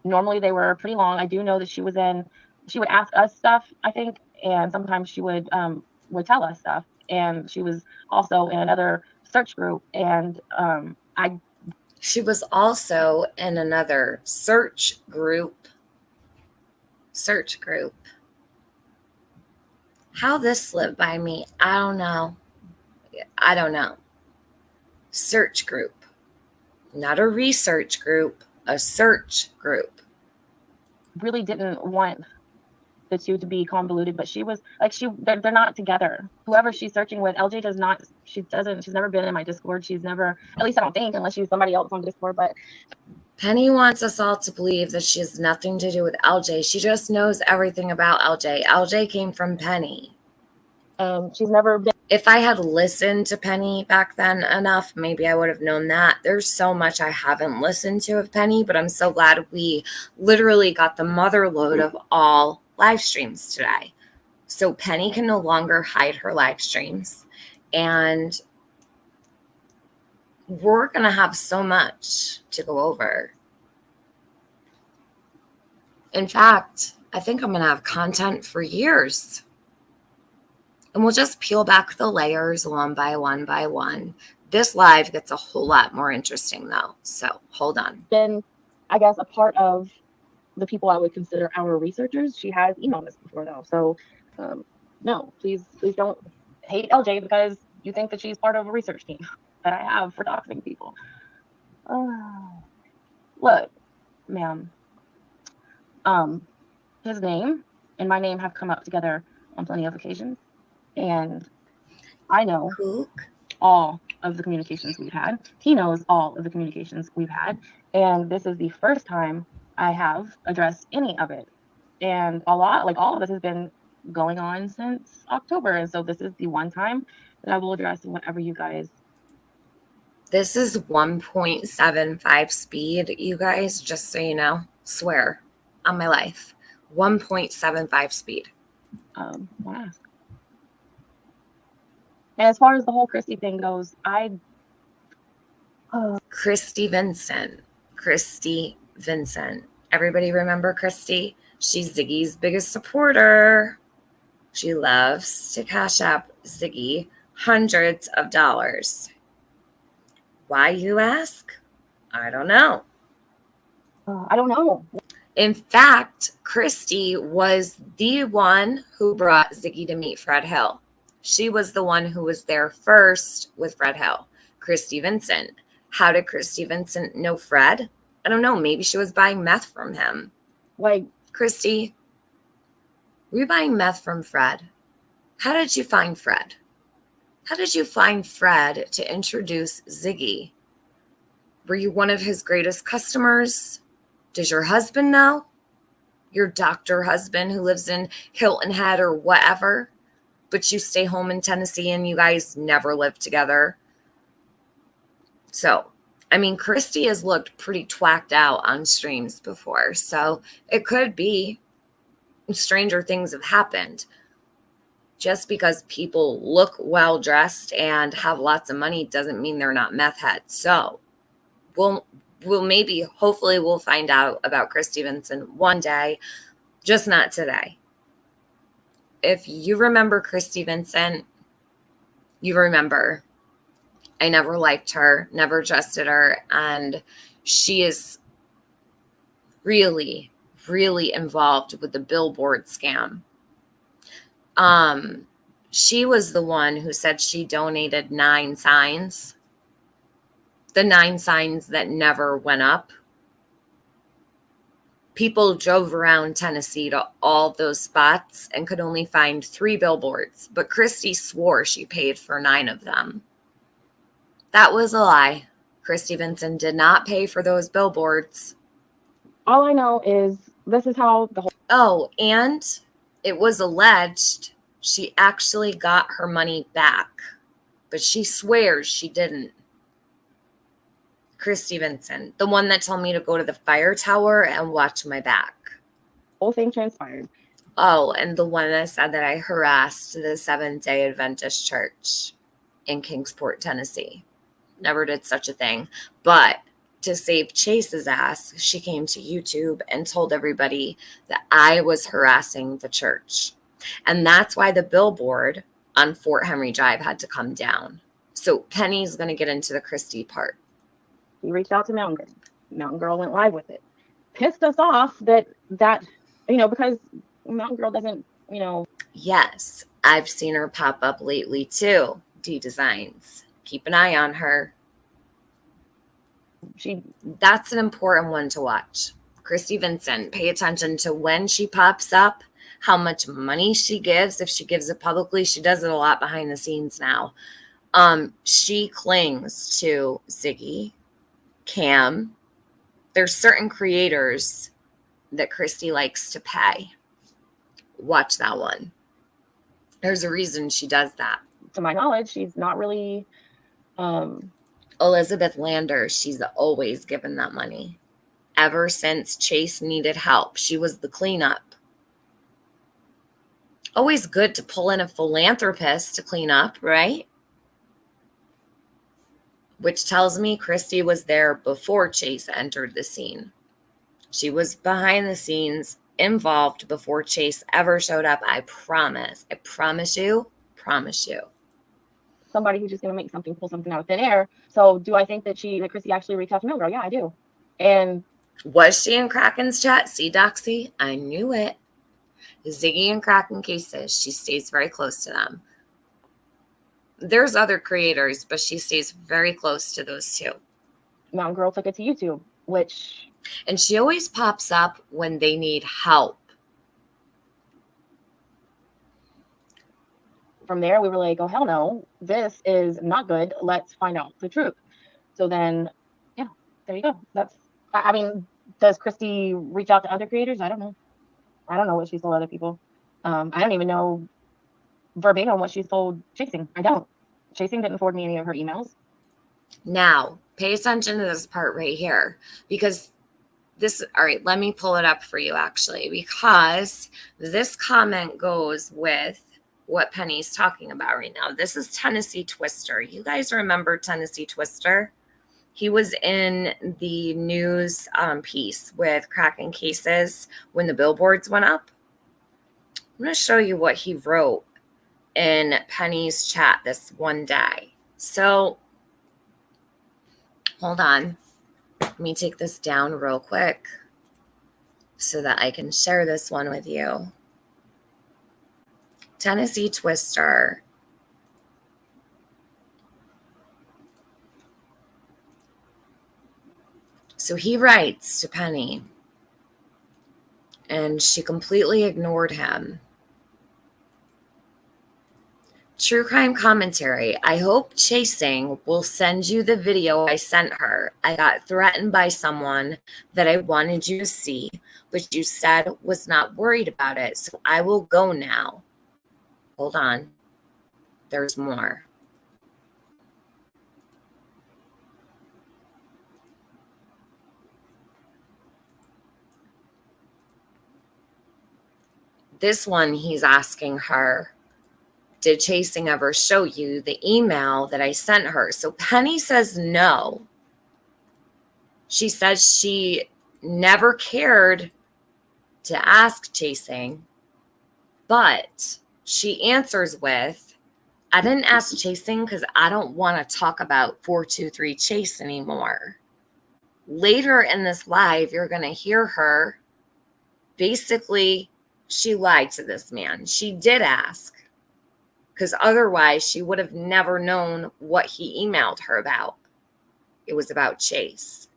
normally they were pretty long. I do know that she was in she would ask us stuff, I think, and sometimes she would tell us stuff. And she was also in another search group, and She was also in another search group. How this slipped by me, I don't know. Search group. Not a research group, a search group. really didn't want the two to be convoluted, but she was like, they're not together. Whoever she's searching with, LJ does not, she's never been in my Discord. She's never, at least I don't think, unless she's somebody else on Discord, but Penny wants us all to believe that she has nothing to do with LJ. She just knows everything about LJ. LJ came from Penny. She's never been. If I had listened to Penny back then enough, maybe I would have known that. There's so much I haven't listened to of Penny, but I'm so glad we literally got the mother load of all live streams today. So Penny can no longer hide her live streams. And we're going to have so much to go over. In fact, I think I'm going to have content for years. And we'll just peel back the layers one by one. This live gets a whole lot more interesting, though. So hold on. Been, I guess, a part of the people I would consider our researchers. She has emailed us before, though. So no, please don't hate LJ because you think that she's part of a research team that I have for doxing people. Look, ma'am. His name and my name have come up together on plenty of occasions. And I know all of the communications we've had. He knows all of the communications we've had. And this is the first time I have addressed any of it. And all of this has been going on since October. And so this is the one time that I will address whatever you guys. This is 1.75 speed, you guys, just so you know. Swear on my life. 1.75 speed. Wow. And as far as the whole Christy thing goes, Christy Vincent. Everybody remember Christy? She's Ziggy's biggest supporter. She loves to cash up Ziggy hundreds of dollars. Why, you ask? I don't know. In fact, Christy was the one who brought Ziggy to meet Fred Hill. She was the one who was there first with Fred Hill. Christy Vincent. How did Christy Vincent know Fred? I don't know. Maybe she was buying meth from him. Like, Christy, were you buying meth from Fred? How did you find Fred? How did you find Fred to introduce Ziggy? Were you one of his greatest customers? Does your husband know? Your doctor husband who lives in Hilton Head or whatever? But you stay home in Tennessee and you guys never live together. So, I mean, Christy has looked pretty twacked out on streams before. So it could be stranger things have happened. Just because people look well dressed and have lots of money doesn't mean they're not meth heads. So we'll hopefully we'll find out about Christy Vincent one day, just not today. If you remember Christy Vincent, you remember I never liked her, never trusted her, and she is really, really involved with the billboard scam. She was the one who said she donated 9 signs. The 9 signs that never went up. People drove around Tennessee to all those spots and could only find 3 billboards, but Christy swore she paid for 9 of them. That was a lie. Christy Vincent did not pay for those billboards. All I know is this is how the whole... Oh, and it was alleged she actually got her money back, but she swears she didn't. Christy Vincent, the one that told me to go to the fire tower and watch my back. Whole thing transpired. Oh, and the one that said that I harassed the Seventh-day Adventist Church in Kingsport, Tennessee. Never did such a thing, but to save Chase's ass, she came to YouTube and told everybody that I was harassing the church. And that's why the billboard on Fort Henry Drive had to come down. So Penny's going to get into the Christy part. He reached out to Mountain Girl. Mountain Girl went live with it. Pissed us off that, because Mountain Girl doesn't, Yes, I've seen her pop up lately too. D Designs. Keep an eye on her. That's an important one to watch. Christy Vincent, pay attention to when she pops up, how much money she gives. If she gives it publicly, she does it a lot behind the scenes now. She clings to Ziggy, Cam. There's certain creators that Christy likes to pay. Watch that one. There's a reason she does that. To my knowledge, she's not really... Elizabeth Lander, she's always given that money. Ever since Chase needed help, she was the cleanup. Always good to pull in a philanthropist to clean up, right? Which tells me Christy was there before Chase entered the scene. She was behind the scenes, involved before Chase ever showed up. I promise. I promise you. Promise you. Somebody who's just going to make something, pull something out of thin air. So do I think that Christy actually reached out to Mountain Girl? Yeah, I do. And was she in Kraken's chat? See, Doxy? I knew it. Ziggy and Kraken cases. She stays very close to them. There's other creators, but she stays very close to those two. Mountain Girl took it to YouTube, and she always pops up when they need help. From there, we were like, oh, hell no, this is not good. Let's find out the truth. So then, yeah, there you go. Does Christy reach out to other creators? I don't know. I don't know what she's told other people. I don't even know verbatim what she's told Chasing. I don't. Chasing didn't forward me any of her emails. Now, pay attention to this part right here, because all right, let me pull it up for you actually, because this comment goes with what Penny's talking about right now. This is Tennessee Twister. You guys remember Tennessee Twister? He was in the news piece with Kraken cases when the billboards went up. I'm going to show you what he wrote in Penny's chat this one day. So, hold on. Let me take this down real quick so that I can share this one with you. Tennessee Twister. So he writes to Penny, and she completely ignored him. True crime commentary. I hope Chasing will send you the video I sent her. I got threatened by someone that I wanted you to see, but you said was not worried about it, so I will go now. Hold on. There's more. This one, he's asking her, did Chasing ever show you the email that I sent her? So Penny says no. She says she never cared to ask Chasing, but she answers with, I didn't ask Chasing because I don't want to talk about 423 Chase anymore. Later in this live, you're going to hear her. Basically, she lied to this man. She did ask, because otherwise she would have never known what he emailed her about. It was about Chase.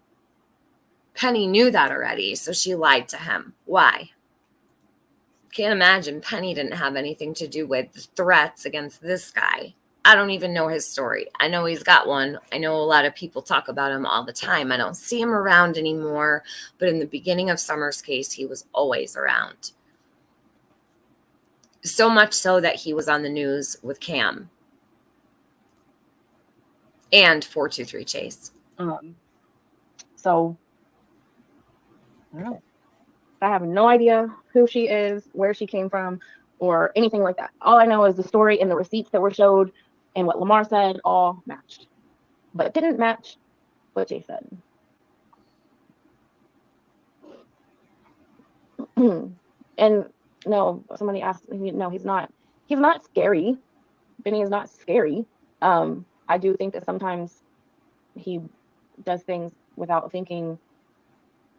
Penny knew that already, so she lied to him. Why? Can't imagine Penny didn't have anything to do with threats against this guy. I don't even know his story. I know he's got one. I know a lot of people talk about him all the time. I don't see him around anymore, but in the beginning of Summer's case, he was always around. So much so that he was on the news with Cam and 423 Chase. So, I don't know. I have no idea who she is, where she came from, or anything like that. All I know is the story and the receipts that were showed and what Lamar said all matched. But it didn't match what Jay said. And no, somebody asked me, no, he's not scary. Benny is not scary. I do think that sometimes he does things without thinking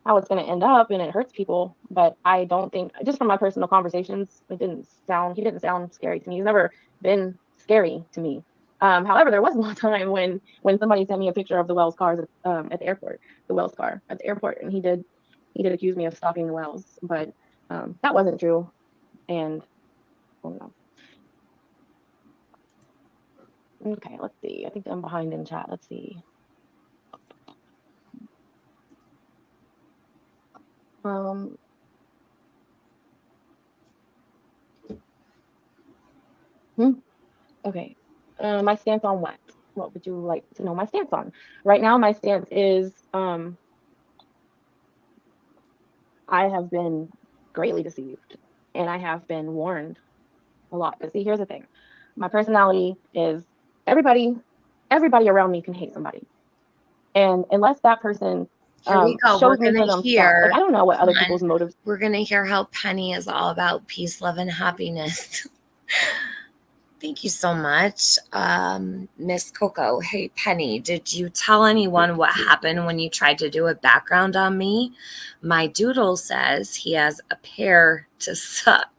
how it's going to end up, and it hurts people. But I don't think, just from my personal conversations, he didn't sound scary to me. He's never been scary to me. However, there was one time when somebody sent me a picture of the Wells cars at the airport, the Wells car at the airport, and he did accuse me of stalking the Wells, but that wasn't true. And oh no. Okay, let's see. I think I'm behind in chat. Let's see. Okay. My stance on what? What would you like to know my stance on? Right now, my stance is I have been greatly deceived, and I have been warned a lot. But see, here's the thing. My personality is everybody around me can hate somebody. And unless that person Here we go. shows me for themselves, like, I don't know what other people's motives. We're going to hear how Penny is all about peace, love, and happiness. Thank you so much, Miss Coco. Hey, Penny, did you tell anyone what happened when you tried to do a background on me? My doodle says he has a pair to suck.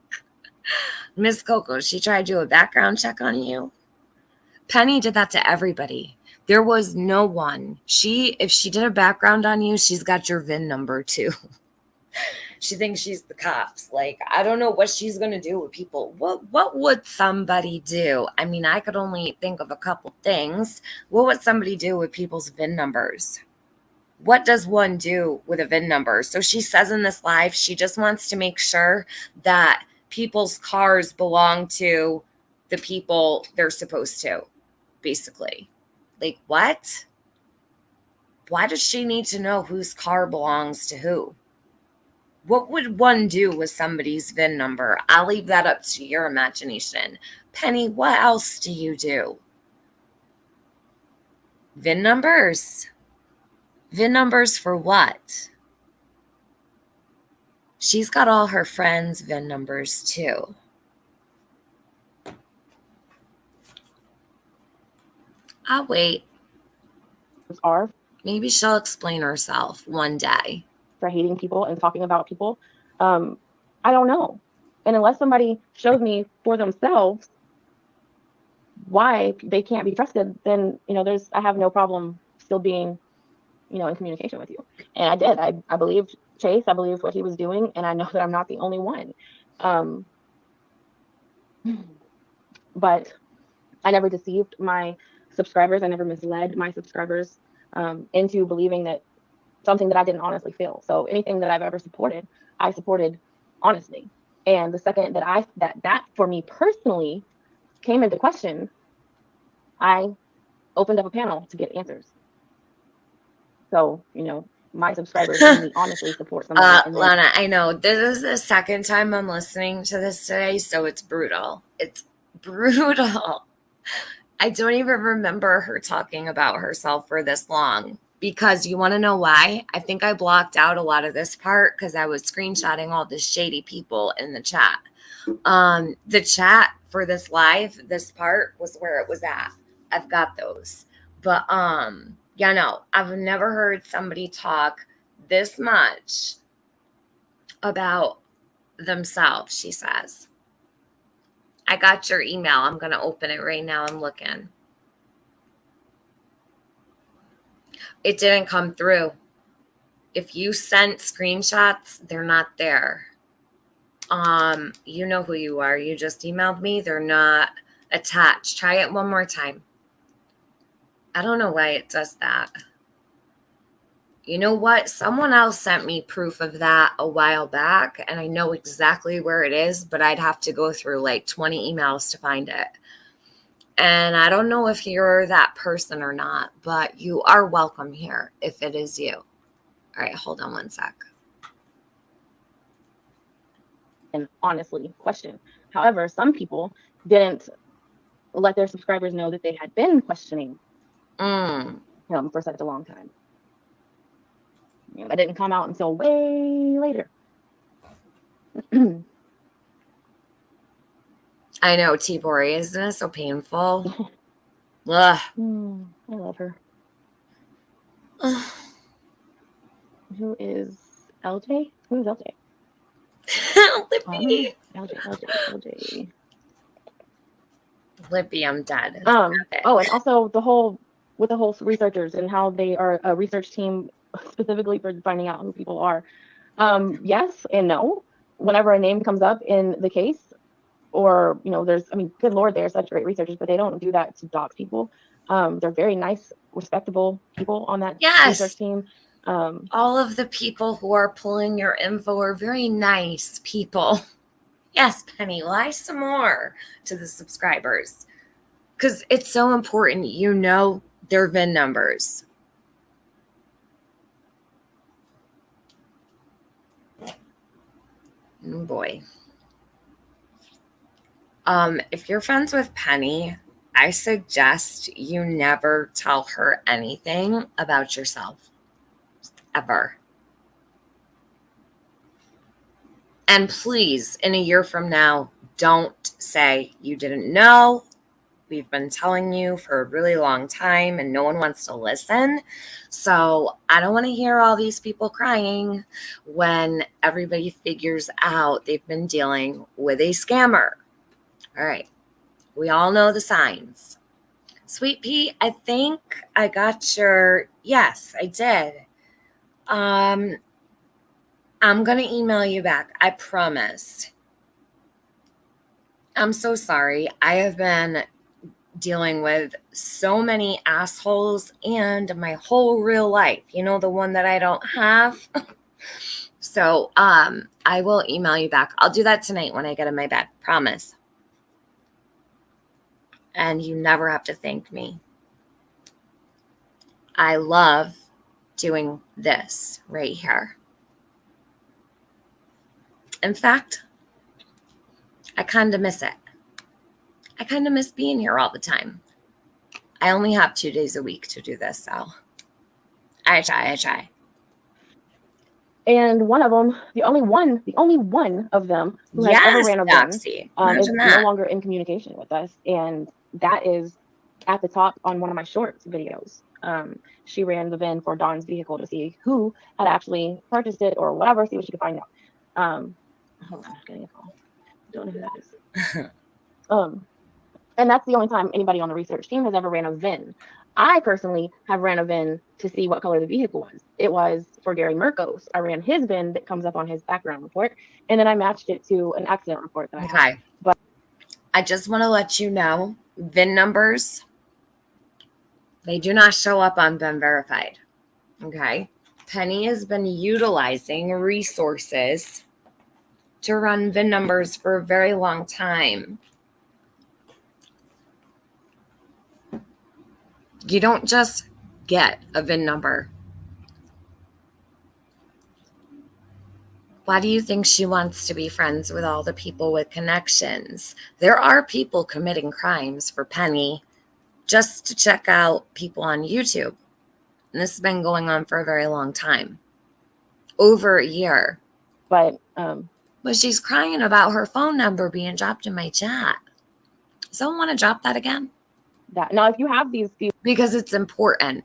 Miss Coco, she tried to do a background check on you? Penny did that to everybody. There was no one. If she did a background on you, she's got your VIN number too. She thinks she's the cops. Like, I don't know what she's going to do with people. What would somebody do? I mean, I could only think of a couple things. What would somebody do with people's VIN numbers? What does one do with a VIN number? So she says in this live, she just wants to make sure that people's cars belong to the people they're supposed to, basically. Like, what? Why does she need to know whose car belongs to who? What would one do with somebody's VIN number? I'll leave that up to your imagination. Penny, what else do you do? VIN numbers? VIN numbers for what? She's got all her friends' VIN numbers too. I'll wait. Are maybe she'll explain herself one day. For hating people and talking about people. I don't know. And unless somebody shows me for themselves why they can't be trusted, then, I have no problem still being, in communication with you. And I did. I believed Chase. I believed what he was doing. And I know that I'm not the only one. But I never deceived my subscribers. I never misled my subscribers into believing that something that I didn't honestly feel. So anything that I've ever supported, I supported honestly. And the second that that for me personally came into question, I opened up a panel to get answers. So, my subscribers and me honestly support somebody. Lana, I know this is the second time I'm listening to this today, so it's brutal. It's brutal. I don't even remember her talking about herself for this long. Because you want to know why? I think I blocked out a lot of this part because I was screenshotting all the shady people in the chat. The chat for this live, this part was where it was at. I've got those. But no, I've never heard somebody talk this much about themselves, she says. I got your email. I'm going to open it right now. I'm looking. It didn't come through. If you sent screenshots, they're not there. You know who you are. You just emailed me. They're not attached. Try it one more time. I don't know why it does that. You know what? Someone else sent me proof of that a while back, and I know exactly where it is, but I'd have to go through like 20 emails to find it. And I don't know if you're that person or not, but you are welcome here if it is you. All right, hold on one sec. And honestly, question. However, some people didn't let their subscribers know that they had been questioning him for such a long time. That didn't come out until way later. I know, T-Bori, isn't it so painful? Ugh. I love her. Who is LJ? Who is LJ? Lippy. LJ. Lippy, I'm dead. Oh, and also the whole researchers and how they are a research team specifically for finding out who people are. Yes and no. Whenever a name comes up in the case, or good Lord, they're such great researchers, but they don't do that to dox people. They're very nice, respectable people on that research team. All of the people who are pulling your info are very nice people. Yes, Penny, lie some more to the subscribers. Because it's so important, their VIN numbers. Oh boy. If you're friends with Penny, I suggest you never tell her anything about yourself. Ever. And please, in a year from now, don't say you didn't know. We've been telling you for a really long time and no one wants to listen. So I don't want to hear all these people crying when everybody figures out they've been dealing with a scammer. All right. We all know the signs. Sweet Pea, I think I got yes, I did. I'm going to email you back. I promise. I'm so sorry. I have been dealing with so many assholes and my whole real life. The one that I don't have. So, I will email you back. I'll do that tonight when I get in my bed. Promise. And you never have to thank me. I love doing this right here. In fact, I kind of miss it. I kind of miss being here all the time. I only have 2 days a week to do this, so I try. And one of them, the only one of them who has ever ran a VIN, is no longer in communication with us. And that is at the top on one of my shorts videos. She ran the VIN for Dawn's vehicle to see who had actually purchased it or whatever, see what she could find out. Hold on, I'm getting a call. Don't know who that is. And that's the only time anybody on the research team has ever ran a VIN. I personally have ran a VIN to see what color the vehicle was. It was for Gary Merkos. I ran his VIN that comes up on his background report, and then I matched it to an accident report that I had. But I just want to let you know, VIN numbers, they do not show up on VIN Verified. Okay? Penny has been utilizing resources to run VIN numbers for a very long time. You don't just get a VIN number. Why do you think she wants to be friends with all the people with connections? There are people committing crimes for Penny just to check out people on YouTube. And this has been going on for a very long time. Over a year. But she's crying about her phone number being dropped in my chat. Someone want to drop that again? Now, if you have these because it's important.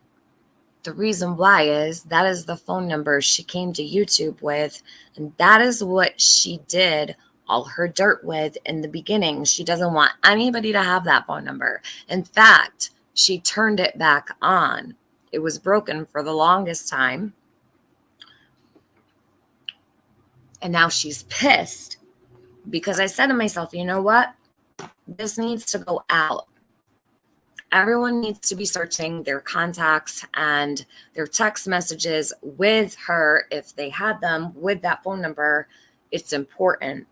The reason why is that is the phone number she came to YouTube with, and that is what she did all her dirt with in the beginning. She doesn't want anybody to have that phone number. In fact, she turned it back on. It was broken for the longest time. And now she's pissed because I said to myself, you know what? This needs to go out. Everyone needs to be searching their contacts and their text messages with her if they had them with that phone number. It's important.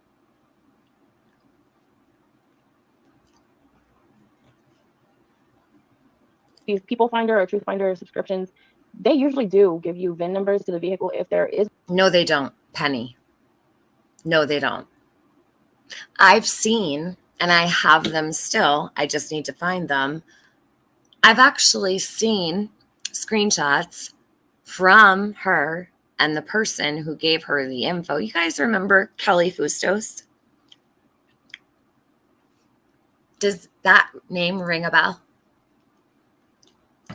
These People Finder or Truth Finder subscriptions, they usually do give you VIN numbers to the vehicle if there is. No, they don't, Penny. No, they don't. I've seen, and I have them still, I just need to find them. I've actually seen screenshots from her And the person who gave her the info, you guys remember Kelly Fustos? Does that name ring a bell?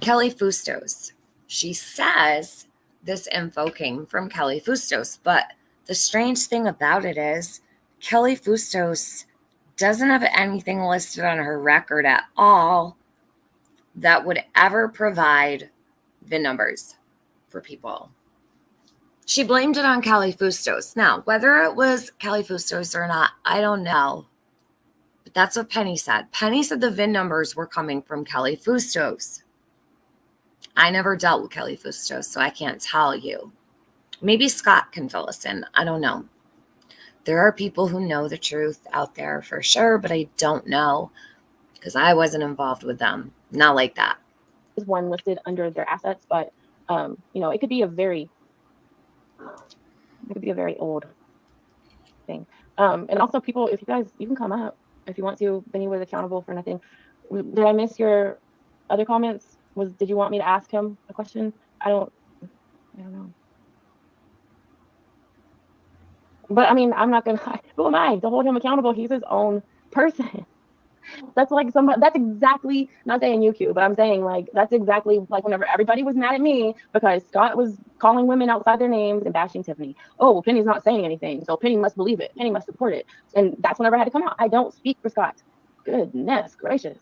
Kelly Fustos. She says this info came from Kelly Fustos, but the strange thing about it is Kelly Fustos doesn't have anything listed on her record at all that would ever provide VIN numbers for people. She blamed it on Kelly Fustos. Now, whether it was Kelly Fustos or not, I don't know. But that's what Penny said. Penny said the VIN numbers were coming from Kelly Fustos. I never dealt with Kelly Fustos, so I can't tell you. Maybe Scott can fill us in. I don't know. There are people who know the truth out there for sure, but I don't know because I wasn't involved with them. Not like that. Is one listed under their assets, but it could be a very old thing. And also people, if you guys, you can come up if you want to. Benny was accountable for nothing. Did I miss your other comments? Did you want me to ask him a question? I don't know. But I mean, I'm not gonna. Who am I to hold him accountable? He's his own person. That's like somebody. That's exactly, not saying you, Q, but I'm saying like that's exactly like whenever everybody was mad at me because Scott was calling women outside their names and bashing Tiffany. Oh, well, Penny's not saying anything, so Penny must believe it. Penny must support it, and that's whenever I had to come out. I don't speak for Scott. Goodness gracious.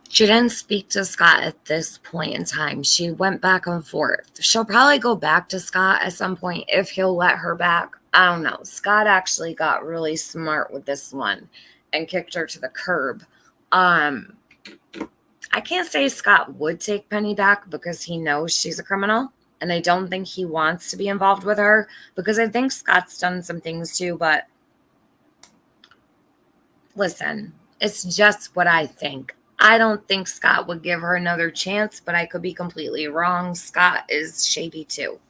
She didn't speak to Scott at this point in time. She went back and forth. She'll probably go back to Scott at some point if he'll let her back. I don't know. Scott actually got really smart with this one and kicked her to the curb. I can't say Scott would take Penny back because he knows she's a criminal. And I don't think he wants to be involved with her because I think Scott's done some things too. But listen, it's just what I think. I don't think Scott would give her another chance, but I could be completely wrong. Scott is shady too.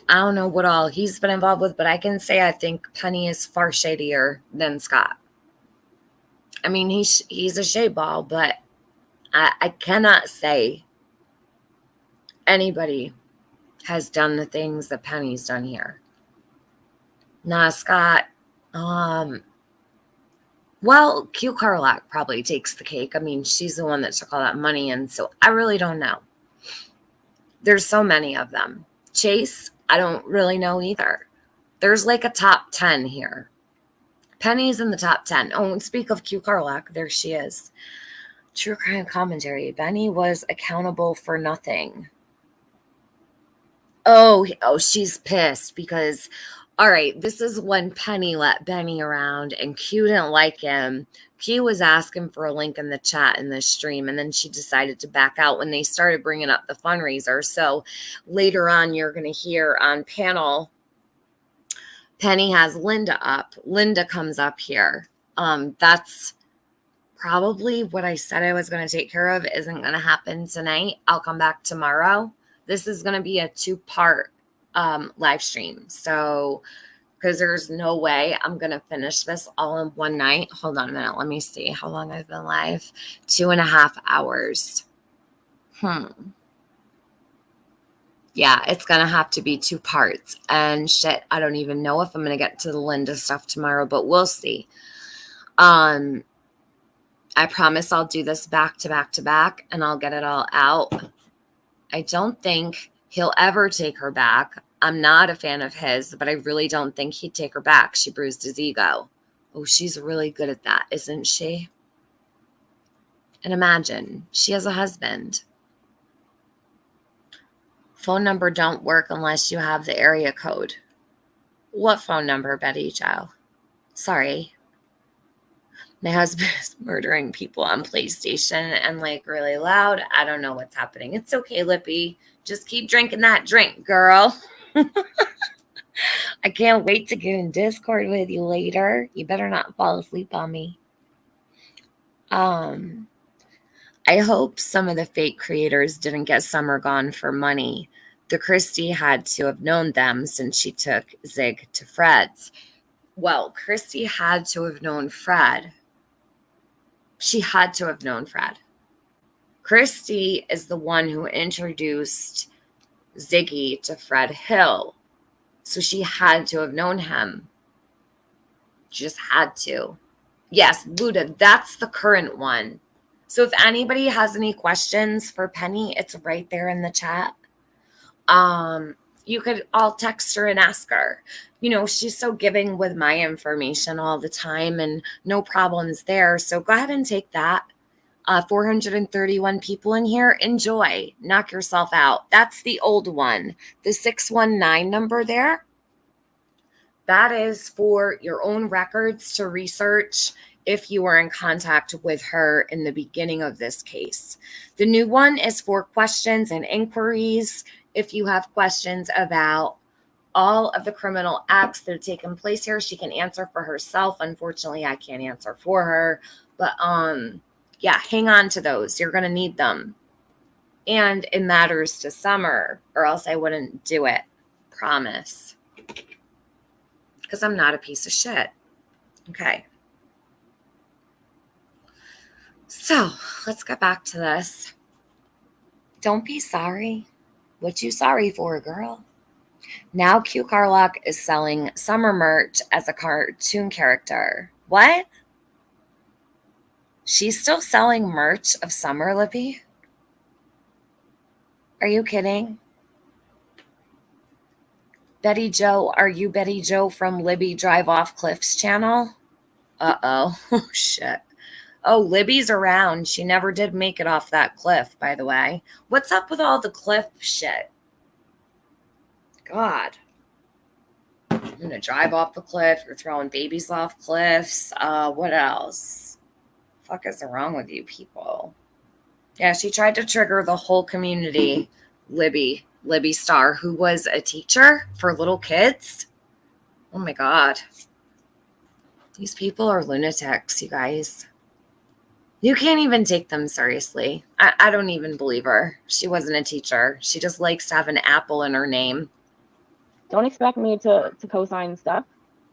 I don't know what all he's been involved with, but I can say I think Penny is far shadier than Scott. I mean, he's a shade ball, but I cannot say anybody has done the things that Penny's done here. Nah, Scott. Well, Q Carlock probably takes the cake. I mean, she's the one that took all that money, and so I really don't know. There's so many of them. Chase, I don't really know either. There's like a top 10 here. Penny's in the top 10. Oh, and speak of Q Carlock, there she is. True crime commentary. Benny was accountable for nothing. Oh, she's pissed because... All right, this is when Penny let Benny around and Q didn't like him. Q was asking for a link in the chat in the stream, and then she decided to back out when they started bringing up the fundraiser. So later on, you're going to hear on panel, Penny has Linda up. Linda comes up here. That's probably what I said I was going to take care of isn't going to happen tonight. I'll come back tomorrow. This is going to be a 2-part live stream. So, because there's no way I'm going to finish this all in one night. Hold on a minute. Let me see how long I've been live. 2.5 hours. Yeah, it's going to have to be 2 parts. And shit, I don't even know if I'm going to get to the Linda stuff tomorrow, but we'll see. I promise I'll do this back to back to back and I'll get it all out. I don't think he'll ever take her back. I'm not a fan of his, but I really don't think he'd take her back. She bruised his ego. Oh, she's really good at that, isn't she? And imagine, she has a husband. Phone number don't work unless you have the area code. What phone number, Betty Joe? Sorry. My husband is murdering people on PlayStation and like really loud. I don't know what's happening. It's okay, Lippy. Just keep drinking that drink, girl. I can't wait to get in Discord with you later. You better not fall asleep on me. I hope some of the fake creators didn't get Summer gone for money. The Christie had to have known them since she took Zig to Fred's. Well, Christie had to have known Fred. She had to have known Fred. Christy is the one who introduced Ziggy to Fred Hill. So she had to have known him. She just had to. Yes, Buddha, that's the current one. So if anybody has any questions for Penny, it's right there in the chat. You could all text her and ask her. You know, she's so giving with my information all the time and no problems there. So go ahead and take that. 431 people in here. Enjoy. Knock yourself out. That's the old one. The 619 number there, that is for your own records to research if you were in contact with her in the beginning of this case. The new one is for questions and inquiries. If you have questions about all of the criminal acts that have taken place here, she can answer for herself. Unfortunately, I can't answer for her. But yeah, hang on to those. You're going to need them. And it matters to Summer, or else I wouldn't do it. Promise. Because I'm not a piece of shit. Okay. So let's get back to this. Don't be sorry. What you sorry for, girl? Now Q Carlock is selling Summer merch as a cartoon character. What? She's still selling merch of Summer, Lippy? Are you kidding? Betty Joe, are you Betty Joe from Libby Drive Off Cliffs channel? Uh-oh. Oh, shit. Oh, Libby's around. She never did make it off that cliff, by the way. What's up with all the cliff shit? God. You're going to drive off the cliff. You're throwing babies off cliffs. What else? Fuck is wrong with you people? Yeah, she tried to trigger the whole community. Libby Starr, who was a teacher for little kids. Oh my God. These people are lunatics, you guys. You can't even take them seriously. I don't even believe her. She wasn't a teacher. She just likes to have an apple in her name. Don't expect me to co-sign stuff.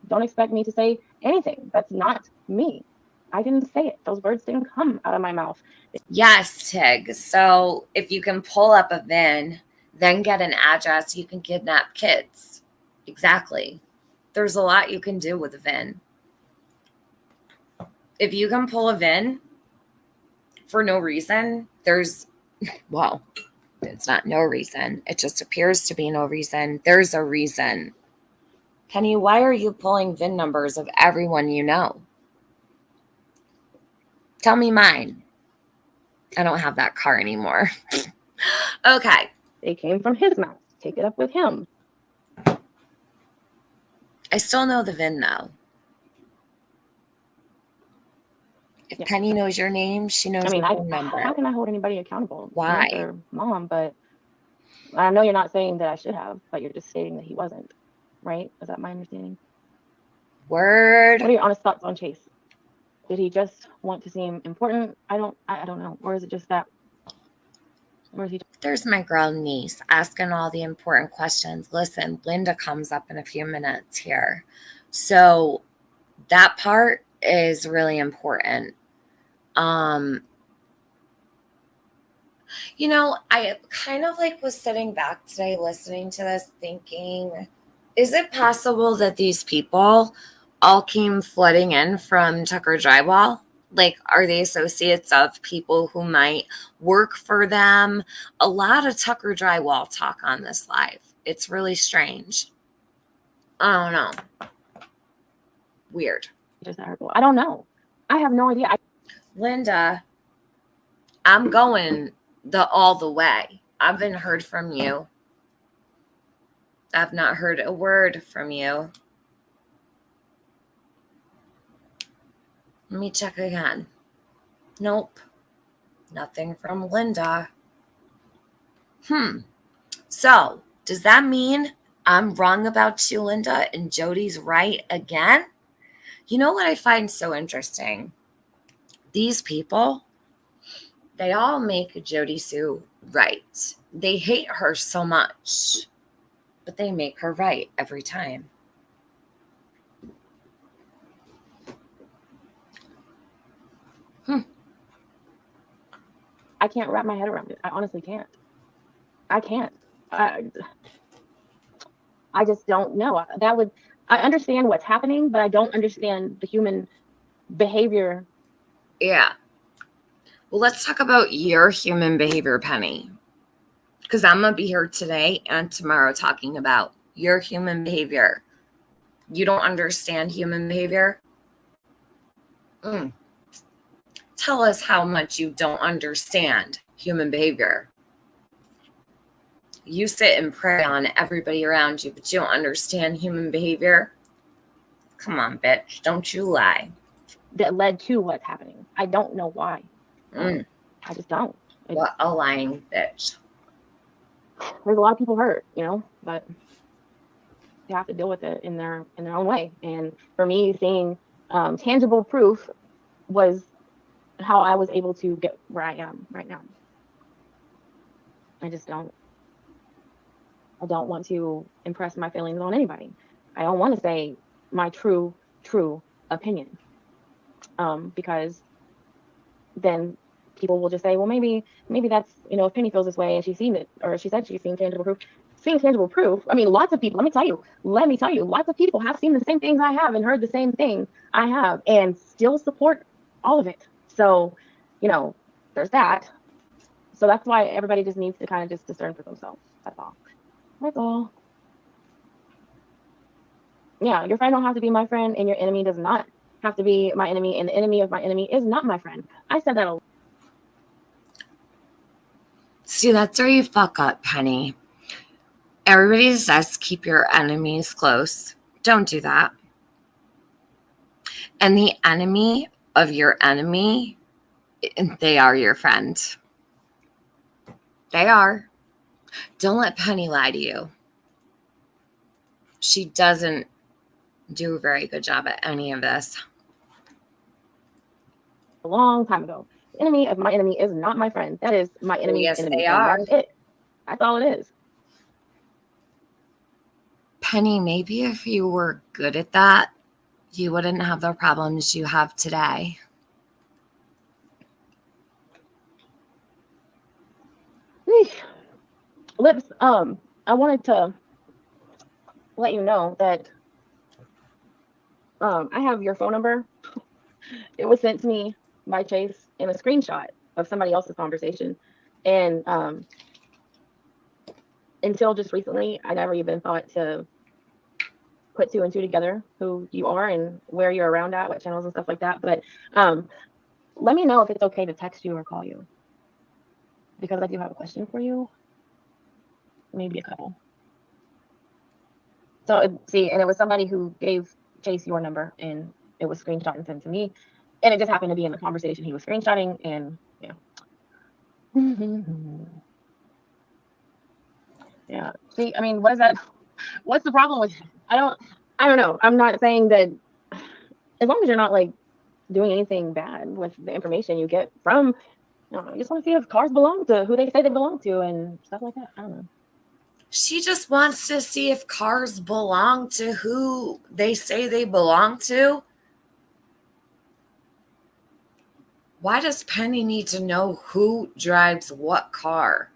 Don't expect me to say anything. That's not me. I didn't say it. Those words didn't come out of my mouth. Yes, Tig. So if you can pull up a VIN, then get an address, you can kidnap kids. Exactly. There's a lot you can do with a VIN. If you can pull a VIN for no reason, well, it's not no reason. It just appears to be no reason. There's a reason. Penny, why are you pulling VIN numbers of everyone you know? Tell me mine. I don't have that car anymore. Okay. They came from his mouth. Take it up with him. I still know the VIN, though. If Penny knows your name, she knows your phone number. How can I hold anybody accountable? Why? Their mom, but I know you're not saying that I should have, but you're just stating that he wasn't, right? Is that my understanding? Word. What are your honest thoughts on Chase? Did he just want to seem important? I don't know. Or is it just that? Or is he? There's my girl niece asking all the important questions. Listen, Linda comes up in a few minutes here. So that part is really important. You know, I kind of was sitting back today listening to this thinking, is it possible that these people all came flooding in from Tucker Drywall? Are they associates of people who might work for them? A lot of Tucker Drywall talk on this live. It's really strange. I don't know. Weird. I don't know. I have no idea. Linda, I'm going all the way. I haven't heard from you. I've not heard a word from you. Let me check again. Nope. Nothing from Linda. So, does that mean I'm wrong about you, Linda, and Jody's right again? You know what I find so interesting? These people, they all make Jody Sue right. They hate her so much, but they make her right every time. can't wrap my head around it. I honestly can't. I can't. I just don't know. I understand what's happening, but I don't understand the human behavior. Yeah. Well, let's talk about your human behavior, Penny. Because I'm going to be here today and tomorrow talking about your human behavior. You don't understand human behavior? Tell us how much you don't understand human behavior. You sit and prey on everybody around you, but you don't understand human behavior? Come on, bitch. Don't you lie. That led to what's happening. I don't know why. I just don't. What a lying bitch. There's a lot of people hurt, but they have to deal with it in their own way. And for me, seeing tangible proof was how I was able to get where I am right now. I don't want to impress my feelings on anybody. I don't want to say my true opinion, because then people will just say, well, maybe that's, if Penny feels this way and she's seen it, or she said she's seen tangible proof. Seeing tangible proof, I mean, lots of people, let me tell you, lots of people have seen the same things I have and heard the same thing I have and still support all of it. So, there's that. So that's why everybody just needs to kind of just discern for themselves. That's all. Yeah, your friend don't have to be my friend, and your enemy does not have to be my enemy, and the enemy of my enemy is not my friend. I said that a lot. See, that's where you fuck up, Penny. Everybody says keep your enemies close. Don't do that. And the enemy of your enemy, they are your friend. They are. Don't let Penny lie to you. She doesn't do a very good job at any of this. A long time ago. The enemy of my enemy is not my friend. That is my enemy's Yes, enemy. they are. That's it. That's all it is. Penny, maybe if you were good at that, you wouldn't have the problems you have today. Lips, I wanted to let you know that I have your phone number. It was sent to me by Chase in a screenshot of somebody else's conversation. And until just recently, I never even thought to put 2 and 2 together, who you are and where you're around at, what channels and stuff like that. But let me know if it's okay to text you or call you, because I do have a question for you. Maybe a couple. So see, and it was somebody who gave Chase your number, and it was screenshot and sent to me, and it just happened to be in the conversation he was screenshotting, and yeah. Yeah. See, I mean, what is that? What's the problem with it? I don't know. I'm not saying that, as long as you're not like doing anything bad with the information you get from, I just want to see if cars belong to who they say they belong to and stuff like that. I don't know. She just wants to see if cars belong to who they say they belong to. Why does Penny need to know who drives what car?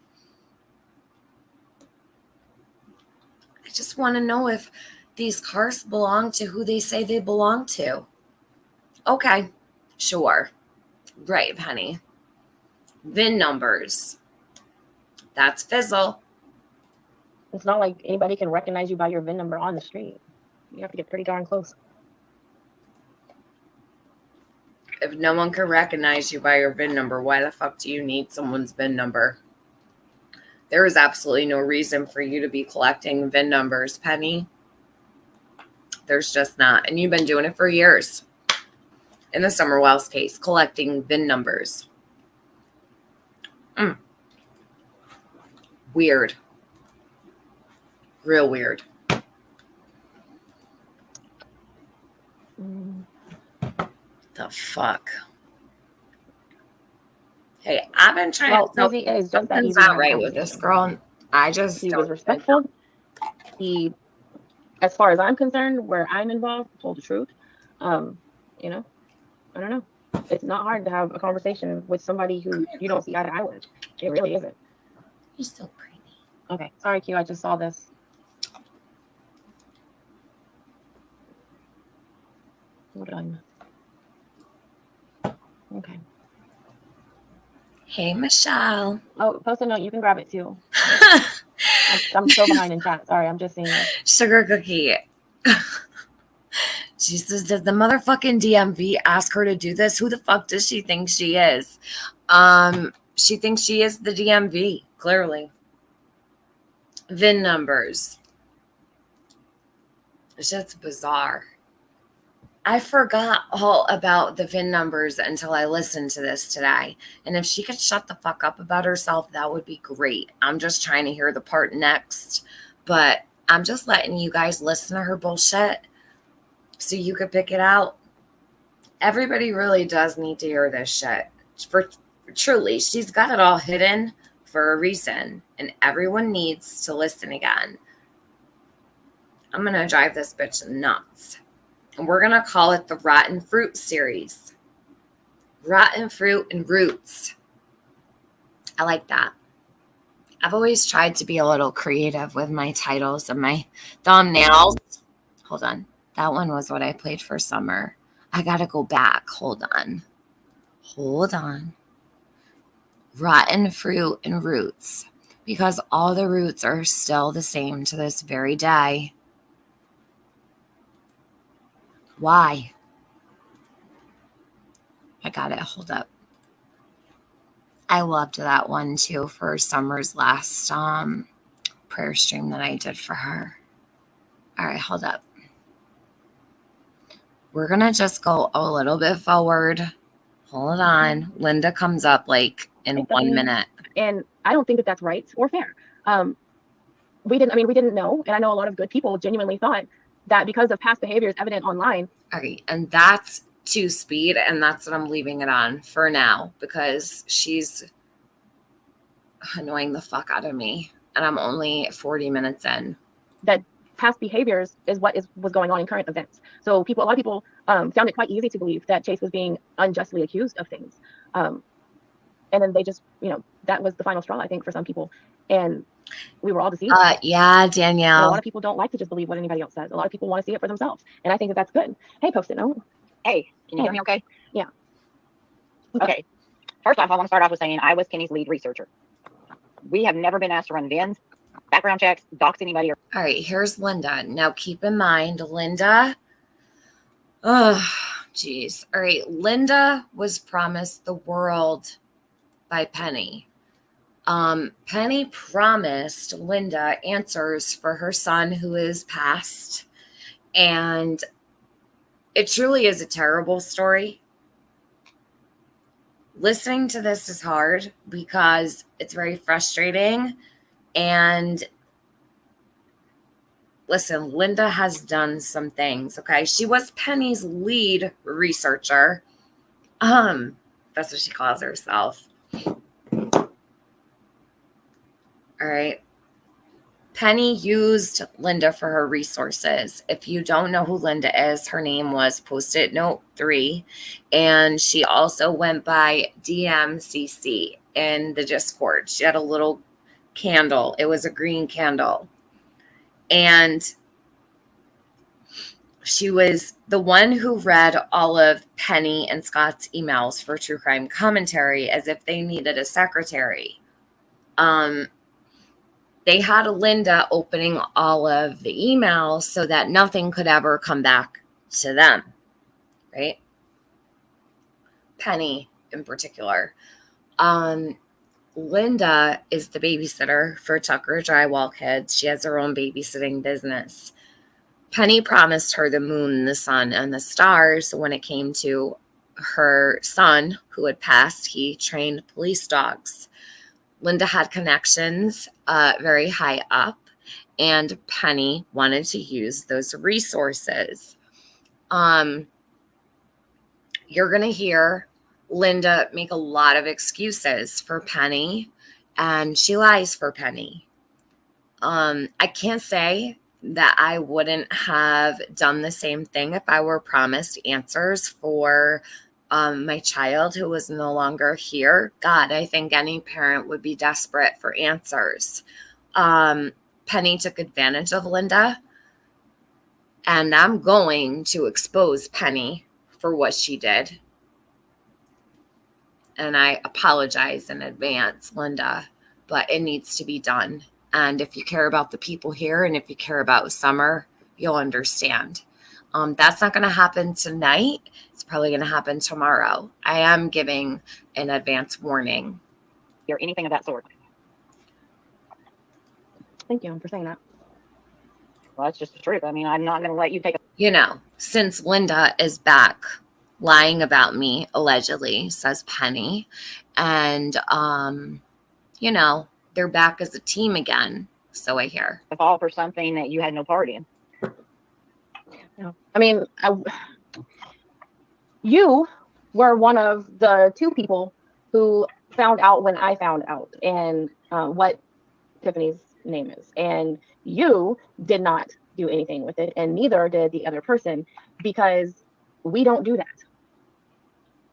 I just want to know if these cars belong to who they say they belong to. Okay, sure. Right, Penny. VIN numbers. That's fizzle. It's not like anybody can recognize you by your VIN number on the street. You have to get pretty darn close. If no one can recognize you by your VIN number, why the fuck do you need someone's VIN number? There is absolutely no reason for you to be collecting VIN numbers, Penny. There's just not. And you've been doing it for years. In the Summer Wells case, collecting VIN numbers. Weird. Real weird. The fuck? Hey, I've been trying Well, to tell Susie, it is just that something's easy to not have a right with this girl. I just He don't was respectful. He, as far as I'm concerned, where I'm involved, told the truth. I don't know. It's not hard to have a conversation with somebody who you don't see eye to eye with. It really isn't. You're so pretty. Okay, sorry, Q. I just saw this. What did I miss? Okay. Hey, Michelle. Oh, post a note. You can grab it too. I'm so behind in chat. Sorry, I'm just seeing this. Sugar cookie. She says, did the motherfucking DMV ask her to do this? Who the fuck does she think she is? She thinks she is the DMV, clearly. VIN numbers. That's bizarre. I forgot all about the VIN numbers until I listened to this today. And if she could shut the fuck up about herself, that would be great. I'm just trying to hear the part next. But I'm just letting you guys listen to her bullshit so you could pick it out. Everybody really does need to hear this shit. For truly, she's got it all hidden for a reason. And everyone needs to listen again. I'm going to drive this bitch nuts. And we're going to call it the Rotten Fruit series. Rotten Fruit and Roots. I like that. I've always tried to be a little creative with my titles and my thumbnails. Hold on. That one was what I played for summer. I got to go back. Hold on. Rotten Fruit and Roots. Because all the roots are still the same to this very day. Why? I got it. Hold up. I loved that one too for Summer's last prayer stream that I did for her. All right, hold up. We're going to just go a little bit forward. Hold on. Linda comes up like in 1 minute. And I don't think that that's right or fair. We didn't know. And I know a lot of good people genuinely thought that because of past behaviors evident online. All right. And that's 2-speed. And that's what I'm leaving it on for now because she's annoying the fuck out of me. And I'm only 40 minutes in. That past behaviors is what was going on in current events. So a lot of people found it quite easy to believe that Chase was being unjustly accused of things. And then they just, that was the final straw, I think, for some people. And we were all deceived. Yeah, Danielle. And a lot of people don't like to just believe what anybody else says. A lot of people want to see it for themselves. And I think that that's good. Hey, Post-it note. Hey, can you hear me okay? Yeah. Okay. First off, I want to start off with saying I was Kenny's lead researcher. We have never been asked to run VINs, background checks, dox anybody. All right, here's Linda. Now, keep in mind, Linda. Oh, geez. All right, Linda was promised the world by Penny. Penny promised Linda answers for her son who is passed. And it truly is a terrible story. Listening to this is hard because it's very frustrating. And listen, Linda has done some things, okay? She was Penny's lead researcher. That's what she calls herself. All right. Penny used Linda for her resources. If you don't know who Linda is, her name was Post-it Note 3. And she also went by DMCC in the Discord. She had a little candle. It was a green candle. And she was the one who read all of Penny and Scott's emails for True Crime Commentary as if they needed a secretary. They had Linda opening all of the emails so that nothing could ever come back to them, right? Penny in particular. Linda is the babysitter for Tucker Drywall Kids. She has her own babysitting business. Penny promised her the moon, the sun, and the stars when it came to her son who had passed. He trained police dogs. Linda had connections very high up, and Penny wanted to use those resources. You're going to hear Linda make a lot of excuses for Penny, and she lies for Penny. I can't say that I wouldn't have done the same thing if I were promised answers for my child who was no longer here. God, I think any parent would be desperate for answers. Penny took advantage of Linda, and I'm going to expose Penny for what she did. And I apologize in advance, Linda, but it needs to be done. And if you care about the people here and if you care about Summer, you'll understand. That's not going to happen tonight. It's probably going to happen tomorrow. I am giving an advance warning. Or anything of that sort. Thank you for saying that. Well, that's just the truth. I mean, I'm not going to let you take a... You know, since Linda is back lying about me, allegedly, says Penny, and, you know, they're back as a team again, so I hear. fall for something that you had no part in. No. I mean, you were one of the two people who found out when I found out and what Tiffany's name is. And you did not do anything with it, and neither did the other person, because we don't do that.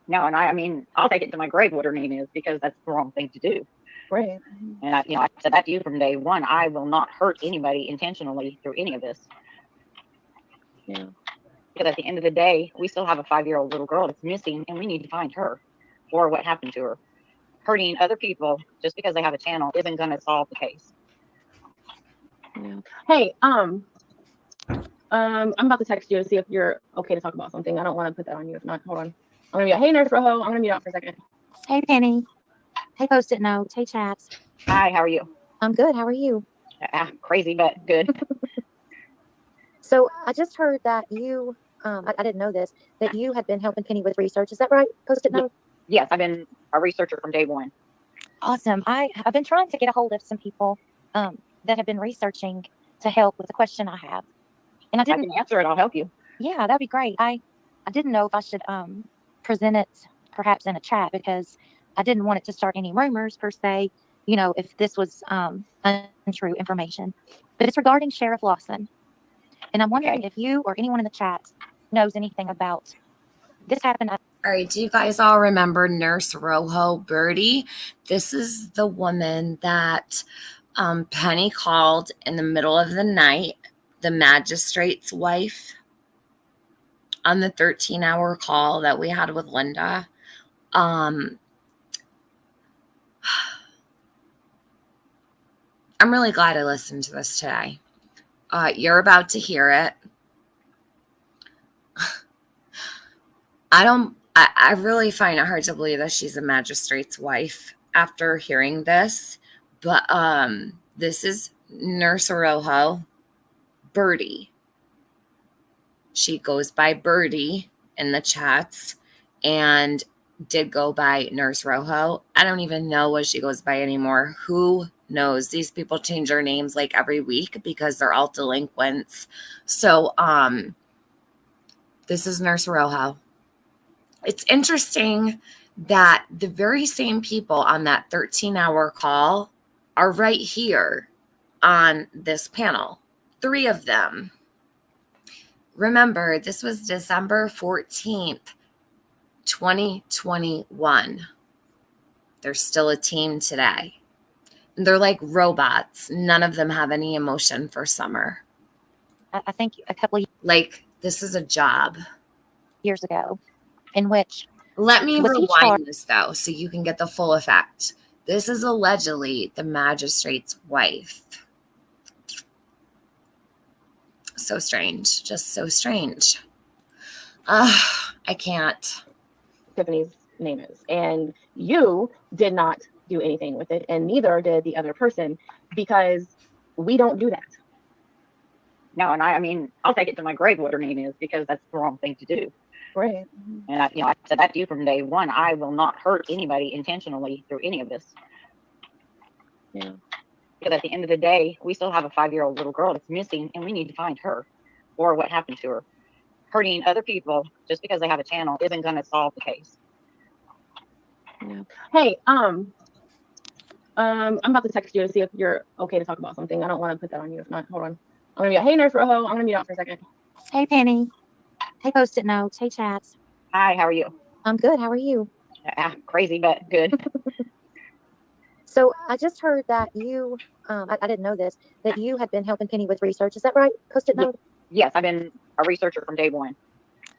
No, and I mean, I'll take it to my grave what her name is, because that's the wrong thing to do. Right. And I said that to you from day one. I will not hurt anybody intentionally through any of this. Yeah. Because at the end of the day, we still have a 5-year-old little girl that's missing, and we need to find her or what happened to her. Hurting other people just because they have a channel isn't going to solve the case. Yeah. Hey, I'm about to text you to see if you're okay to talk about something. I don't want to put that on you. If not, hold on. I'm gonna be hey, Nurse Rojo. I'm gonna mute out for a second. Hey, Penny. Hey, Post-it notes. Hey, chats. Hi, how are you? I'm good. How are you? Crazy, but good. So I just heard that you, I didn't know this, that you had been helping Penny with research. Is that right? Post-it note? Yes, I've been a researcher from day one. Awesome. I've been trying to get a hold of some people that have been researching to help with the question I have. And I I didn't can answer it. I'll help you. Yeah, that'd be great. I didn't know if I should present it perhaps in a chat, because I didn't want it to start any rumors per se, you know, if this was untrue information. But it's regarding Sheriff Lawson. And I'm wondering if you or anyone in the chat knows anything about this happened. All right, do you guys all remember Nurse Rojo Birdie? This is the woman that Penny called in the middle of the night, the magistrate's wife, on the 13-hour call that we had with Linda. I'm really glad I listened to this today. You're about to hear it. I really find it hard to believe that she's a magistrate's wife after hearing this. But this is Nurse Rojo Birdie. She goes by Birdie in the chats and did go by Nurse Rojo. I don't even know what she goes by anymore. Who knows? These people change their names like every week because they're all delinquents. So this is Nurse Rojo. It's interesting that the very same people on that 13-hour call are right here on this panel. 3 of them. Remember, this was December 14th, 2021. They're still a team today. And they're like robots. None of them have any emotion for Summer. I think a couple of Like, this is a job. years ago, in which Let me Was he rewind this, though, so you can get the full effect. This is allegedly the magistrate's wife. So strange. Just so strange. I can't. Tiffany's name is. And you did not do anything with it, and neither did the other person, because we don't do that. No, and I mean, I'll take it to my grave what her name is, because that's the wrong thing to do. Right. And I said that to you from day one. I will not hurt anybody intentionally through any of this. Yeah. Because at the end of the day, we still have a 5-year-old little girl that's missing, and we need to find her or what happened to her. Hurting other people just because they have a channel isn't going to solve the case. Yeah. Hey, I'm about to text you to see if you're okay to talk about something. I don't want to put that on you. If not, hold on. I'm gonna be hey, Nurse Rojo. I'm gonna mute out for a second. Hey, Penny. Hey, Post-it notes. Hey, chats. Hi, how are you? I'm good. How are you? Crazy, but good. So I just heard that you, I didn't know this, that you had been helping Penny with research. Is that right? Post-it Ye- note? Yes, I've been a researcher from day one.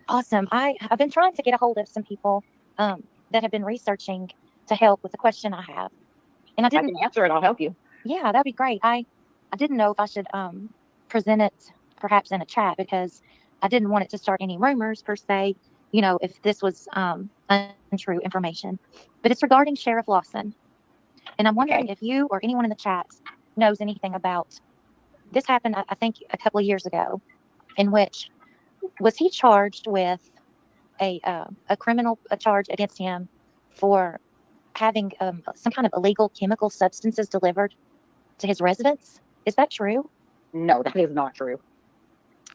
Awesome. I've been trying to get a hold of some people that have been researching to help with the question I have. And I I didn't, can answer it. I'll help you. yeah, that'd be great. I didn't know if I should present it perhaps in a chat because I didn't want it to start any rumors per se, if this was untrue information. But it's regarding Sheriff Lawson. And I'm wondering if you or anyone in the chat knows anything about this. Happened, I think, a couple of years ago, in which was he charged with a criminal charge against him for having some kind of illegal chemical substances delivered to his residence. Is that true? No, that is not true.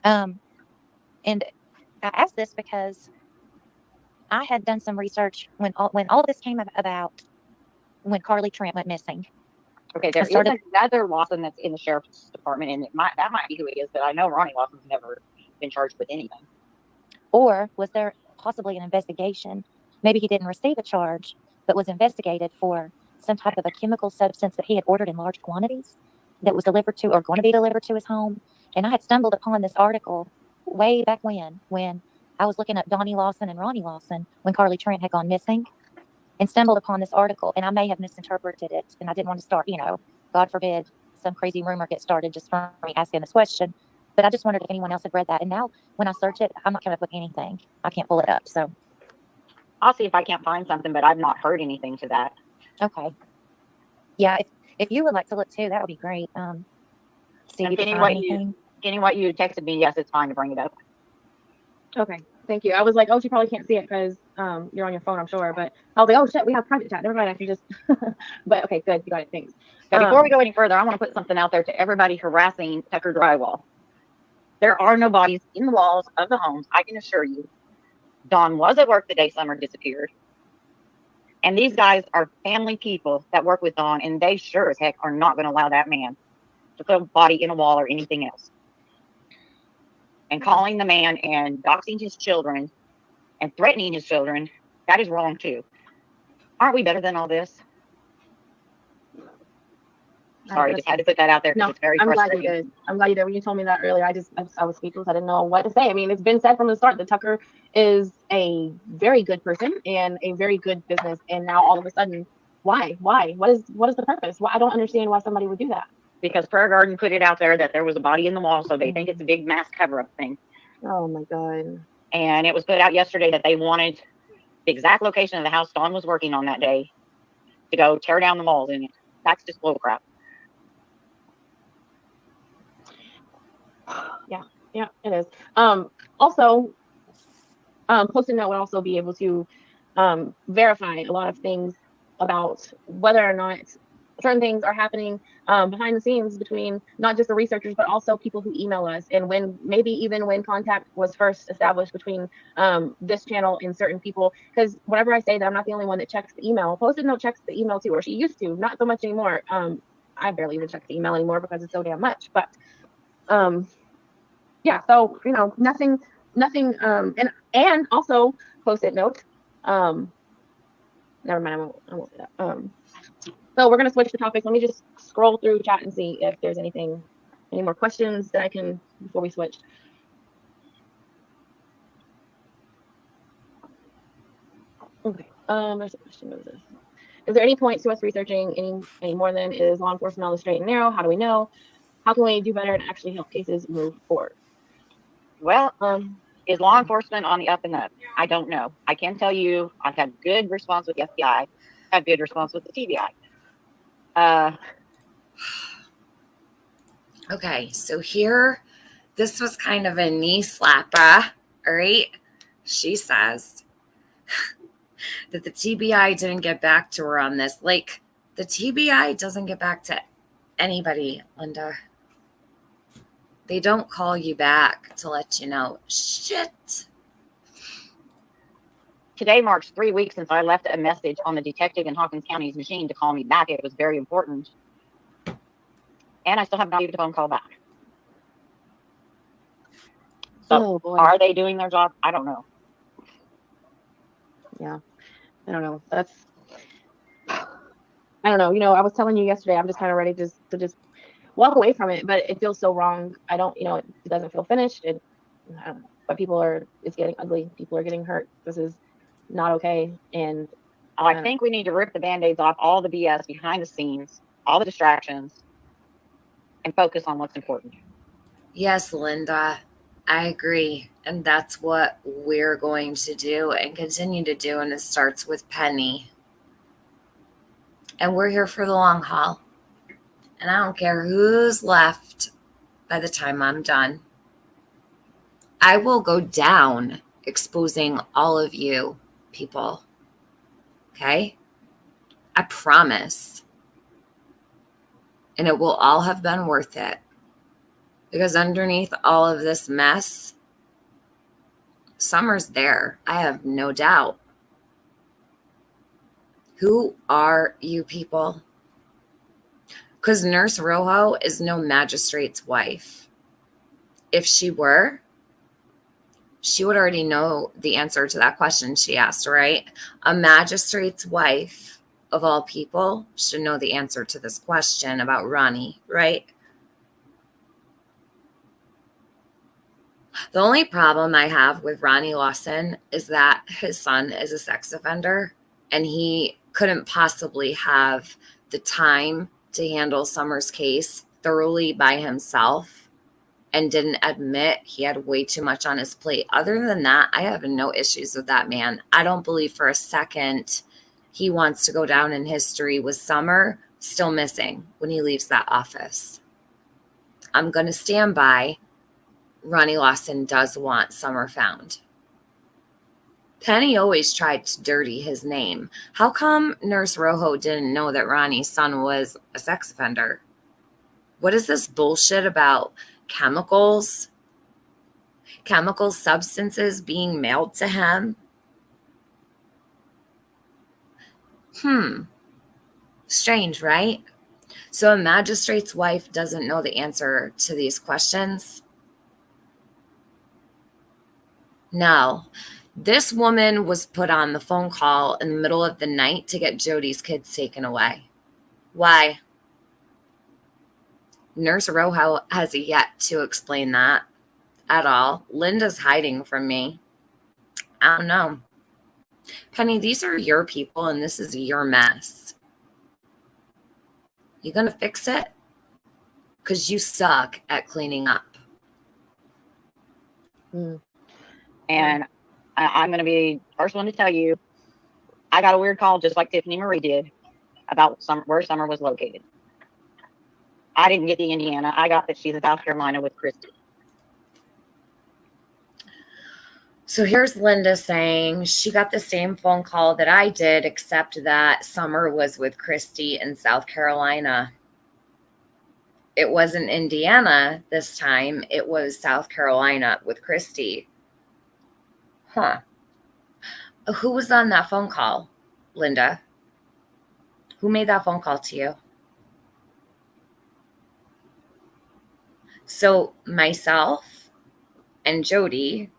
And I asked this because I had done some research when all of this came about when Carly Trent went missing. Okay, there is another Lawson that's in the sheriff's department, and that might be who it is, but I know Ronnie Lawson's never been charged with anything. Or was there possibly an investigation? Maybe he didn't receive a charge, but was investigated for some type of a chemical substance that he had ordered in large quantities that was delivered to or going to be delivered to his home. And I had stumbled upon this article way back when I was looking up Donnie Lawson and Ronnie Lawson when Carly Trent had gone missing, and stumbled upon this article, and I may have misinterpreted it, and I didn't want to start, God forbid, some crazy rumor gets started just from me asking this question. But I just wondered if anyone else had read that. And now when I search it, I'm not coming up with anything. I can't pull it up. So I'll see if I can't find something, but I've not heard anything to that. okay. Yeah, if you would like to look too, that would be great. See if you can find anything. What you texted me, yes, it's fine to bring it up. Okay, thank you. I was like, oh, she probably can't see it because you're on your phone, I'm sure. But I was like, oh shit, we have private chat. Never mind, I can just. But okay, good, you got it. Thanks. But before we go any further, I want to put something out there to everybody harassing Tucker Drywall. There are no bodies in the walls of the homes, I can assure you. Dawn was at work the day Summer disappeared. And these guys are family people that work with Dawn, and they sure as heck are not going to allow that man to put a body in a wall or anything else. And calling the man and doxing his children and threatening his children, that is wrong too. Aren't we better than all this? Sorry, just had to put that out there. No, it's very I'm glad frustrating. you did. I'm glad you did. When you told me that earlier, I was speechless. I didn't know what to say. I mean, it's been said from the start that Tucker is a very good person and a very good business. And now all of a sudden, why? What is the purpose? Why? I don't understand why somebody would do that. Because Prayer Garden put it out there that there was a body in the wall, so they think it's a big mass cover-up thing. Oh my God. And it was put out yesterday that they wanted the exact location of the house Dawn was working on that day to go tear down the walls in it. That's just bullcrap. Yeah, it is. Also, Post-it note would also be able to verify a lot of things about whether or not certain things are happening behind the scenes between not just the researchers, but also people who email us. And maybe even when contact was first established between this channel and certain people, because whenever I say that I'm not the only one that checks the email, Post-it note checks the email too, or she used to, not so much anymore. I barely even check the email anymore because it's so damn much. But yeah, so nothing, and also Post-it note. Never mind, I won't say that. So we're gonna switch the topics. Let me just scroll through chat and see if there's any more questions that I can before we switch. Okay. There's a question. What is this? Is there any point to us researching any more than is law enforcement on the straight and narrow? How do we know? How can we do better and actually help cases move forward? Well, is law enforcement on the up and up? I don't know. I can tell you I've had good response with the FBI, had good response with the TBI. Okay, so here, this was kind of a knee slapper, all right? She says that the TBI didn't get back to her on this. Like, the TBI doesn't get back to anybody, Linda. They don't call you back to let you know. Shit. Today marks 3 weeks since I left a message on the detective in Hawkins County's machine to call me back. It was very important. And I still have not received a phone call back. So, are they doing their job? I don't know. Yeah, I don't know. I don't know. You know, I was telling you yesterday, I'm just kind of ready to just walk away from it, but it feels so wrong. I don't, you know, it doesn't feel finished. I don't know. But it's getting ugly. People are getting hurt. This is not okay. And I think we need to rip the band-aids off all the BS behind the scenes, all the distractions, and focus on what's important. Yes, Linda, I agree. And that's what we're going to do and continue to do. And it starts with Penny. And we're here for the long haul. And I don't care who's left by the time I'm done. I will go down exposing all of you people. Okay? I promise. And it will all have been worth it. Because underneath all of this mess, Summer's there. I have no doubt. Who are you people? Because Nurse Rojo is no magistrate's wife. If she were, she would already know the answer to that question she asked, right? A magistrate's wife, of all people, should know the answer to this question about Ronnie, right? The only problem I have with Ronnie Lawson is that his son is a sex offender and he couldn't possibly have the time to handle Summer's case thoroughly by himself and didn't admit he had way too much on his plate. Other than that, I have no issues with that man. I don't believe for a second he wants to go down in history with Summer still missing when he leaves that office. I'm going to stand by. Ronnie Lawson does want Summer found. Penny always tried to dirty his name. How come Nurse Rojo didn't know that Ronnie's son was a sex offender? What is this bullshit about chemical substances being mailed to him? Strange, right? So a magistrate's wife doesn't know the answer to these questions? No. This woman was put on the phone call in the middle of the night to get Jody's kids taken away. Why? Nurse Rojo has yet to explain that at all. Linda's hiding from me. I don't know. Penny, these are your people and this is your mess. You gonna fix it? Because you suck at cleaning up. And I'm going to be the first one to tell you, I got a weird call just like Tiffany Marie did about where Summer was located. I didn't get the Indiana. I got that she's in South Carolina with Christy. So here's Linda saying she got the same phone call that I did, except that Summer was with Christy in South Carolina. It wasn't Indiana this time. It was South Carolina with Christy. Huh. Who was on that phone call, Linda? Who made that phone call to you? So myself and Jody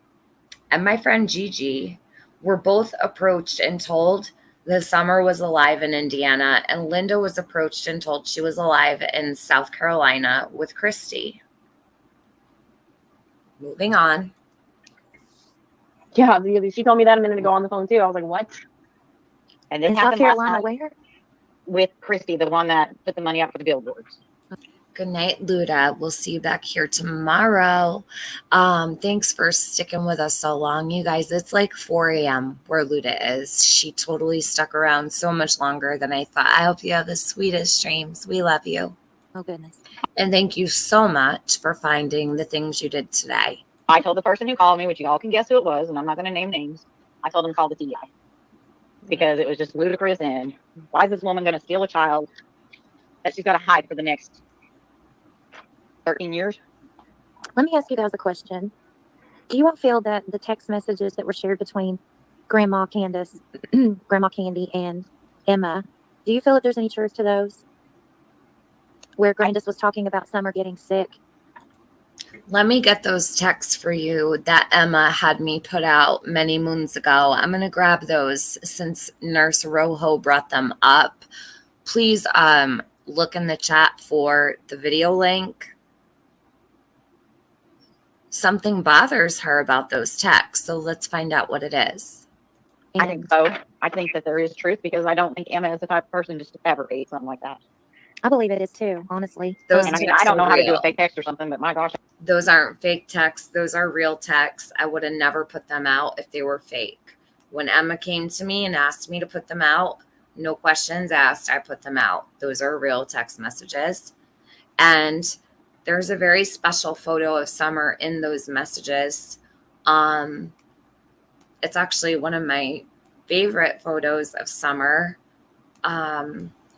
and my friend Gigi were both approached and told that Summer was alive in Indiana, and Linda was approached and told she was alive in South Carolina with Christy. Moving on. Yeah, she told me that a minute ago on the phone too. I was like, what? And this In South happened last Carolina, night where? with Christy, the one that put the money out for the billboards. Good night, Luda. We'll see you back here tomorrow. Thanks for sticking with us so long, you guys. It's like 4 a.m. where Luda is. She totally stuck around so much longer than I thought. I hope you have the sweetest dreams. We love you. Oh, goodness. And thank you so much for finding the things you did today. I told the person who called me, which you all can guess who it was, and I'm not going to name names. I told them to call the TI because it was just ludicrous. And why is this woman going to steal a child that she's got to hide for the next 13 years? Let me ask you guys a question. Do you all feel that the text messages that were shared between Grandma Candace, Grandma Candy, and Emma, do you feel that there's any truth to those? Where Candace was talking about Summer getting sick? Let me get those texts for you that Emma had me put out many moons ago. I'm going to grab those since Nurse Rojo brought them up. Please look in the chat for the video link. Something bothers her about those texts, so let's find out what it is. I think so. I think that there is truth because I don't think Emma is the type of person just to fabricate something like that. I believe it is too, honestly. Those And I mean, texts I don't know are how to do real. a fake text or something, but my gosh. Those aren't fake texts. Those are real texts. I would have never put them out if they were fake. When Emma came to me and asked me to put them out, no questions asked, I put them out. Those are real text messages. And there's a very special photo of Summer in those messages. It's actually one of my favorite photos of Summer.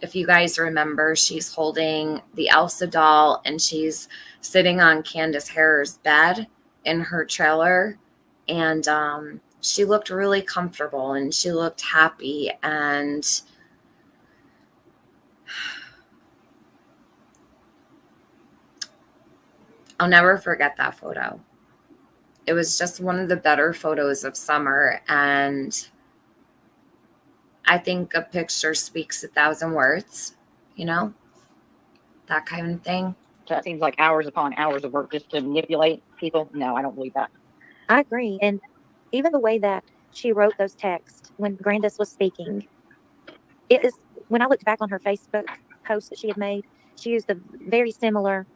If you guys remember, she's holding the Elsa doll and she's sitting on Candace Harer's bed in her trailer. And she looked really comfortable and she looked happy. And I'll never forget that photo. It was just one of the better photos of Summer. And I think a picture speaks 1,000 words, you know, that kind of thing. That seems like hours upon hours of work just to manipulate people. No, I don't believe that. I agree. And even the way that she wrote those texts when Grandis was speaking, it is, when I looked back on her Facebook post that she had made, she used the very similar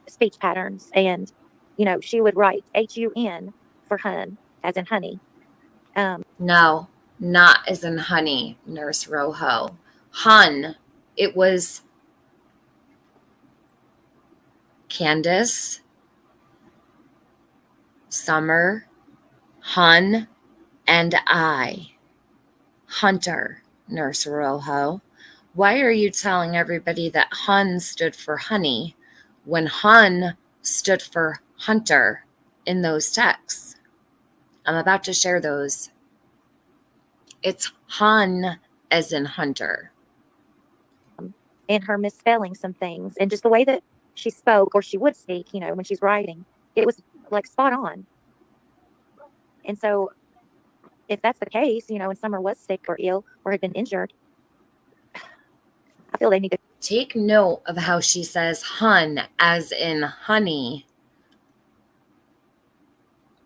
speech patterns. And, you know, she would write HUN for hun, as in honey. No, not as in honey, Nurse Rojo. Hun, it was Candace, Summer, Hun, and I. Hunter, Nurse Rojo. Why are you telling everybody that Hun stood for honey when Hun stood for Hunter in those texts? I'm about to share those. It's Hun as in Hunter. And her misspelling some things and just the way that she spoke or she would speak, you know, when she's writing, it was like spot on. And so if that's the case, you know, and Summer was sick or ill or had been injured, I feel they need to take note of how she says hun as in honey.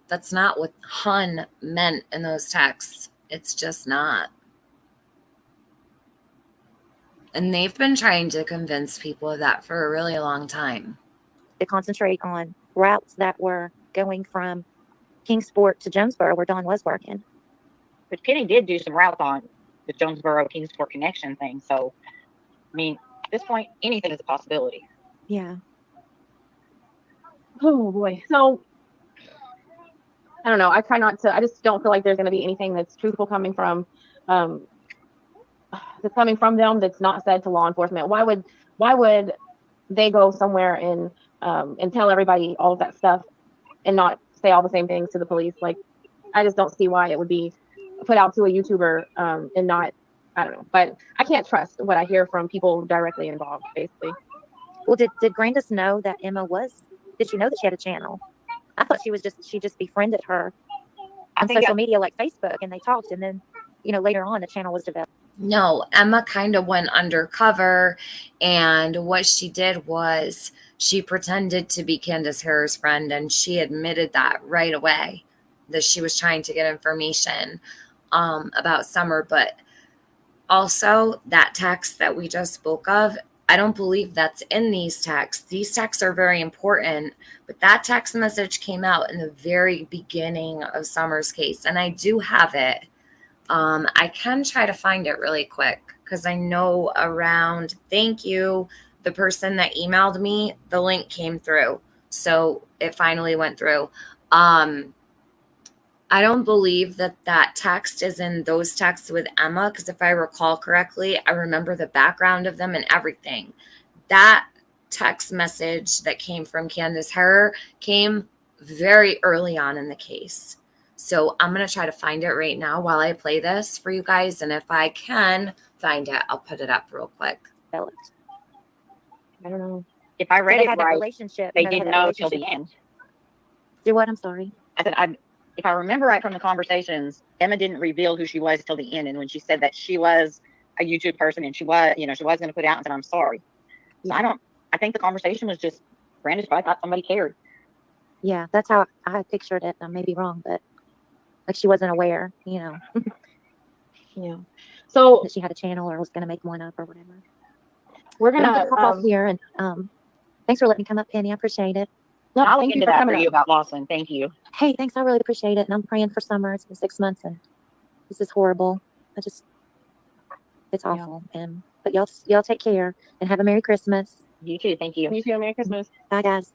That's not what hun meant in those texts. It's just not. And they've been trying to convince people of that for a really long time. to concentrate on routes that were going from Kingsport to Jonesboro where Dawn was working. But Penny did do some routes on the Jonesboro Kingsport connection thing. So, I mean, at this point, anything is a possibility. Yeah. Oh boy. So I don't know. I try not to. I just don't feel like there's going to be anything that's truthful coming from them that's not said to law enforcement. Why would they go somewhere and tell everybody all of that stuff and not say all the same things to the police? Like, I just don't see why it would be put out to a YouTuber and not. I don't know. But I can't trust what I hear from people directly involved, basically. Well, did Grandis know that Emma was? Did she know that she had a channel? I thought she just befriended her on social media like Facebook, and they talked, and then, you know, later on the channel was developed. No, Emma kind of went undercover, and what she did was she pretended to be Candace Harer's friend, and she admitted that right away, that she was trying to get information about Summer. But also, that text that we just spoke of, I don't believe that's in these texts. These texts are very important, but that text message came out in the very beginning of Summer's case, and I do have it. I can try to find it really quick because I know around, thank you, the person that emailed me, the link came through. So it finally went through. I don't believe that text is in those texts with Emma, because if I recall correctly, I remember the background of them and everything. That text message that came from Candace Harer came very early on in the case. So I'm going to try to find it right now while I play this for you guys. And if I can find it, I'll put it up real quick. I don't know. If I read they it had that right, relationship. they you know, didn't had that know till the relationship. end. Do what? I'm sorry. I said, if I remember right from the conversations, Emma didn't reveal who she was till the end. And when she said that she was a YouTube person and she was going to put out and said, I'm sorry. So I think the conversation was just, Brandon probably thought somebody cared. Yeah, that's how I pictured it. I may be wrong, but like she wasn't aware, Yeah. So that she had a channel or was going to make one up or whatever. we're But I'm gonna gonna hop off here, and thanks for letting me come up, Penny. I appreciate it. no, I'll thank look you into for that coming for up. you about Lawson. Thank you. Hey, thanks. I really appreciate it. And I'm praying for summer. It's been 6 months, and this is horrible. It's awful. But y'all take care and have a Merry Christmas. You too. Thank you. You too. Merry Christmas. Bye, guys.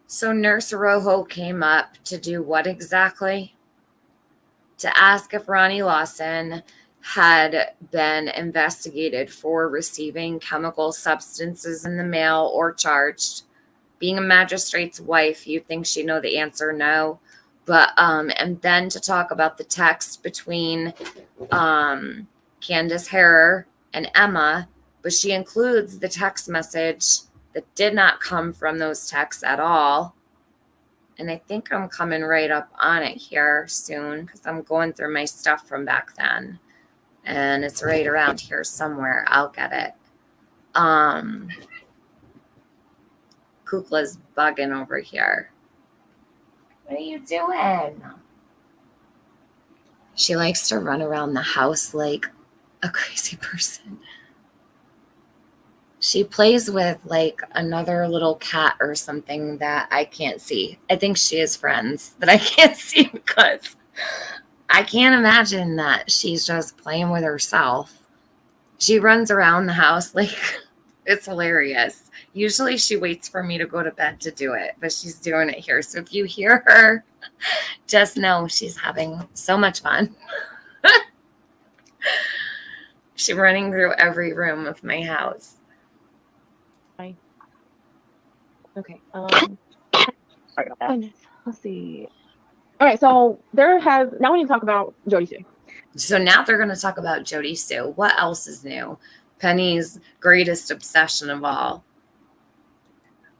So Nurse Rojo came up to do what exactly? To ask if Ronnie Lawson had been investigated for receiving chemical substances in the mail or charged. Being a magistrate's wife, you'd think she'd know the answer no. But and then to talk about the text between Candace Harrer and Emma, but she includes the text message that did not come from those texts at all. And I think I'm coming right up on it here soon because I'm going through my stuff from back then. And it's right around here somewhere. I'll get it. Kukla's bugging over here. What are you doing? She likes to run around the house like a crazy person. She plays with like another little cat or something that I can't see. I think she has friends that I can't see because I can't imagine that she's just playing with herself. She runs around the house like it's hilarious. Usually she waits for me to go to bed to do it, but she's doing it here. So if you hear her, just know she's having so much fun. She's running through every room of my house. Okay. Sorry about that. Let's see. All right. So now we need to talk about Jody Sue. So now they're going to talk about Jody Sue. What else is new? Penny's greatest obsession of all.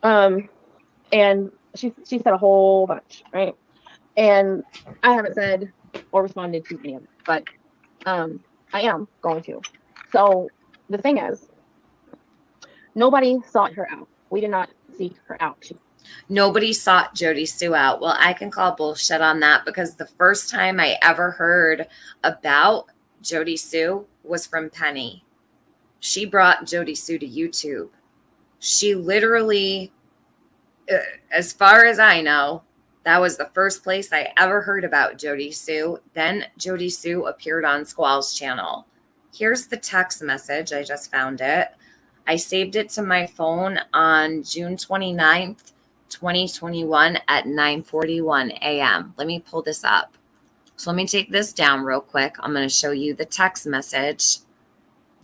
And she said a whole bunch, right? And I haven't said or responded to any of it, but I am going to. So the thing is, nobody sought her out. We did not seek her out. Nobody sought Jody Sue out. Well, I can call bullshit on that because the first time I ever heard about Jody Sue was from Penny. She brought Jody Sue to YouTube. She literally, as far as I know, that was the first place I ever heard about Jody Sue. Then Jody Sue appeared on Squall's channel. Here's the text message. I just found it. I saved it to my phone on June 29th, 2021 at 9:41 a.m. Let me pull this up. So let me take this down real quick. I'm going to show you the text message.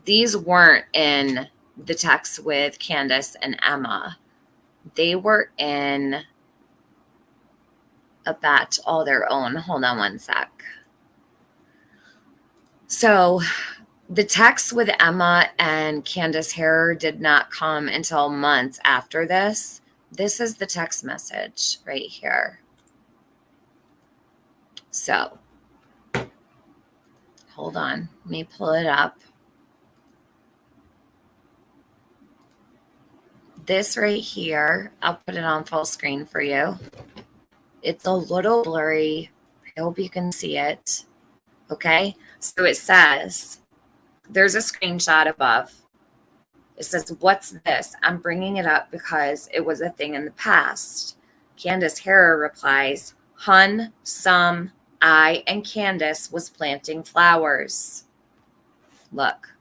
These weren't in the text with Candace and Emma. They were in a batch all their own. Hold on one sec. So the text with Emma and Candace Harrer did not come until months after this. This is the text message right here. So hold on. Let me pull it up. This right here, I'll put it on full screen for you. It's a little blurry. I hope you can see it. Okay. So it says, there's a screenshot above. It says, what's this? I'm bringing it up because it was a thing in the past. Candace Harrer replies, Hun, some, I, and Candace was planting flowers. Look.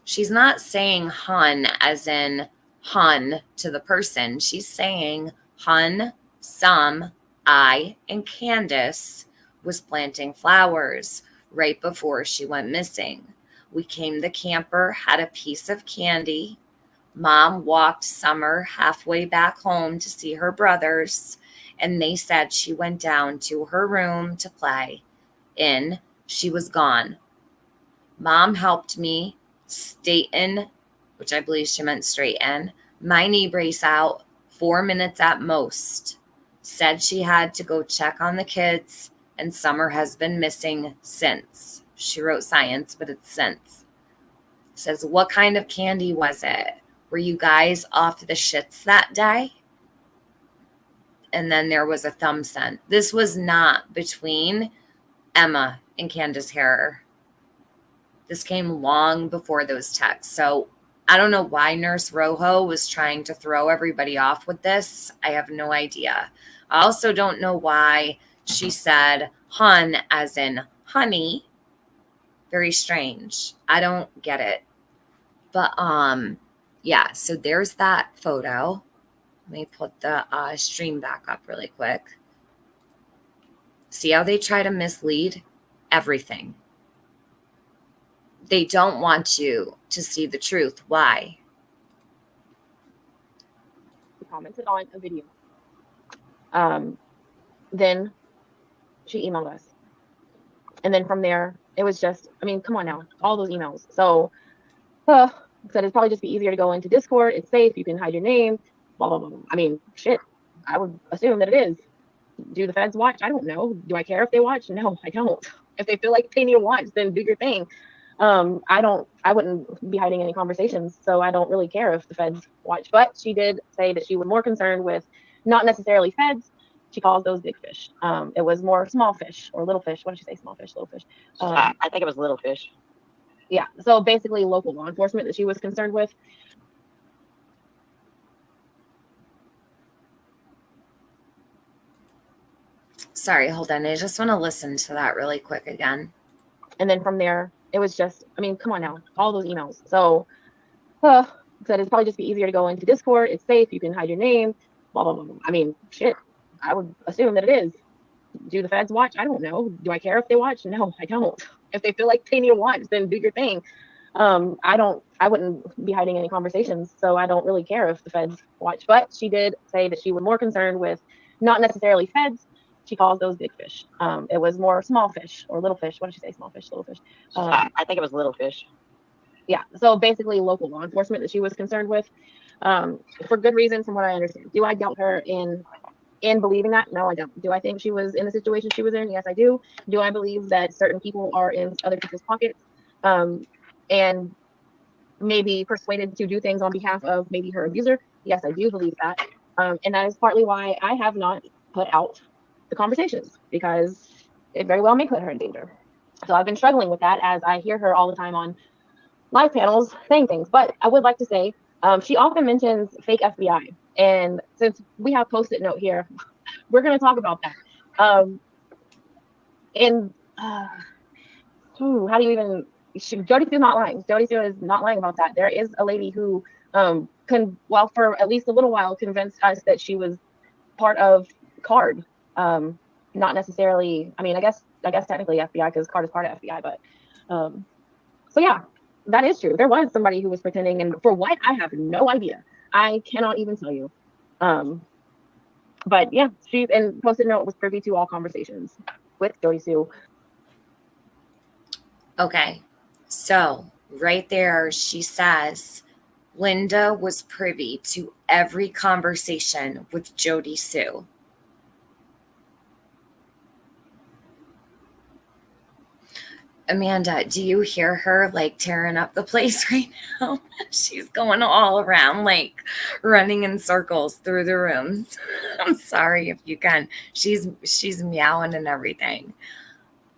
She's not saying Hun as in Hun to the person. She's saying Hun, some, I, and Candace was planting flowers right before she went missing. We came the camper, had a piece of candy. Mom walked Summer halfway back home to see her brothers, and they said she went down to her room to play. She was gone. Mom helped me straighten, which I believe she meant straighten, my knee brace out 4 minutes at most. Said she had to go check on the kids, and Summer has been missing since. She wrote science, but it's since. Says, what kind of candy was it? Were you guys off the shits that day? And then there was a thumb sent. This was not between Emma and Candace Harrer. This came long before those texts. So I don't know why Nurse Rojo was trying to throw everybody off with this. I have no idea. I also don't know why she said hun as in honey. Very strange. I don't get it. But yeah, so there's that photo. Let me put the stream back up really quick. See how they try to mislead everything. They don't want you to see the truth. Why? Commented on a video. Then she emailed us. And then from there, it was just, I mean, come on now, all those emails. So said it'd probably just be easier to go into Discord. It's safe. You can hide your name. Blah, blah, blah, blah. I mean, shit. I would assume that it is. Do the feds watch? I don't know. Do I care if they watch? No, I don't. If they feel like they need to watch, then do your thing. I wouldn't be hiding any conversations, so I don't really care if the feds watch. But she did say that she was more concerned with not necessarily feds. She calls those big fish. It was more small fish or little fish. What did she say? Small fish, little fish. I think it was little fish. Yeah. So basically local law enforcement that she was concerned with. Sorry, hold on. I just want to listen to that really quick again. And then from there, it was just, I mean, come on now, all those emails. So said it'd probably just be easier to go into Discord. It's safe. You can hide your name. Blah, blah, blah, blah. I mean, shit. I would assume that it is. Do the feds watch? I don't know. Do I care if they watch? No, I don't. If they feel like they need to watch, then do your thing. I wouldn't be hiding any conversations, so I don't really care if the feds watch. But she did say that she was more concerned with not necessarily feds. She calls those big fish. It was more small fish or little fish. What did she say? Small fish, little fish. I think it was little fish. Yeah. So basically local law enforcement that she was concerned with, for good reason from what I understand. Do I doubt her in believing that? No, I don't. Do I think she was in the situation she was in? Yes, I do. Do I believe that certain people are in other people's pockets and maybe persuaded to do things on behalf of maybe her abuser? Yes, I do believe that. And that is partly why I have not put out the conversations, because it very well may put her in danger. So I've been struggling with that as I hear her all the time on live panels saying things. But I would like to say she often mentions fake FBI. And since we have Post-it note here, we're going to talk about that. How do you even... Jody Sue not lying. Jody Sue is not lying about that. There is a lady who for at least a little while convinced us that she was part of CARD. Not necessarily, I mean, I guess technically FBI, because CARD is part of FBI, but so yeah, that is true. There was somebody who was pretending, and for what, I have no idea. I cannot even tell you. But yeah, she, and Post-it note, was privy to all conversations with Jody Sue. Okay, so right there, she says Linda was privy to every conversation with Jody Sue. Amanda, do you hear her like tearing up the place right now? She's going all around, like running in circles through the rooms. I'm sorry if you can. She's meowing and everything.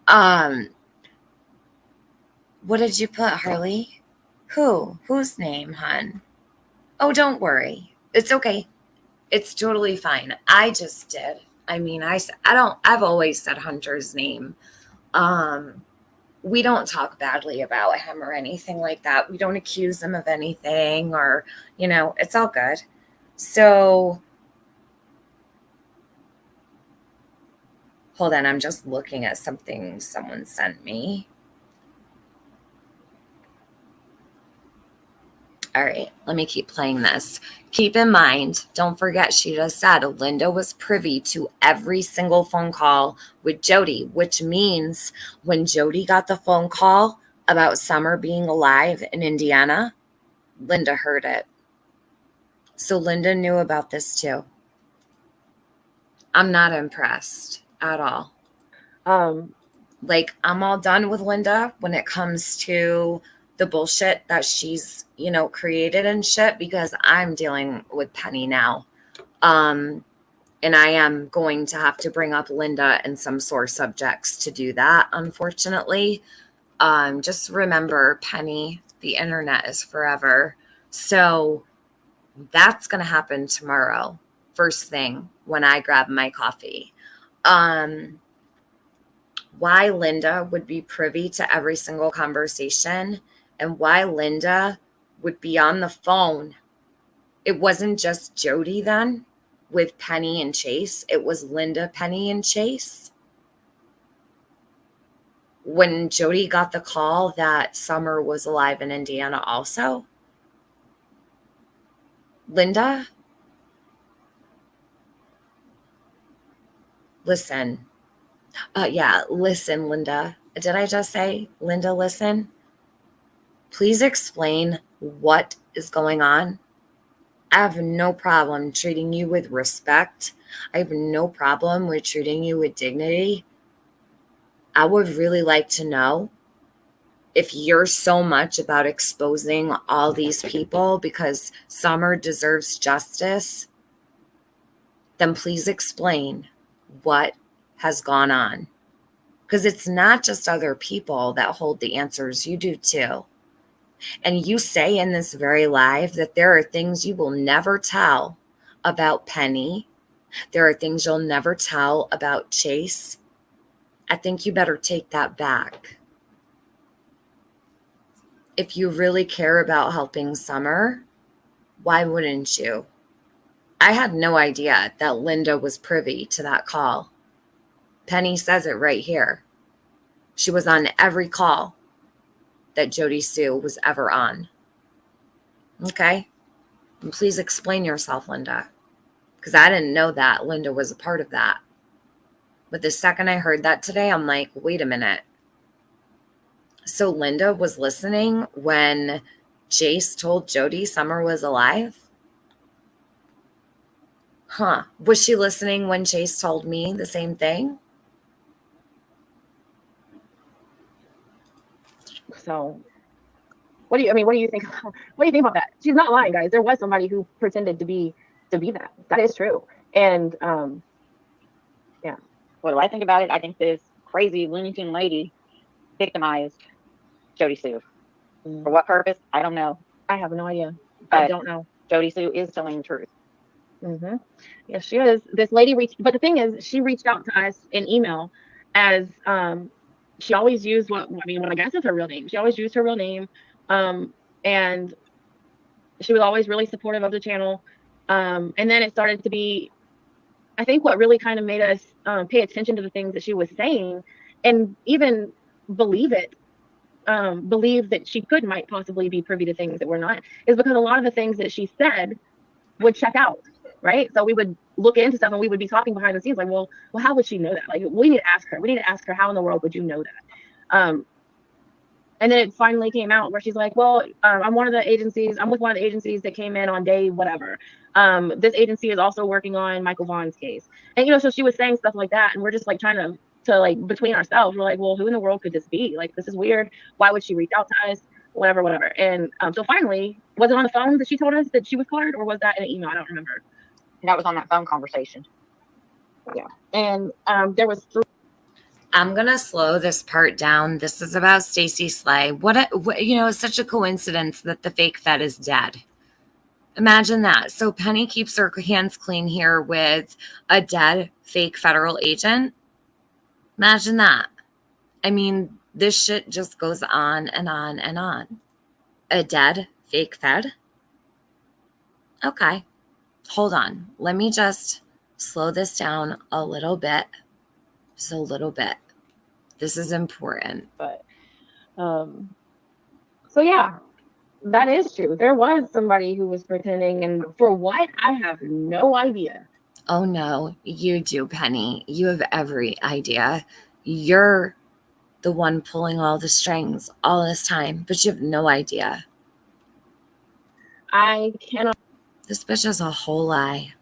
What did you put, Harley? Whose name, hun? Oh, don't worry. It's okay. It's totally fine. I just did. I mean, I've always said Hunter's name. We don't talk badly about him or anything like that. We don't accuse him of anything, or, it's all good. So hold on. I'm just looking at something someone sent me. All right, let me keep playing this. Keep in mind, don't forget, she just said Linda was privy to every single phone call with Jody, which means when Jody got the phone call about Summer being alive in Indiana, Linda heard it. So Linda knew about this too. I'm not impressed at all. Like, I'm all done with Linda when it comes to the bullshit that she's, created and shit, because I'm dealing with Penny now. And I am going to have to bring up Linda and some sore subjects to do that, unfortunately. Just remember, Penny, the internet is forever. So that's going to happen tomorrow, first thing, when I grab my coffee. Why Linda would be privy to every single conversation and why Linda would be on the phone. It wasn't just Jody then with Penny and Chase. It was Linda, Penny, and Chase. When Jody got the call that Summer was alive in Indiana also. Linda, listen. Listen, Linda. Did I just say, Linda, listen? Please explain what is going on. I have no problem treating you with respect. I have no problem with treating you with dignity. I would really like to know if you're so much about exposing all these people because Summer deserves justice, then please explain what has gone on. Because it's not just other people that hold the answers, you do too. And you say in this very live that there are things you will never tell about Penny. There are things you'll never tell about Chase. I think you better take that back. If you really care about helping Summer, why wouldn't you? I had no idea that Linda was privy to that call. Penny says it right here. She was on every call that Jody Sue was ever on. Okay? And please explain yourself, Linda. Because I didn't know that Linda was a part of that. But the second I heard that today, I'm like, wait a minute. So Linda was listening when Chase told Jody Summer was alive? Huh. Was she listening when Chase told me the same thing? So what do you think? What do you think about that? She's not lying, guys. There was somebody who pretended to be that. That is true. And yeah. What do I think about it? I think this crazy Looney Tune lady victimized Jody Sue. For what purpose? I don't know. I have no idea. But I don't know. Jody Sue is telling the truth. Mm-hmm. Yes, she is. This lady but the thing is, she reached out to us in email as she always used what I guess is her real name. She always used her real name. And she was always really supportive of the channel. And then it started to be, I think what really kind of made us pay attention to the things that she was saying and even believe that she might possibly be privy to things that we're not, is because a lot of the things that she said would check out, right? So we would look into stuff and we would be talking behind the scenes like, well, how would she know that? Like, we need to ask her, how in the world would you know that? And then it finally came out where she's like, well, I'm with one of the agencies that came in on day whatever. This agency is also working on Michael Vaughn's case. And, so she was saying stuff like that. And we're just like trying to like between ourselves, we're like, well, who in the world could this be? Like, this is weird. Why would she reach out to us? Whatever. And so finally, was it on the phone that she told us that she was card, or was that in an email? I don't remember. That was on that phone conversation. Yeah. And there was I'm going to slow this part down. This is about Stacey Slay. It's such a coincidence that the fake Fed is dead. Imagine that. So Penny keeps her hands clean here with a dead fake federal agent. Imagine that. I mean, this shit just goes on and on and on. A dead fake Fed? Okay. Hold on. Let me just slow this down a little bit. Just a little bit. This is important. But so yeah, that is true. There was somebody who was pretending, and for what, I have no idea. Oh no, you do, Penny. You have every idea. You're the one pulling all the strings all this time, but you have no idea. I cannot. This bitch is a whole lie.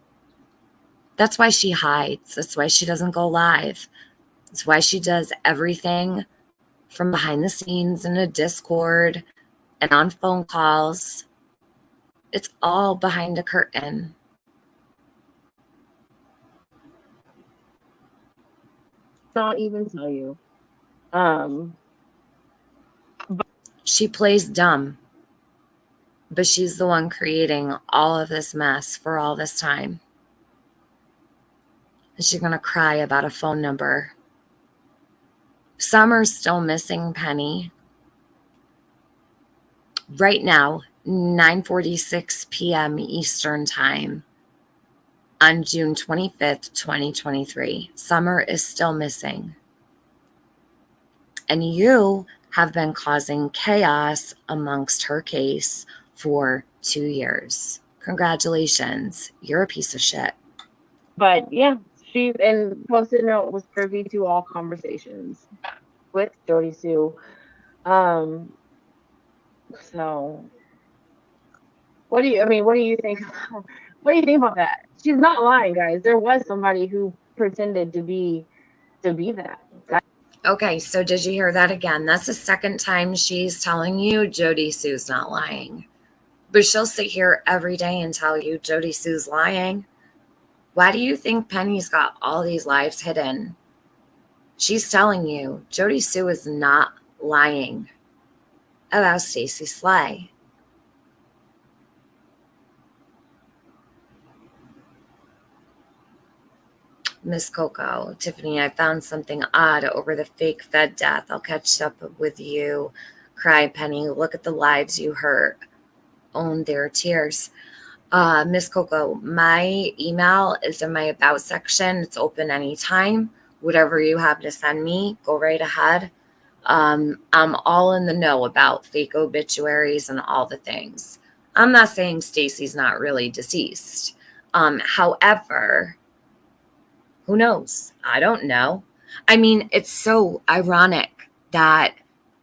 That's why she hides. That's why she doesn't go live. That's why she does everything from behind the scenes in a Discord and on phone calls. It's all behind a curtain. Not even tell you. She plays dumb, but she's the one creating all of this mess for all this time. And she's going to cry about a phone number. Summer's still missing Penny. Right now, 9:46 p.m. Eastern Time on June 25th, 2023. Summer is still missing. And you have been causing chaos amongst her case for 2 years. Congratulations. You're a piece of shit. But yeah, she and Post-it note was privy to all conversations with Jody Sue. So what do you think? What do you think about that? She's not lying, guys. There was somebody who pretended to be that. Okay, so did you hear that again? That's the second time she's telling you Jody Sue's not lying. But she'll sit here every day and tell you Jody Sue's lying. Why do you think Penny's got all these lives hidden? She's telling you Jody Sue is not lying about Stacy Slay. Miss Coco, Tiffany, I found something odd over the fake Fed death. I'll catch up with you. Cry, Penny. Look at the lives you hurt. Own their tears. Miss Coco, my email is in my About section. It's open anytime. Whatever you have to send me, go right ahead. I'm all in the know about fake obituaries and all the things. I'm not saying Stacy's not really deceased. However, who knows? I don't know. I mean, it's so ironic that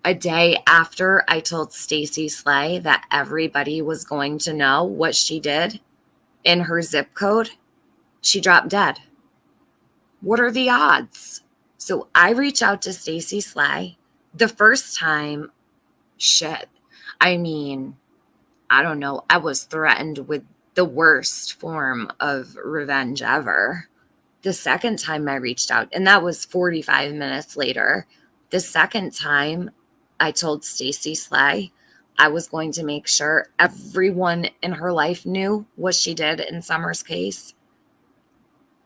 a day after I told Stacy Slay that everybody was going to know what she did in her zip code, she dropped dead. What are the odds? So I reach out to Stacy Slay. The first time, shit. I mean, I don't know. I was threatened with the worst form of revenge ever. The second time I reached out, and that was 45 minutes later, the second time I told Stacy Slay I was going to make sure everyone in her life knew what she did in Summer's case.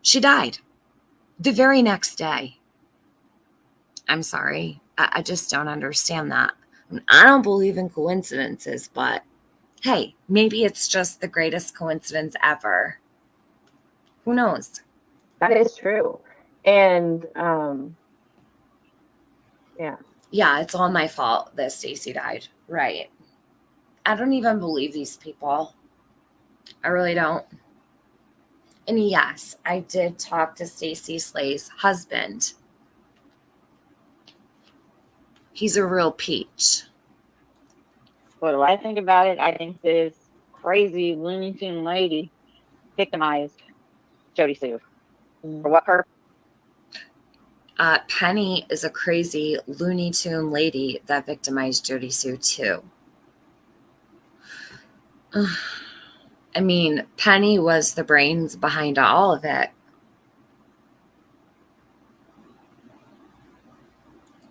She died the very next day. I'm sorry. I just don't understand that. I don't believe in coincidences, but hey, maybe it's just the greatest coincidence ever. Who knows? That is true. And yeah. Yeah, it's all my fault that Stacy died. Right. I don't even believe these people. I really don't. And yes, I did talk to Stacy Slay's husband. He's a real peach. What do I think about it? I think this crazy Looney Tune lady victimized Jody Sue. For what purpose? Penny is a crazy Looney Tune lady that victimized Jody Sue too. I mean, Penny was the brains behind all of it.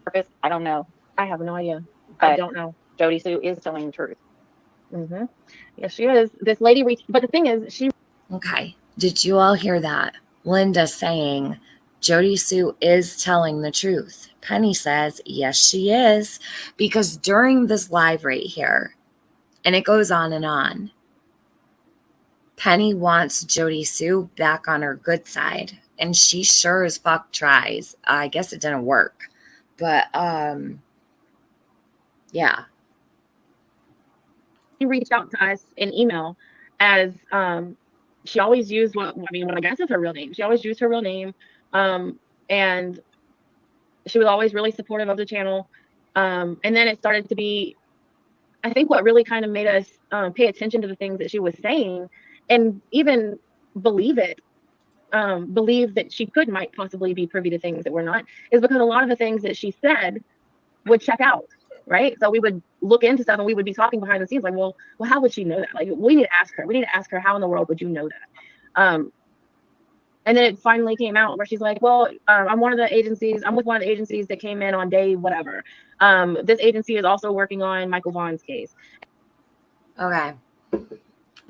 Purpose? I don't know. I have no idea. But I don't know. Jody Sue is telling the truth. Mm-hmm. Yes, she is. This lady reached, but the thing is, she. Okay. Did you all hear that? Linda saying Jody Sue is telling the truth. Penny says, yes, she is. Because during this live right here, and it goes on, Penny wants Jody Sue back on her good side. And she sure as fuck tries. I guess it didn't work. But, yeah. She reached out to us in email as she always used what I guess is her real name. She always used her real name. And she was always really supportive of the channel. And then it started to be, I think what really kind of made us pay attention to the things that she was saying and even believe it, believe that she might possibly be privy to things that we're not, is because a lot of the things that she said would check out, right? So we would look into stuff and we would be talking behind the scenes like, well, how would she know that? Like, we need to ask her. We need to ask her, how in the world would you know that? And then it finally came out where she's like, well, I'm with one of the agencies that came in on day whatever. This agency is also working on Michael Vaughn's case. Okay.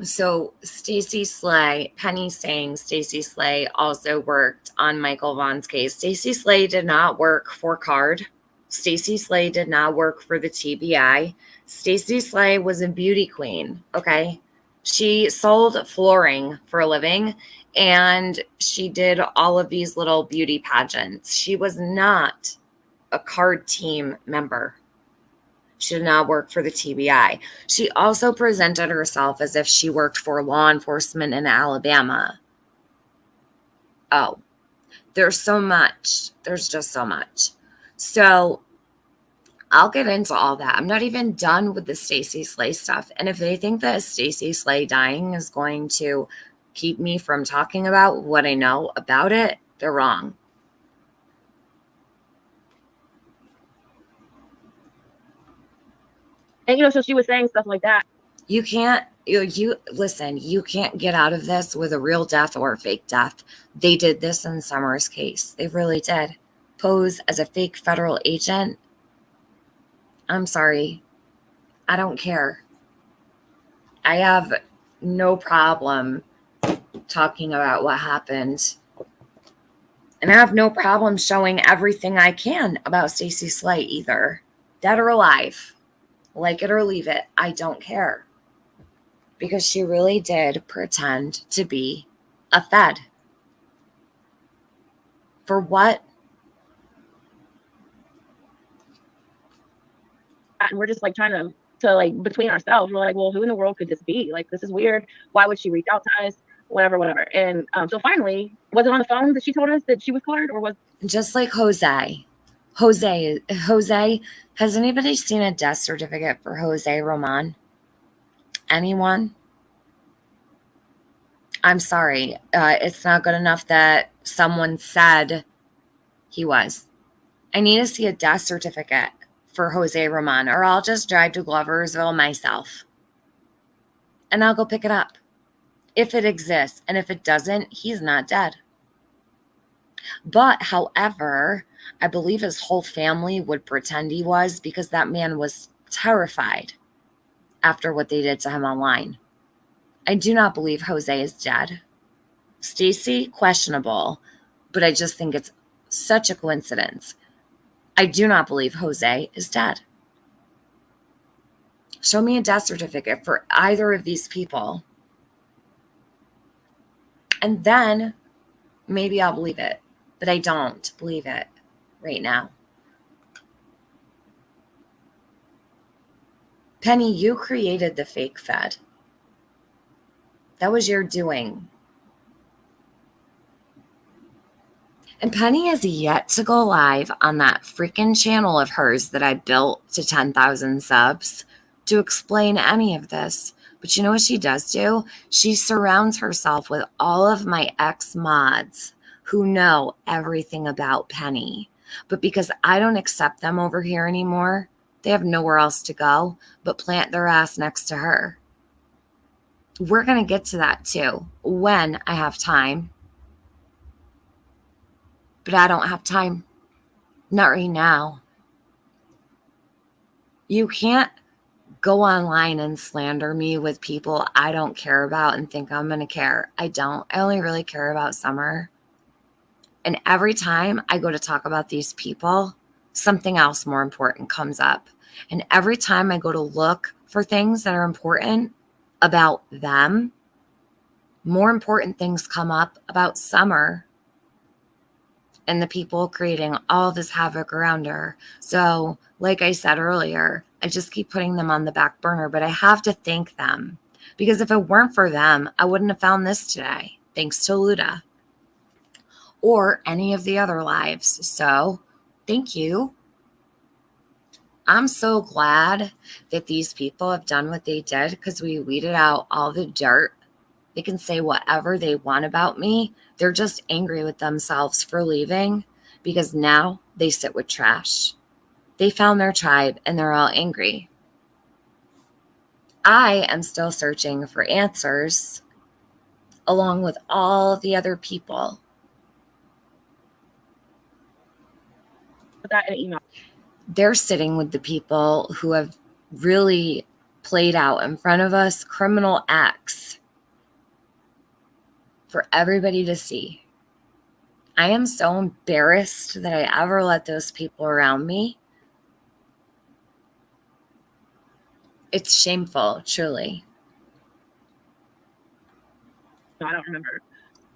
So Stacey Slay, Penny's saying Stacey Slay also worked on Michael Vaughn's case. Stacey Slay did not work for CARD. Stacey Slay did not work for the TBI. Stacey Slay was a beauty queen, okay? She sold flooring for a living, and she did all of these little beauty pageants. She was not a CARD team member. She did not work for the TBI. She also presented herself as if she worked for law enforcement in Alabama. Oh, there's so much. There's just so much. So I'll get into all that. I'm not even done with the Stacey Slay stuff. And if they think that Stacey Slay dying is going to keep me from talking about what I know about it, they're wrong. And, so she was saying stuff like that. You can't, you listen, you can't get out of this with a real death or a fake death. They did this in Summer's case. They really did. Pose as a fake federal agent. I'm sorry. I don't care. I have no problem talking about what happened. And I have no problem showing everything I can about Stacey Slay either. Dead or alive. Like it or leave it, I don't care. Because she really did pretend to be a Fed. For what? And we're just like trying to like between ourselves, we're like, well, who in the world could this be? Like, this is weird. Why would she reach out to us? Whatever. And so finally, was it on the phone that she told us that she was cleared, or was just like Jose? Jose, has anybody seen a death certificate for Jose Roman? Anyone? I'm sorry. It's not good enough that someone said he was. I need to see a death certificate for Jose Roman, or I'll just drive to Gloversville myself. And I'll go pick it up. If it exists. And if it doesn't, he's not dead. But, however, I believe his whole family would pretend he was, because that man was terrified after what they did to him online. I do not believe Jose is dead. Stacey, questionable, but I just think it's such a coincidence. I do not believe Jose is dead. Show me a death certificate for either of these people. And then maybe I'll believe it. But I don't believe it right now. Penny, you created the fake Fed. That was your doing. And Penny has yet to go live on that freaking channel of hers that I built to 10,000 subs to explain any of this. But you know what she does do? She surrounds herself with all of my ex-mods who know everything about Penny. But because I don't accept them over here anymore, they have nowhere else to go but plant their ass next to her. We're going to get to that too when I have time. But I don't have time. Not right now. You can't go online and slander me with people I don't care about and think I'm going to care. I don't. I only really care about Summer. And every time I go to talk about these people, something else more important comes up. And every time I go to look for things that are important about them, more important things come up about Summer and the people creating all this havoc around her. So, like I said earlier, I just keep putting them on the back burner, but I have to thank them. Because if it weren't for them, I wouldn't have found this today, thanks to Luda. Or any of the other lives. So, thank you. I'm so glad that these people have done what they did, because we weeded out all the dirt They can say whatever they want about me. They're just angry with themselves for leaving because now they sit with trash. They found their tribe and they're all angry. I am still searching for answers along with all the other people. Put that in an email. They're sitting with the people who have really played out in front of us criminal acts for everybody to see. I am so embarrassed that I ever let those people around me. It's shameful, truly. No, I don't remember.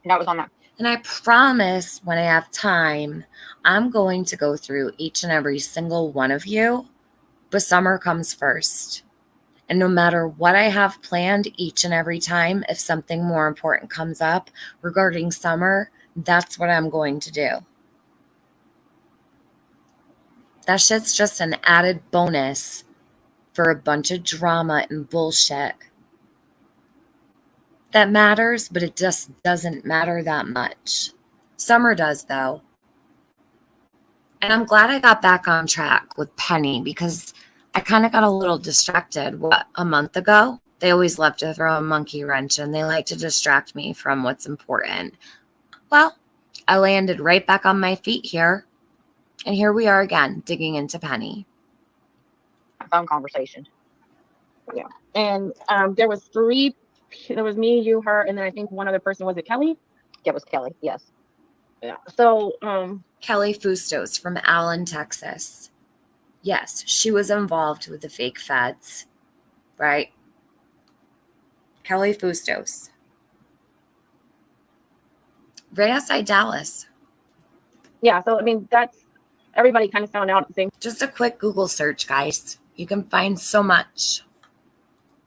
That was on that. And I promise when I have time, I'm going to go through each and every single one of you, but summer comes first. And no matter what I have planned each and every time, if something more important comes up regarding summer, that's what I'm going to do. That shit's just an added bonus for a bunch of drama and bullshit. That matters, but it just doesn't matter that much. Summer does, though. And I'm glad I got back on track with Penny because I kind of got a little distracted, a month ago? They always love to throw a monkey wrench and they like to distract me from what's important. Well, I landed right back on my feet here. And here we are again, digging into Penny. Phone conversation. Yeah. And there was me, you, her, and then I think one other person. Was it Kelly? It was Kelly. Yes. Yeah. So Kelly Fustos from Allen, Texas. Yes, she was involved with the fake feds, right? Kelly Fustos. Right outside Dallas. yeah, so I mean that's everybody kind of found out at the same Just a quick Google search, guys. You can find so much.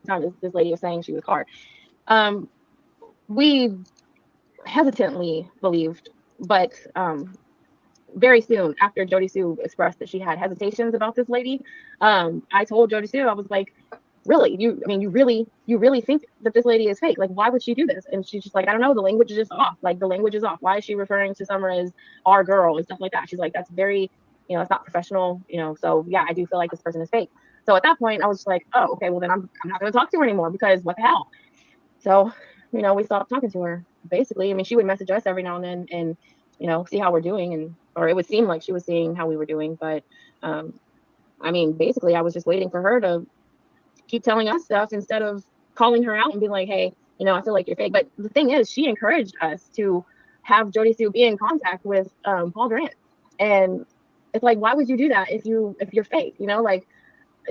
time this lady was saying she was hard. We hesitantly believed, but very soon after Jody Sue expressed that she had hesitations about this lady, I told Jody Sue, I was like, really, you really think that this lady is fake? Like, why would she do this? And she's just like, I don't know, the language is just off. Like, the language is off. Why is she referring to Summer as our girl and stuff like that? She's like, that's very, it's not professional, so yeah, I do feel like this person is fake. So at that point I was just like, oh, okay, well then I'm not going to talk to her anymore because what the hell. So we stopped talking to her basically. I mean, she would message us every now and then and see how we're doing, or it would seem like she was seeing how we were doing, but I mean, basically I was just waiting for her to keep telling us stuff instead of calling her out and being like, hey, I feel like you're fake. But the thing is, she encouraged us to have Jody Sue be in contact with Paul Grant. And it's like, why would you do that if you're fake? Like,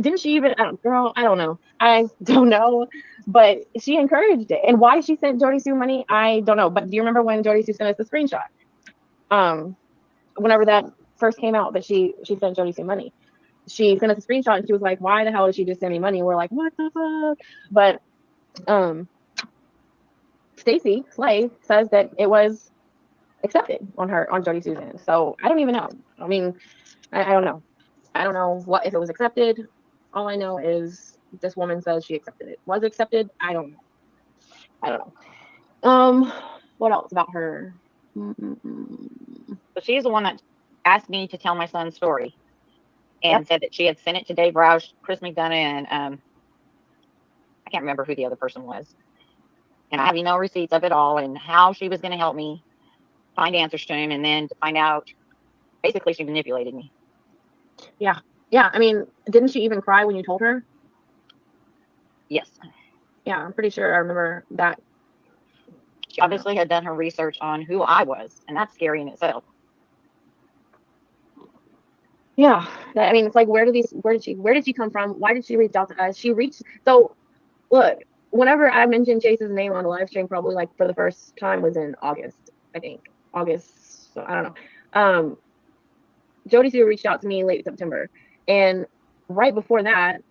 didn't she even, girl, I don't know, but she encouraged it. And why she sent Jody Sue money, I don't know. But do you remember when Jody Sue sent us the screenshot? Whenever that first came out that she sent Jody Sue money, she sent us a screenshot and she was like, why the hell did she just send me money? And we're like, what the fuck? But Stacy Slay says that it was accepted on Jody Sue's end. So I don't even know. I mean, I don't know. I don't know if it was accepted. All I know is this woman says she accepted it. Was it accepted? I don't know. What else about her? So she's the one that asked me to tell my son's story and said that she had sent it to Dave Roush, Chris McDonough, and I can't remember who the other person was. And I have no receipts of it all and how she was going to help me find answers to him, and then to find out, basically she manipulated me. Yeah. I mean, didn't she even cry when you told her? Yes. Yeah, I'm pretty sure I remember that. She obviously had done her research on who I was, and that's scary in itself. Yeah, I mean, it's like, where did she come from? Why did she reach out to us? So look, whenever I mentioned Chase's name on the live stream, probably like for the first time was in August, I think. August, so I don't know. Jody Sue reached out to me late September, and right before that,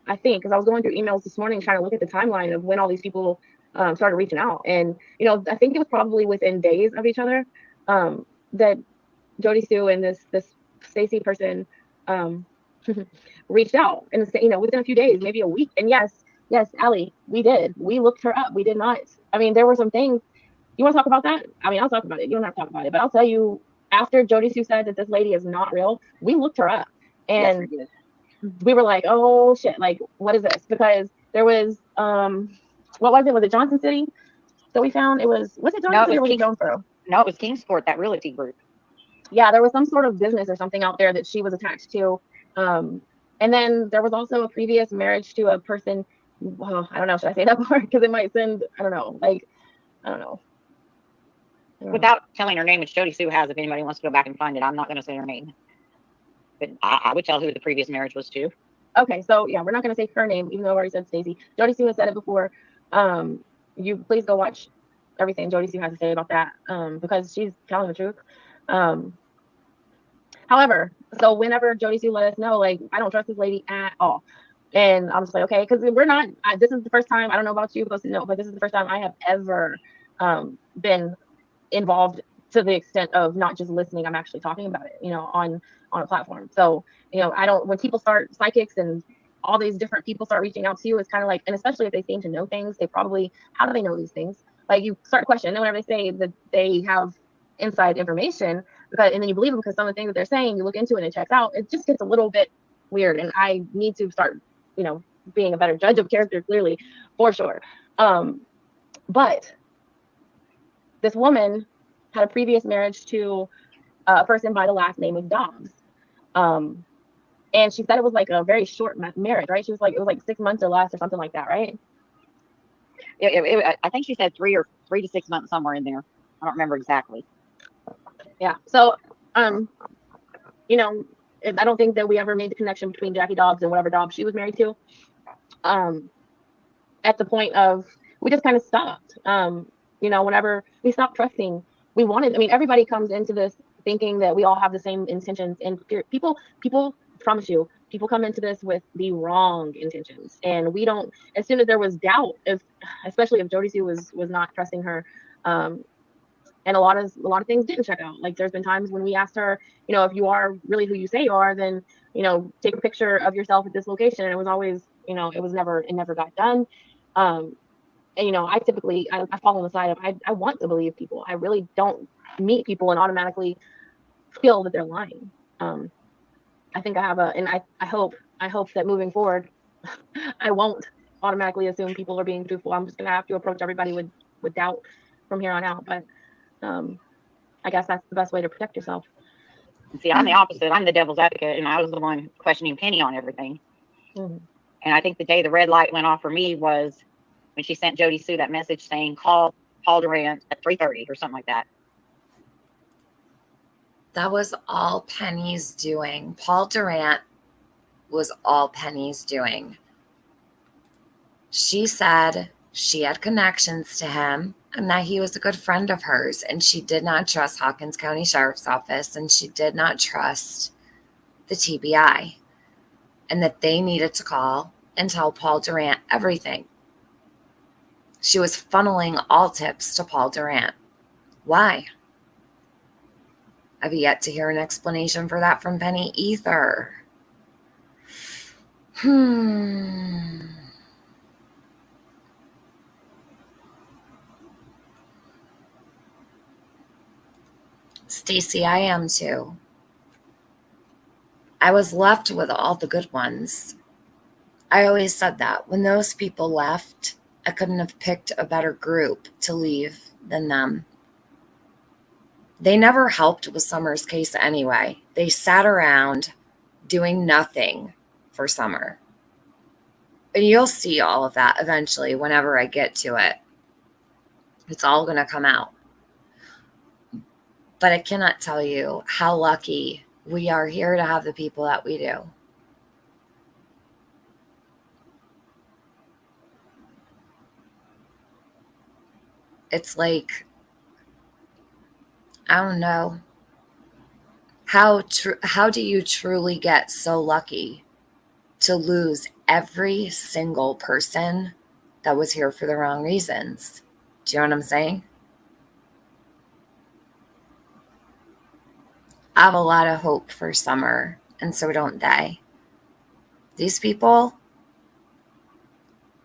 I think, because I was going through emails this morning trying to look at the timeline of when all these people started reaching out, and I think it was probably within days of each other that Jody Sue and this Stacy person reached out, and within a few days, maybe a week. And yes, Yes, Allie, we did. We looked her up. We did not. I mean, there were some things. You want to talk about that? I mean, I'll talk about it. You don't have to talk about it, but I'll tell you. After Jody Sue said that this lady is not real, we looked her up, Yes, and we did. we were like, "Oh shit! Like, what is this?" Because there was, what was it? Was it Johnson City that we found? Was it No, Johnson it City was or was it King. Jonesboro? No, it was Kingsport, that realty group. Yeah, there was some sort of business or something out there that she was attached to. Um, and then there was also a previous marriage to a person. Well, I don't know. Should I say that part? Because it might send. I don't know. Like, I don't know. I don't know. Without telling her name, which Jody Sue has, if anybody wants to go back and find it, I'm not going to say her name. But I would tell who the previous marriage was to. Okay, so yeah, we're not gonna say her name, even though I already said Stacey. Jody Sue has said it before. You please go watch everything Jody Sue has to say about that, because she's telling the truth. Um, However, so whenever Jody Sue let us know, like, I don't trust this lady at all. And I'm just like, okay, because we're not, this is the first time, I don't know about you, supposed to know, but this is the first time I have ever been involved to the extent of not just listening, I'm actually talking about it, on a platform. So, I don't, when people start psychics and all these different people start reaching out to you, it's kind of like, and especially if they seem to know things, they probably, how do they know these things? Like, you start to question, and whenever they say that they have inside information, because, and then you believe them because some of the things that they're saying, you look into it and it checks out, it just gets a little bit weird. And I need to start, being a better judge of character, clearly, for sure. But this woman had a previous marriage to a person by the last name of Dobbs. And she said it was like a very short marriage, right? She was like, it was like 6 months or less or something like that, right? I think she said 3 to 6 months, somewhere in there. I don't remember exactly. Yeah. So, I don't think that we ever made the connection between Jackie Dobbs and whatever Dobbs she was married to. At the point of, we just kind of stopped. Whenever we stopped trusting, everybody comes into this thinking that we all have the same intentions, and people promise you, people come into this with the wrong intentions, and we don't. As soon as there was doubt, especially if Jody Sue was not trusting her, and a lot of things didn't check out. Like, there's been times when we asked her, if you are really who you say you are, then take a picture of yourself at this location, and it was always, it never got done. And I typically, I fall on the side of, I want to believe people. I really don't meet people and automatically feel that they're lying. I think I have and I hope that moving forward, I won't automatically assume people are being truthful. I'm just gonna have to approach everybody with doubt from here on out. But I guess that's the best way to protect yourself. See, I'm the opposite. I'm the devil's advocate, and I was the one questioning Penny on everything. Mm-hmm. And I think the day the red light went off for me was when she sent Jody Sue that message saying, call Paul Durant at 3:30 or something like that. That was all Penny's doing. Paul Durant was all Penny's doing. She said she had connections to him and that he was a good friend of hers, and she did not trust Hawkins County Sheriff's Office, and she did not trust the TBI, and that they needed to call and tell Paul Durant everything. She was funneling all tips to Paul Durant. Why? I've yet to hear an explanation for that from Penny either. Stacey, I am too. I was left with all the good ones. I always said that. When those people left, I couldn't have picked a better group to leave than them. They never helped with Summer's case anyway. They sat around doing nothing for Summer. And you'll see all of that eventually whenever I get to it. It's all going to come out. But I cannot tell you how lucky we are here to have the people that we do. It's like, I don't know. How do you truly get so lucky to lose every single person that was here for the wrong reasons? Do you know what I'm saying? I have a lot of hope for Summer, and so don't they. These people,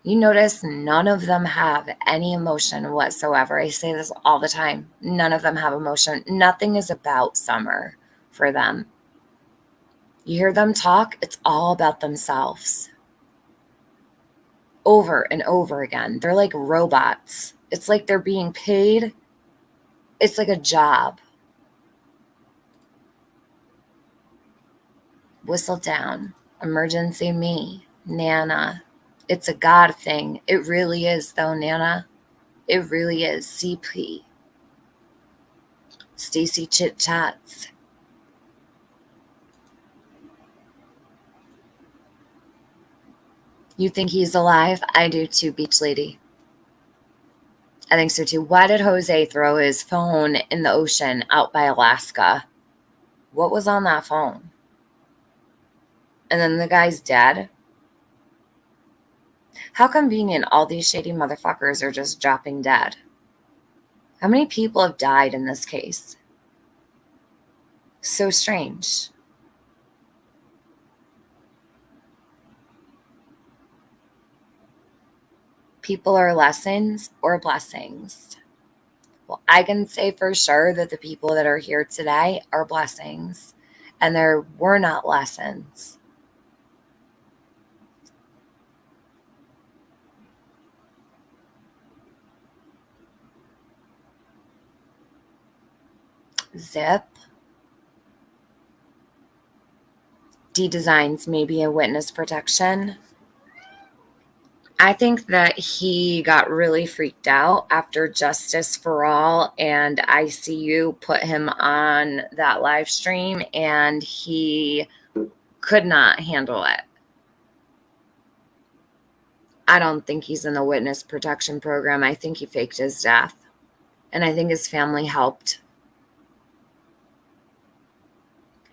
You notice none of them have any emotion whatsoever. I say this all the time. None of them have emotion. Nothing is about Summer for them. You hear them talk, it's all about themselves. Over and over again. They're like robots. It's like they're being paid. It's like a job. Whistle down. Emergency me. Nana. It's a God thing. It really is, though, Nana. It really is. CP. Stacy Chit Chats. You think he's alive? I do too, Beach Lady. I think so too. Why did Jose throw his phone in the ocean out by Alaska? What was on that phone? And then the guy's dead? How convenient all these shady motherfuckers are just dropping dead. How many people have died in this case? So strange. People are lessons or blessings. Well, I can say for sure that the people that are here today are blessings, and there were not lessons. Zip. D Designs maybe a witness protection. I think that he got really freaked out after Justice for All and ICU put him on that live stream, and he could not handle it. I don't think he's in the witness protection program. I think he faked his death, and I think his family helped.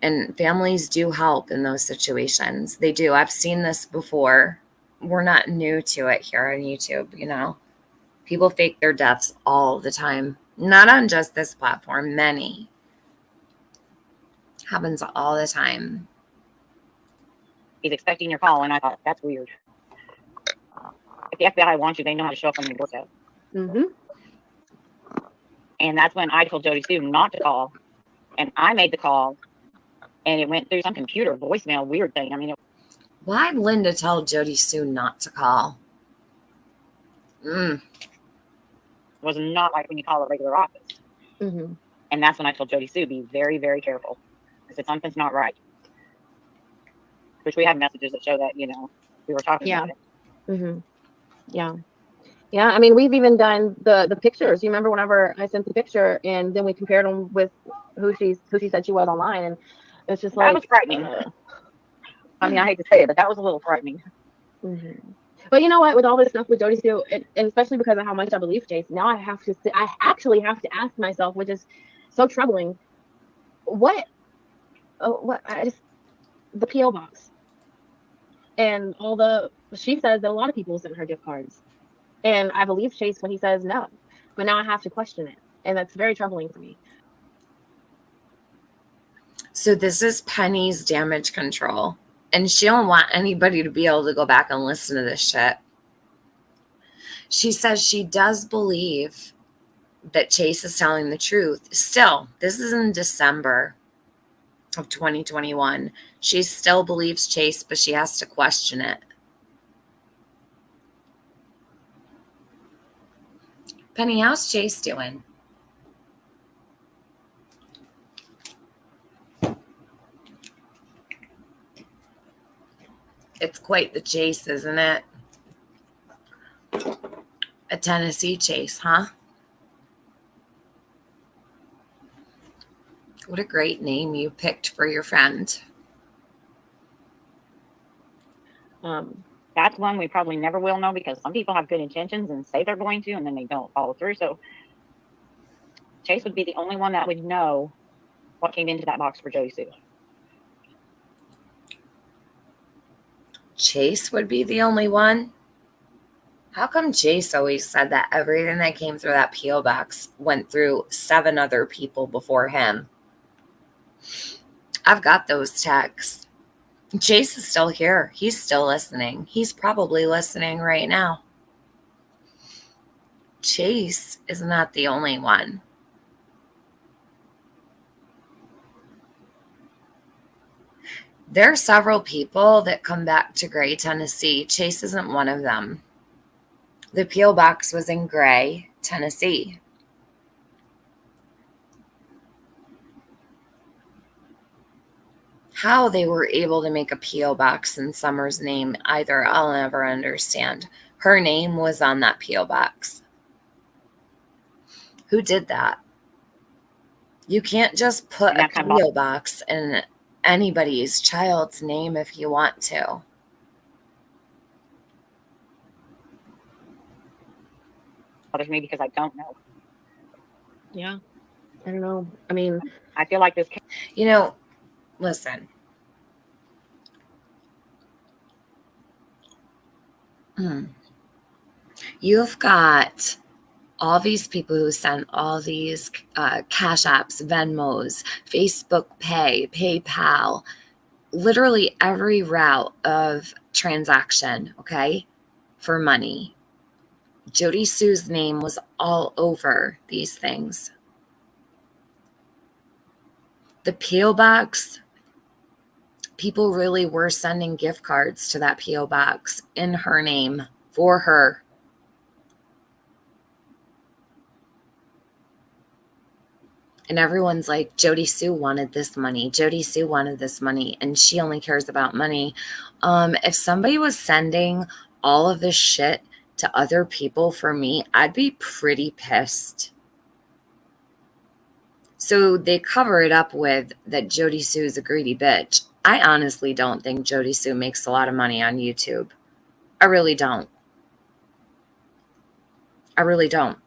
And families do help in those situations. They do. I've seen this before. We're not new to it here on YouTube, you know. People fake their deaths all the time. Not on just this platform, many. Happens all the time. He's expecting your call, and I thought, that's weird. If the FBI wants you, they know how to show up on your doorstep. Mm-hmm. And that's when I told Jody Sue not to call. And I made the call, and it went through some computer voicemail weird thing. I mean, it Why'd Linda tell Jody Sue not to call? was not like when you call a regular office. Mm-hmm. And that's when I told Jody Sue, be very, very careful. I said, something's not right. Which we have messages that show that, you know, we were talking about it. Mm-hmm. Yeah. Yeah. I mean, we've even done the pictures. You remember whenever I sent the picture and then we compared them with who she said she was online, and it's just like that was frightening. I mean, I hate to say it, but that was a little frightening. Mm-hmm. But you know what? With all this stuff with Jody Sue, and especially because of how much I believe Chase, now I actually have to ask myself, which is so troubling. The PO box and all she says that a lot of people sent her gift cards, and I believe Chase when he says no, but now I have to question it, and that's very troubling for me. So this is Penny's damage control. And she don't want anybody to be able to go back and listen to this shit. She says she does believe that Chase is telling the truth. Still, this is in December of 2021. She still believes Chase, but she has to question it. Penny, how's Chase doing? It's quite the chase, isn't it? A Tennessee chase, huh? What a great name you picked for your friend. That's one we probably never will know, because some people have good intentions and say they're going to, and then they don't follow through. So Chase would be the only one that would know what came into that box for Jody Sue. Chase would be the only one? How come Chase always said that everything that came through that P.O. box went through 7 other people before him? I've got those texts. Chase is still here. He's still listening. He's probably listening right now. Chase is not the only one. There are several people that come back to Gray, Tennessee. Chase isn't one of them. The P.O. box was in Gray, Tennessee. How they were able to make a P.O. box in Summer's name, either I'll never understand. Her name was on that P.O. box. Who did that? You can't just put And a that kind P.O. box in anybody's child's name if you want to. bothers me because I don't know. Yeah. I don't know. I mean, I feel like this. You know, listen. You've got all these people who send all these Cash Apps, Venmos, Facebook Pay, PayPal, literally every route of transaction, okay, for money. Jody Sue's name was all over these things. The P.O. box, people really were sending gift cards to that P.O. box in her name for her. And everyone's like, Jody Sue wanted this money. Jody Sue wanted this money. And she only cares about money. If somebody was sending all of this shit to other people for me, I'd be pretty pissed. So they cover it up with that Jody Sue is a greedy bitch. I honestly don't think Jody Sue makes a lot of money on YouTube. I really don't. I really don't.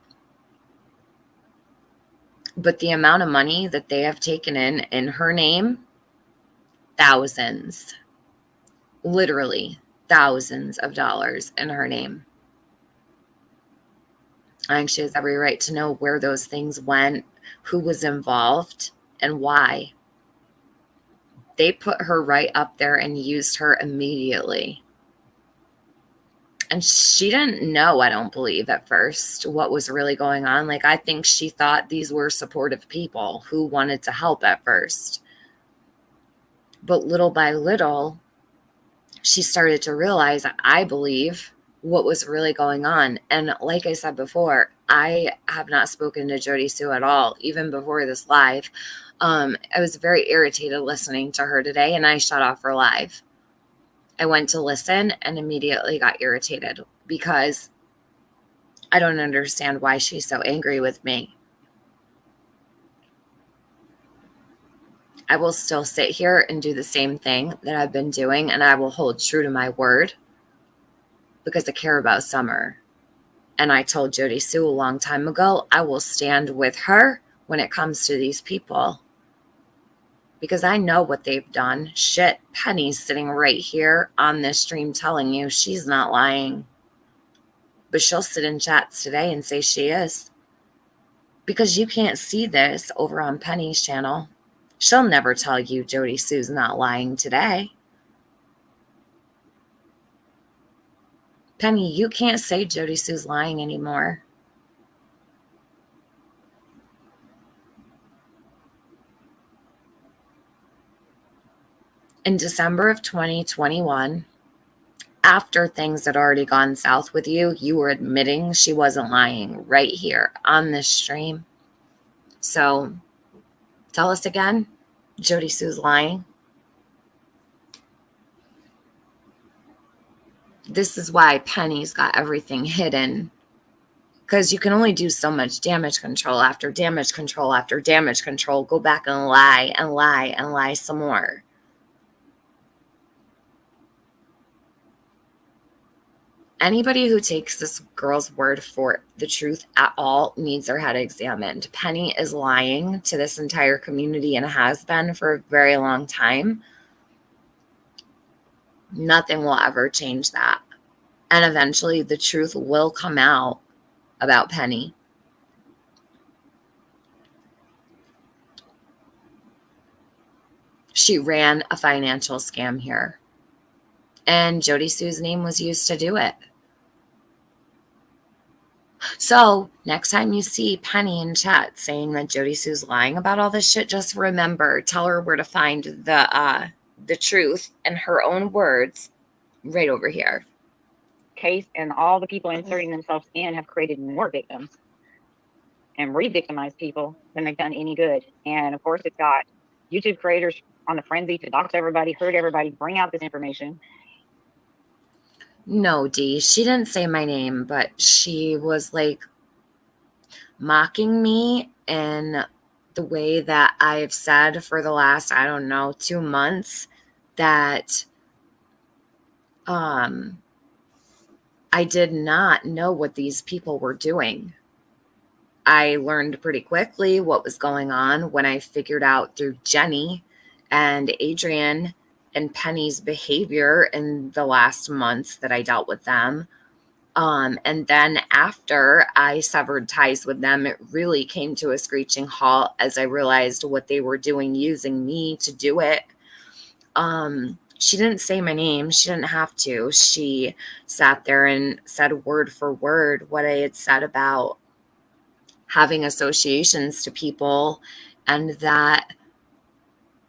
But the amount of money that they have taken in her name, thousands, literally thousands of dollars in her name. I think she has every right to know where those things went, who was involved, and why. They put her right up there and used her immediately. And she didn't know, I don't believe, at first what was really going on. Like, I think she thought these were supportive people who wanted to help at first. But little by little, she started to realize, I believe, what was really going on. And like I said before, I have not spoken to Jody Sue at all, even before this live. I was very irritated listening to her today, and I shut off her live. I went to listen and immediately got irritated because I don't understand why she's so angry with me. I will still sit here and do the same thing that I've been doing, and I will hold true to my word because I care about Summer. And I told Jody Sue a long time ago, I will stand with her when it comes to these people. Because I know what they've done. Shit, Penny's sitting right here on this stream telling you she's not lying. But she'll sit in chats today and say she is. Because you can't see this over on Penny's channel. She'll never tell you Jody Sue's not lying today. Penny, you can't say Jody Sue's lying anymore. In December of 2021, after things had already gone south with you, you were admitting she wasn't lying right here on this stream. So tell us again, Jody Sue's lying. This is why Penny's got everything hidden. Because you can only do so much damage control after damage control after damage control. Go back and lie and lie and lie some more. Anybody who takes this girl's word for the truth at all needs their head examined. Penny is lying to this entire community and has been for a very long time. Nothing will ever change that. And eventually the truth will come out about Penny. She ran a financial scam here. And Jody Sue's name was used to do it. So next time you see Penny in chat saying that Jody Sue's lying about all this shit, just remember, tell her where to find the truth in her own words right over here. Case and all the people inserting themselves in have created more victims and re-victimized people than they've done any good. And of course, it's got YouTube creators on the frenzy to dox everybody, hurt everybody, bring out this information. No, Dee, she didn't say my name, but she was like mocking me in the way that I've said for the last, I don't know, 2 months that I did not know what these people were doing. I learned pretty quickly what was going on when I figured out through Jenny and Adrian and Penny's behavior in the last months that I dealt with them. And then after I severed ties with them, it really came to a screeching halt as I realized what they were doing using me to do it. She didn't say my name. She didn't have to. She sat there and said word for word what I had said about having associations to people, and that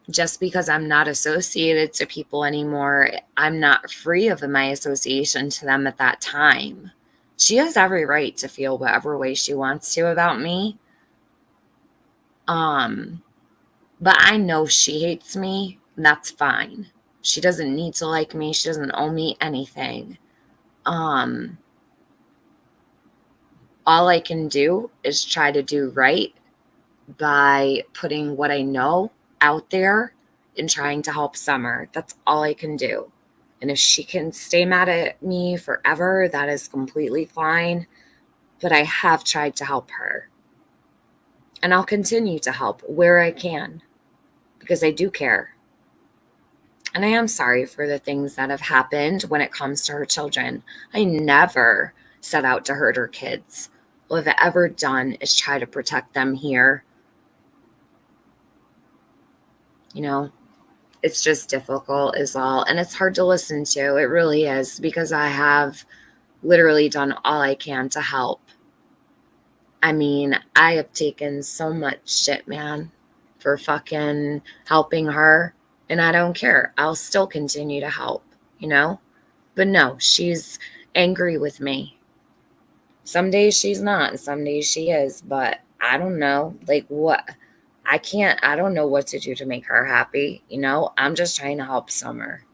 just because I'm not associated to people anymore, I'm not free of my association to them at that time. She has every right to feel whatever way she wants to about me. But I know she hates me, and that's fine. She doesn't need to like me. She doesn't owe me anything. All I can do is try to do right by putting what I know out there and trying to help Summer. That's all I can do. And if she can stay mad at me forever, that is completely fine. But I have tried to help her. And I'll continue to help where I can, because I do care. And I am sorry for the things that have happened when it comes to her children. I never set out to hurt her kids. All I've ever done is try to protect them here. You know, it's just difficult is all. And it's hard to listen to. It really is, because I have literally done all I can to help. I mean, I have taken so much shit, man, for fucking helping her. And I don't care. I'll still continue to help, you know? But no, she's angry with me. Some days she's not, and some days she is. But I don't know. Like, what? I don't know what to do to make her happy, you know? I'm just trying to help Summer.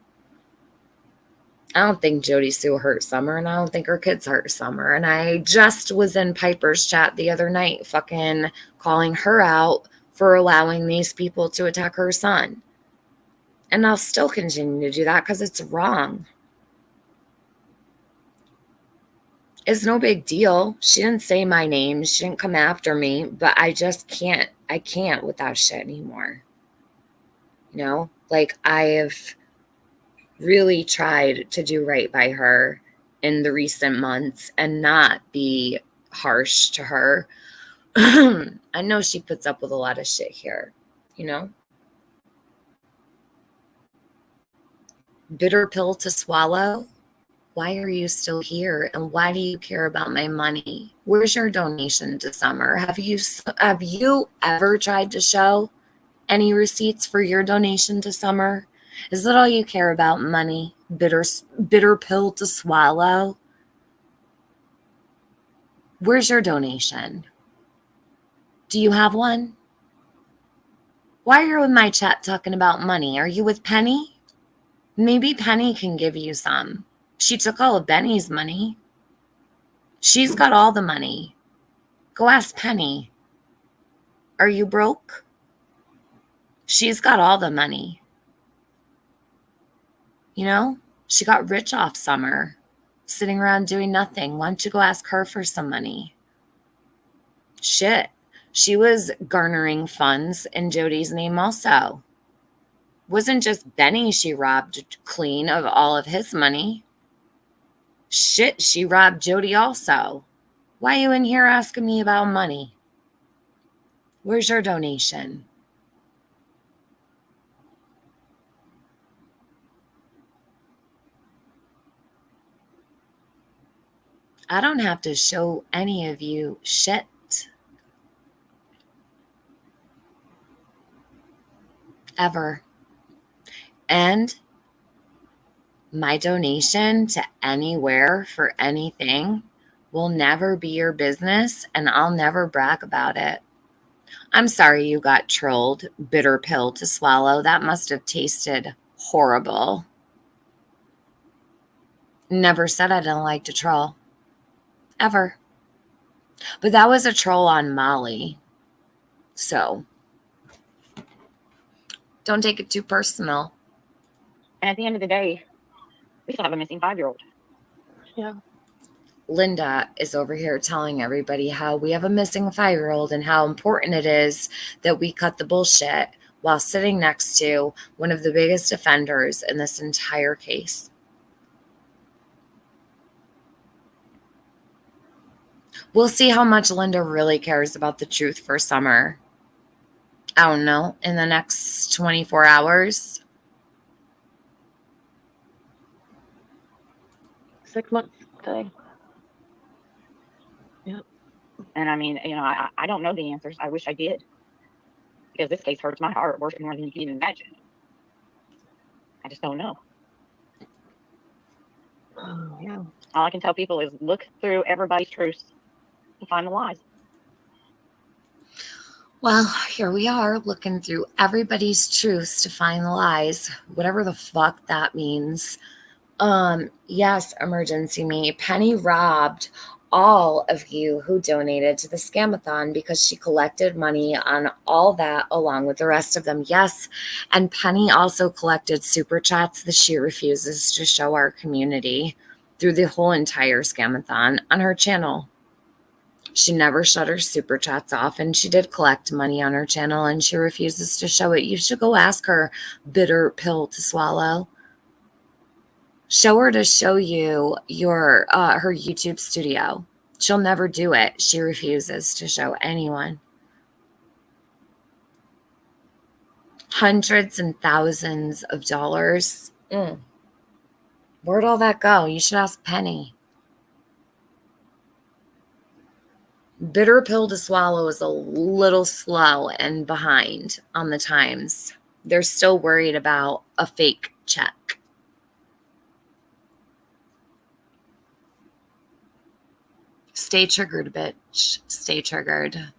I don't think Jody Sue hurt Summer, and I don't think her kids hurt Summer. And I just was in Piper's chat the other night fucking calling her out for allowing these people to attack her son. And I'll still continue to do that because it's wrong. It's no big deal. She didn't say my name. She didn't come after me, but I just can't. I can't with that shit anymore. You know, like I have really tried to do right by her in the recent months and not be harsh to her. I know she puts up with a lot of shit here, you know? Bitter pill to swallow. Why are you still here? And why do you care about my money? Where's your donation to Summer? Have you ever tried to show any receipts for your donation to Summer? Is that all you care about? Money? Bitter pill to swallow? Where's your donation? Do you have one? Why are you in my chat talking about money? Are you with Penny? Maybe Penny can give you some. She took all of Benny's money. She's got all the money. Go ask Penny. Are you broke? She's got all the money. You know, she got rich off Summer, sitting around doing nothing. Why don't you go ask her for some money? Shit. She was garnering funds in Jody's name also. Wasn't just Benny she robbed clean of all of his money. Shit, she robbed Jody also. Why are you in here asking me about money? Where's your donation? I don't have to show any of you shit. Ever. And my donation to anywhere for anything will never be your business, and I'll never brag about it. I'm sorry you got trolled. Bitter pill to swallow. That must have tasted horrible. Never said I didn't like to troll. Ever. But that was a troll on Molly. So don't take it too personal. And at the end of the day, we still have a missing 5-year-old. Yeah. Linda is over here telling everybody how we have a missing 5-year-old and how important it is that we cut the bullshit while sitting next to one of the biggest offenders in this entire case. We'll see how much Linda really cares about the truth for Summer. I don't know, in the next 24 hours. 6 months today. And I mean, you know, I don't know the answers. I wish I did. Because this case hurts my heart worse more than you can even imagine. I just don't know. Oh, yeah. All I can tell people is look through everybody's truths to find the lies. Well, here we are looking through everybody's truths to find the lies, whatever the fuck that means. Yes, emergency me. Penny robbed all of you who donated to the scamathon because she collected money on all that along with the rest of them. Yes, and Penny also collected super chats that she refuses to show our community through the whole entire scamathon on her channel. She never shut her super chats off, and she did collect money on her channel, and she refuses to show it. You should go ask her, bitter pill to swallow. Show her to show you your her YouTube studio. She'll never do it. She refuses to show anyone. Hundreds and thousands of dollars. Where'd all that go? You should ask Penny. Bitter pill to swallow is a little slow and behind on the times. They're still worried about a fake check. Stay triggered, bitch. Stay triggered.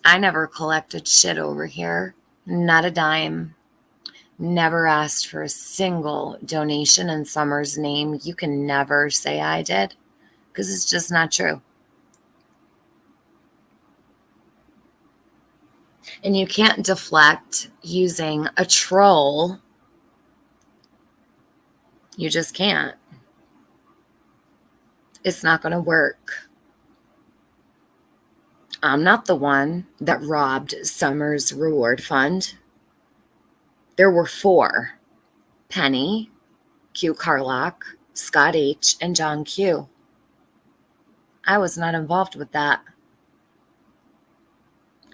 I never collected shit over here. Not a dime. Never asked for a single donation in Summer's name. You can never say I did, because it's just not true. And you can't deflect using a troll. You just can't. It's not going to work. I'm not the one that robbed Summer's reward fund. There were 4. Penny, Q Carlock, Scott H., and John Q. I was not involved with that.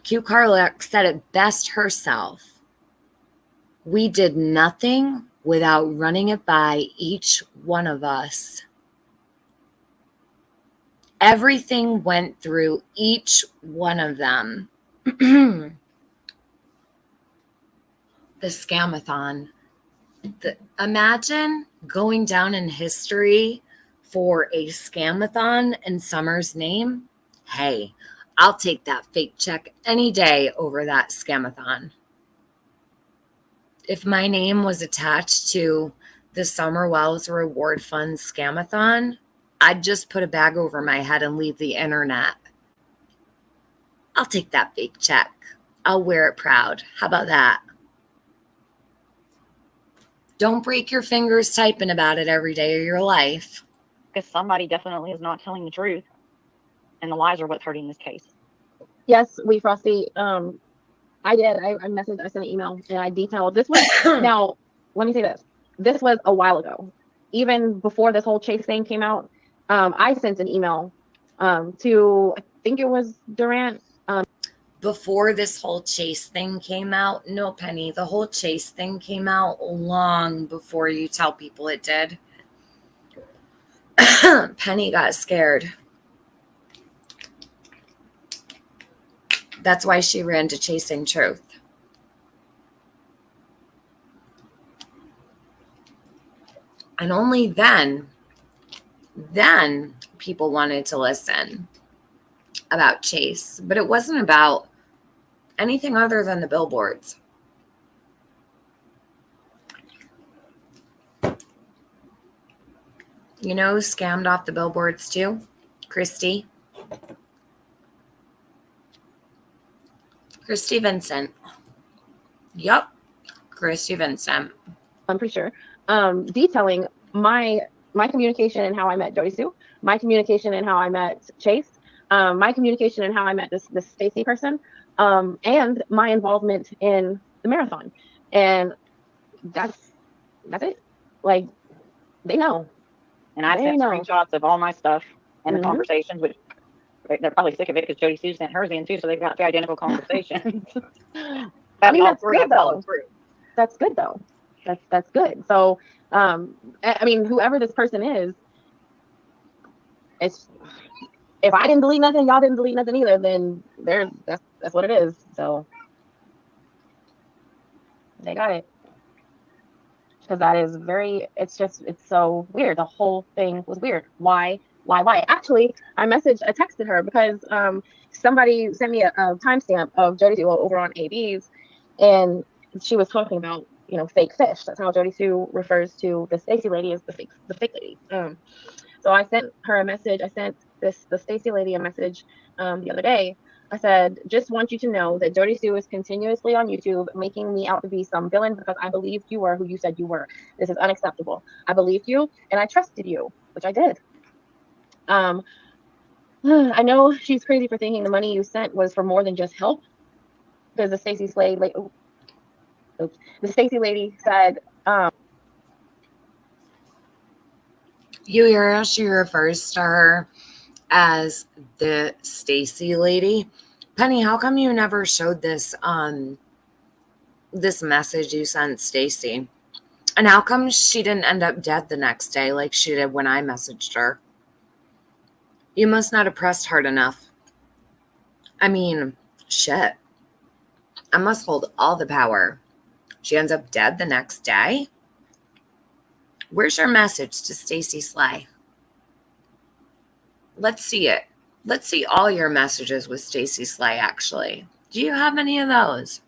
Q Carlock said it best herself. We did nothing without running it by each one of us. Everything went through each one of them. The scamathon. Imagine going down in history for a scamathon in Summer's name. Hey, I'll take that fake check any day over that scamathon. If my name was attached to the Summer Wells Reward Fund scamathon, I'd just put a bag over my head and leave the internet. I'll take that fake check. I'll wear it proud. How about that? Don't break your fingers typing about it every day of your life. Because somebody definitely is not telling the truth. And the lies are what's hurting this case. Yes, Frosty. I did. I messaged, I sent an email, and I detailed this was now. Let me say this. This was a while ago, even before this whole Chase thing came out. I sent an email to, I think it was Durant. Before this whole Chase thing came out? No, Penny. The whole Chase thing came out long before you tell people it did. Penny got scared. That's why she ran to Chasing Truth. And only then people wanted to listen about Chase. But it wasn't about anything other than the billboards. You know who scammed off the billboards too? Christy Vincent. Yup. Christy Vincent. I'm pretty sure, detailing my communication and how I met Jody Sue, my communication and how I met Chase, my communication and how I met this Stacy person, and my involvement in the marathon. And that's it. Like, they know. And I They sent know. screenshots of all my stuff and the Mhm. conversations, which they're probably sick of it because Jody Sue sent hers in too, so they've got the identical conversations. I mean, all that's three good have followed though. through. That's good though. That's good. So, I mean, whoever this person is, it's, if I didn't delete nothing, y'all didn't delete nothing either, then that's what it is. So they got it. Because that is it's so weird. The whole thing was weird. Why? Actually, I texted her because somebody sent me a timestamp of Jody Sue over on AB's, and she was talking about, fake fish. That's how Jody Sue refers to the Stacy lady as the fake lady. So I sent her a message. I sent the Stacy lady a message the other day. I said, just want you to know that Jody Sue is continuously on YouTube making me out to be some villain because I believed you were who you said you were. This is unacceptable. I believed you and I trusted you, which I did. I know she's crazy for thinking the money you sent was for more than just help, because the Stacy lady said, You hear how she refers to her as the Stacy lady? Penny, how come you never showed this this message you sent Stacy? And how come she didn't end up dead the next day like she did when I messaged her? You must not have pressed hard enough. I mean, shit. I must hold all the power. She ends up dead the next day? Where's your message to Stacy Slay? Let's see it. Let's see all your messages with Stacy Slay, actually. Do you have any of those?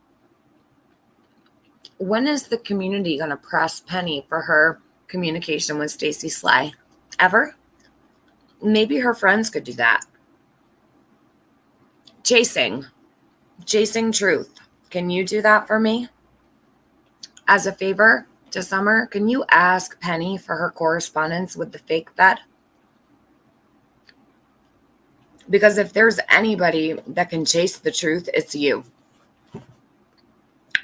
When is the community going to press Penny for her communication with Stacy Slay? Ever? Maybe her friends could do that. Chasing Truth. Can you do that for me? As a favor to Summer, can you ask Penny for her correspondence with the fake vet? Because if there's anybody that can chase the truth, it's you.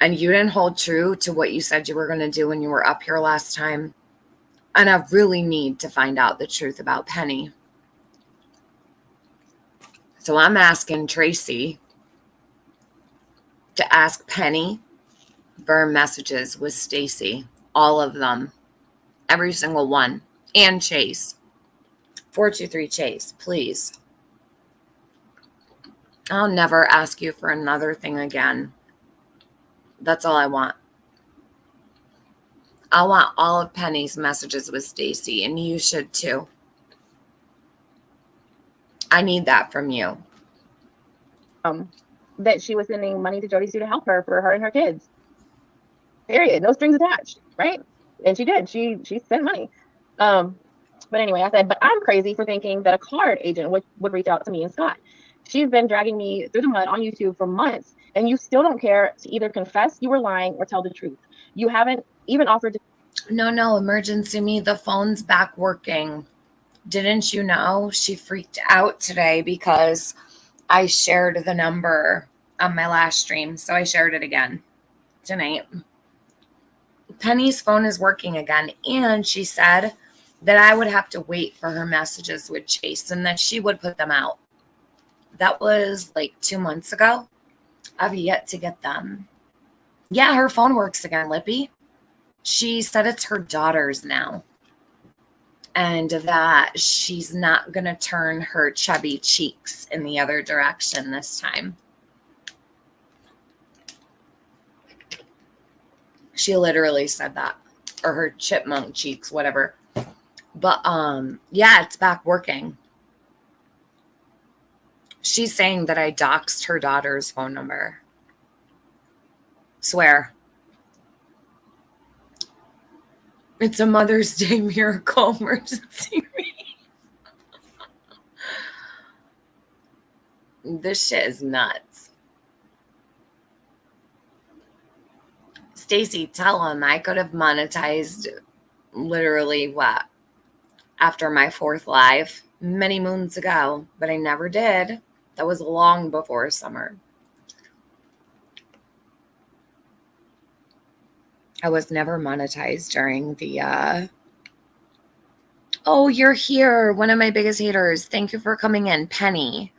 And you didn't hold true to what you said you were going to do when you were up here last time. And I really need to find out the truth about Penny. So I'm asking Tracy to ask Penny for her messages with Stacy. All of them. Every single one. And Chase. 423 Chase, please. I'll never ask you for another thing again. That's all I want. I want all of Penny's messages with Stacy, and you should too. I need that from you. that she was sending money to Jody Sue to help her for her and her kids. Period. No strings attached, right? And she did. She sent money. But anyway, I said, but I'm crazy for thinking that a card agent would reach out to me and Scott. She's been dragging me through the mud on YouTube for months, and you still don't care to either confess you were lying or tell the truth. You haven't even offered to. No, emergency me. The phone's back working. Didn't you know? She freaked out today because I shared the number on my last stream. So I shared it again tonight. Penny's phone is working again. And she said that I would have to wait for her messages with Chase and that she would put them out. That was like 2 months ago. I've yet to get them. Yeah, her phone works again, Lippy. She said it's her daughter's now. and that she's not going to turn her chubby cheeks in the other direction this time. She literally said that, or her chipmunk cheeks, whatever. But yeah, it's back working. She's saying that I doxed her daughter's phone number. Swear. It's a Mother's Day miracle emergency. This shit is nuts. Stacy, tell him I could have monetized literally what? After my 4th live many moons ago, but I never did. That was long before summer. I was never monetized during the oh, you're here. One of my biggest haters. Thank you for coming in. Penny.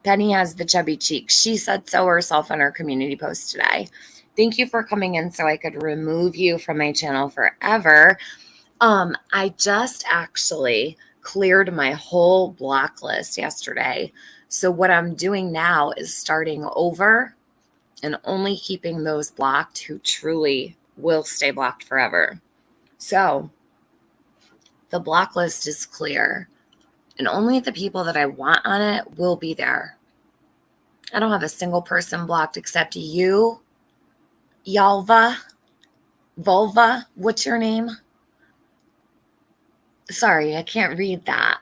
Penny has the chubby cheeks. She said so herself on her community post today. Thank you for coming in so I could remove you from my channel forever. I just actually cleared my whole block list yesterday. So what I'm doing now is starting over and only keeping those blocked who truly will stay blocked forever. So the block list is clear and only the people that I want on it will be there. I don't have a single person blocked except you, Yalva, Vulva. What's your name? Sorry, I can't read that.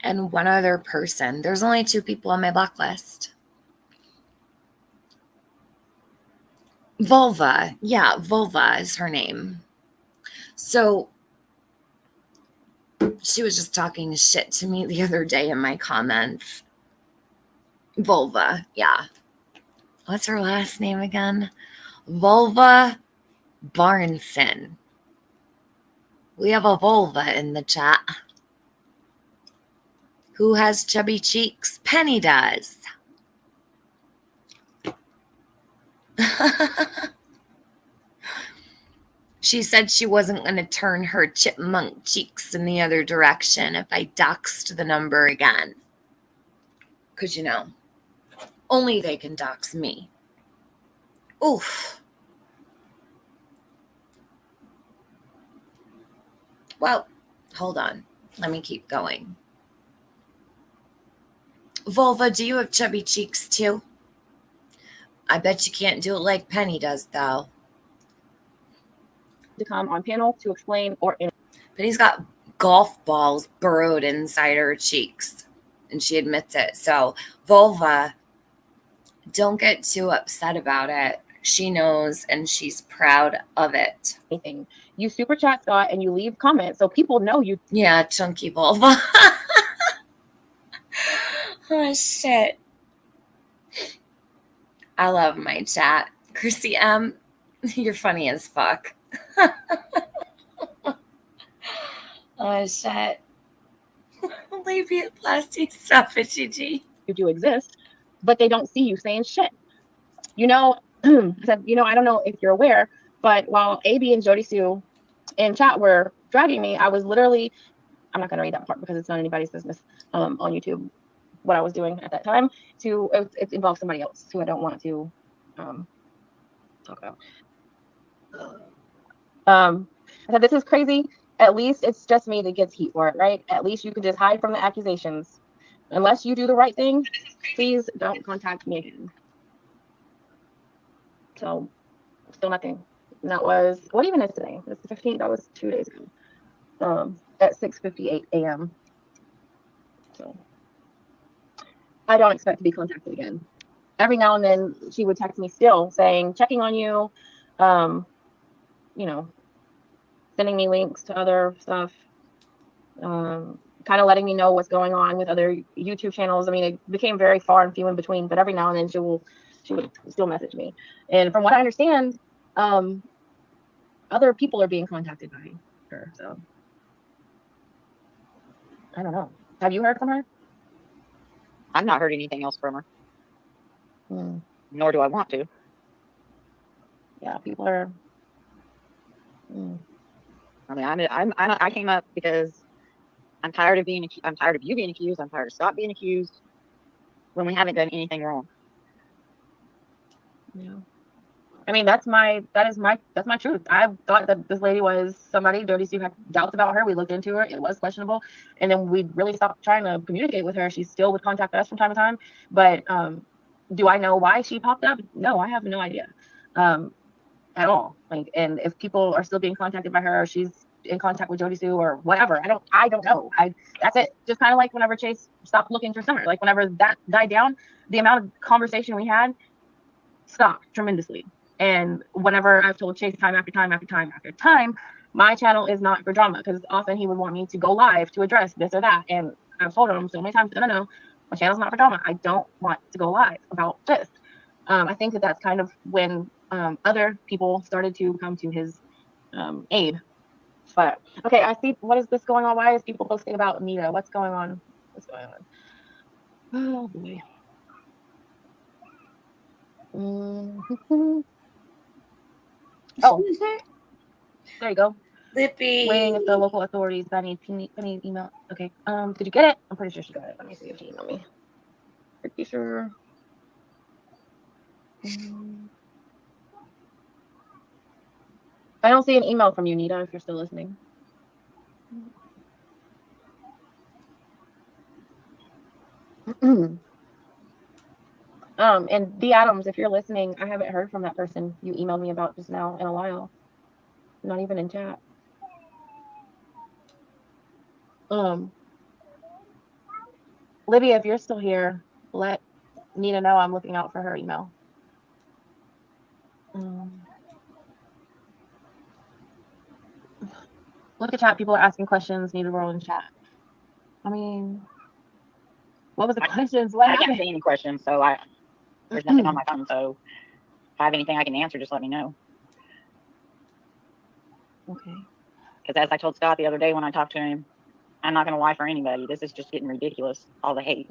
And one other person. There's only 2 people on my block list. Vulva. Yeah, Vulva is her name. So she was just talking shit to me the other day in my comments. Vulva. Yeah. What's her last name again? Vulva Barnson. We have a vulva in the chat. Who has chubby cheeks? Penny does. She said she wasn't going to turn her chipmunk cheeks in the other direction if I doxed the number again. Because, you know, only they can dox me. Oof. Well, hold on. Let me keep going. Vulva, do you have chubby cheeks too? I bet you can't do it like Penny does, though. To come on panel to explain or Penny's got golf balls burrowed inside her cheeks, and she admits it. So, Vulva, don't get too upset about it. She knows, and she's proud of it. anything. You super chat Scott and you leave comments so people know you. Yeah, chunky Vulva. Oh, shit. I love my chat. Chrissy M., you're funny as fuck. Oh, shit. Labia plastic stuff, HG. You do exist, but they don't see you saying shit. You know, said, you know, I don't know if you're aware, but while AB and Jody Sue in chat were dragging me, I was literally, I'm not going to read that part because it's not anybody's business on YouTube, what I was doing at that time. It involves somebody else who I don't want to talk about. I said, this is crazy. At least it's just me that gets heat for it, right? At least you can just hide from the accusations. Unless you do the right thing, please don't contact me again. So, still nothing. And that was, what even is today? It's the 15th. That was 2 days ago. At 6:58 a.m. So, I don't expect to be contacted again. Every now and then, she would text me still saying, checking on you, you know, sending me links to other stuff, kind of letting me know what's going on with other YouTube channels. I mean, it became very far and few in between, but every now and then she would still message me. And from what I understand, other people are being contacted by her. So I don't know. Have you heard from her? I've not heard anything else from her. Nor do I want to. Yeah, people are. I mean, I came up because I'm tired of I'm tired of you being accused. I'm tired of Scott being accused when we haven't done anything wrong. Yeah. I mean, that's my truth. I thought that this lady was somebody. Jody Sue had doubts about her. We looked into her. It was questionable. And then we really stopped trying to communicate with her. She still would contact us from time to time. But do I know why she popped up? No, I have no idea. At all. Like, and if people are still being contacted by her, or she's in contact with Jody Sue or whatever, I don't know. That's it. Just kind of like whenever Chase stopped looking for Summer, like whenever that died down, the amount of conversation we had stopped tremendously. And whenever I've told Chase time after time after time after time, my channel is not for drama, because often he would want me to go live to address this or that. And I've told him so many times, no, my channel's not for drama. I don't want to go live about this. I think that that's kind of when other people started to come to his aid. But okay, I see. What is this going on? Why is people posting about Nita? What's going on? What's going on? Oh boy. Oh, there you go. Lippy. Waiting at the local authorities. I need email. Okay. Did you get it? I'm pretty sure she got it. Let me see if she emailed me. Pretty sure. I don't see an email from you, Nita, if you're still listening. And D Adams, if you're listening, I haven't heard from that person you emailed me about just now in a while. Not even in chat. Libya, if you're still here, let Nita know I'm looking out for her email. Look at chat. People are asking questions. Nita, roll in chat. I mean, what was the questions? What I happened? can't see any questions, so there's nothing on my phone. So if I have anything I can answer, just let me know. Okay. Because as I told Scott the other day when I talked to him, I'm not going to lie for anybody. This is just getting ridiculous. All the hate.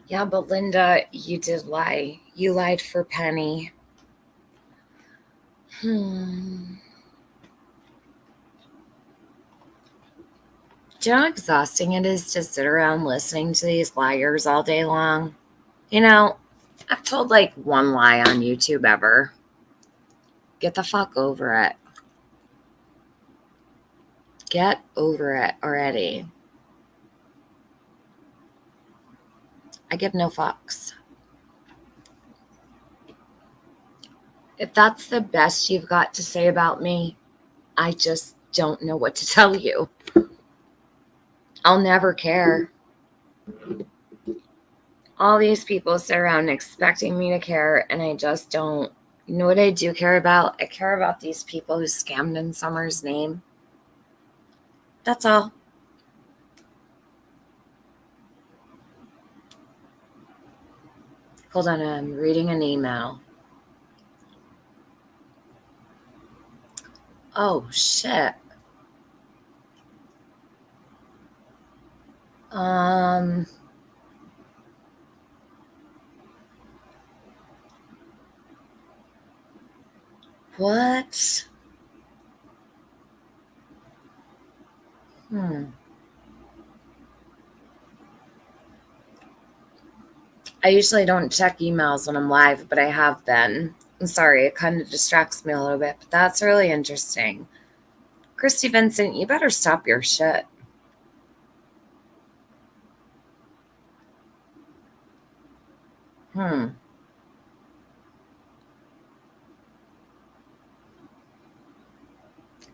Yeah, but Linda, you did lie. You lied for Penny. Do you know how exhausting it is to sit around listening to these liars all day long? You know, I've told like one lie on YouTube ever. Get the fuck over it. Get over it already. I give no fucks. If that's the best you've got to say about me, I just don't know what to tell you. I'll never care. All these people sit around expecting me to care, and I just don't. You know what I do care about? I care about these people who scammed in Summer's name. That's all. Hold on, I'm reading an email. Oh, shit. What? I usually don't check emails when I'm live, but I have been. I'm sorry, it kind of distracts me a little bit, but that's really interesting. Christy Vincent, you better stop your shit.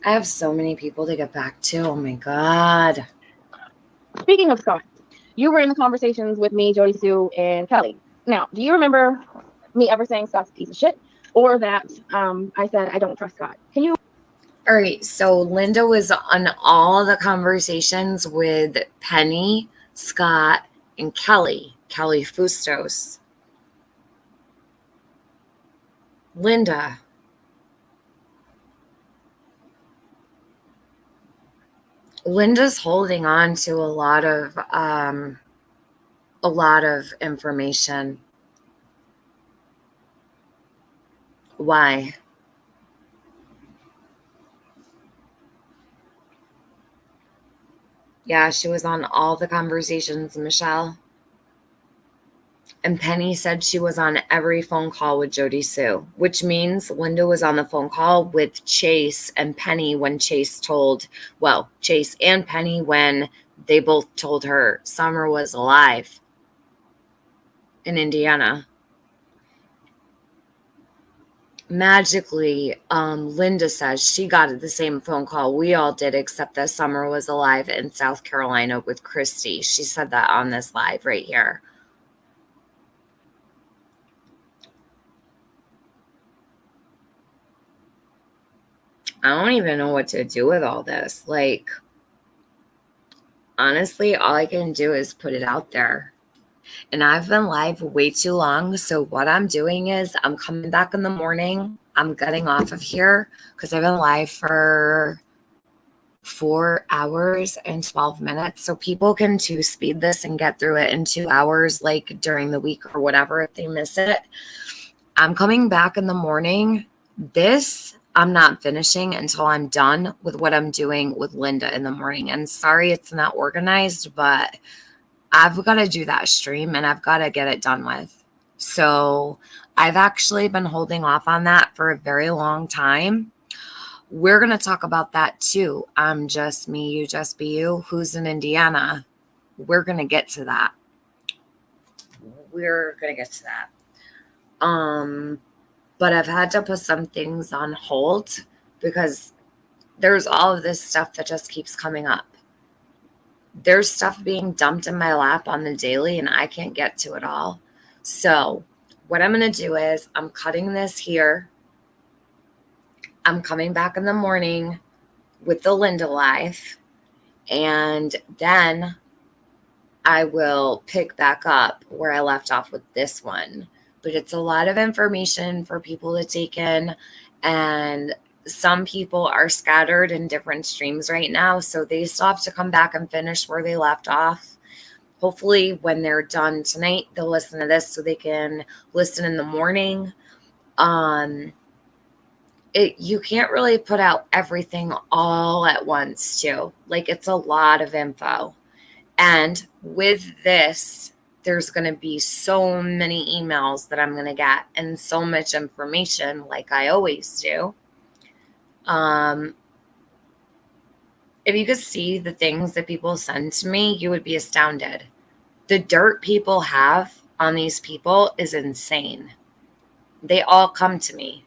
I have so many people to get back to. Oh my God. Speaking of Scott, you were in the conversations with me, Jody Sue, and Kelly. Now, do you remember me ever saying Scott's a piece of shit, or that I said I don't trust Scott? Can you? All right, so Linda was on all the conversations with Penny, Scott, and Kelly Fustos. Linda's holding on to a lot of information. Why? Yeah, she was on all the conversations, Michelle. And Penny said she was on every phone call with Jody Sue, which means Linda was on the phone call with Chase and Penny when Chase and Penny when they both told her Summer was alive in Indiana. Magically, Linda says she got the same phone call we all did, except that Summer was alive in South Carolina with Christy. She said that on this live right here. I don't even know what to do with all this. Like, honestly, all I can do is put it out there. And I've been live way too long. So what I'm doing is I'm coming back in the morning. I'm getting off of here because I've been live for 4 hours and 12 minutes. So people can speed this and get through it in 2 hours, like during the week or whatever, if they miss it. I'm coming back in the morning. This I'm not finishing until I'm done with what I'm doing with Linda in the morning. And sorry it's not organized, but I've got to do that stream and I've got to get it done with. So I've actually been holding off on that for a very long time. We're going to talk about that too. I'm Just Me, You Just Be You. Who's in Indiana? We're going to get to that. But I've had to put some things on hold because there's all of this stuff that just keeps coming up. There's stuff being dumped in my lap on the daily and I can't get to it all. So what I'm going to do is I'm cutting this here. I'm coming back in the morning with the Linda live, and then I will pick back up where I left off with this one. But it's a lot of information for people to take in, and some people are scattered in different streams right now, so they still have to come back and finish where they left off. Hopefully when they're done tonight, they'll listen to this so they can listen in the morning. You can't really put out everything all at once too. Like, it's a lot of info. And with this, there's going to be so many emails that I'm going to get and so much information, like I always do. If you could see the things that people send to me, you would be astounded. The dirt people have on these people is insane. They all come to me.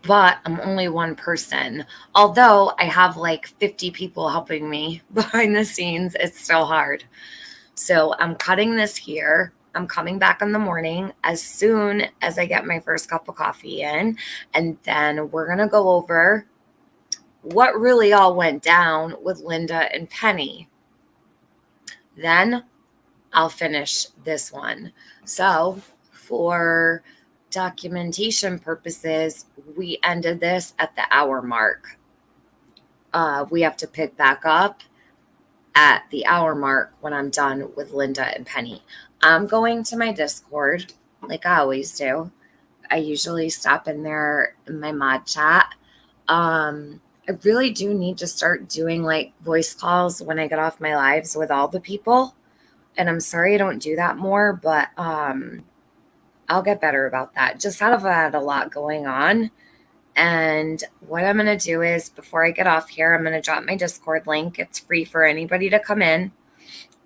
But I'm only one person. Although I have like 50 people helping me behind the scenes, it's still hard. So I'm cutting this here. I'm coming back in the morning as soon as I get my first cup of coffee in. And then we're going to go over what really all went down with Linda and Penny. Then I'll finish this one. So for documentation purposes, we ended this at the hour mark. We have to pick back up at the hour mark when I'm done with Linda and Penny. I'm going to my Discord like I always do. I usually stop in there in my mod chat. I really do need to start doing like voice calls when I get off my lives with all the people. And I'm sorry I don't do that more, but I'll get better about that. Just have had a lot going on. And what I'm going to do is, before I get off here, I'm going to drop my Discord link. It's free for anybody to come in.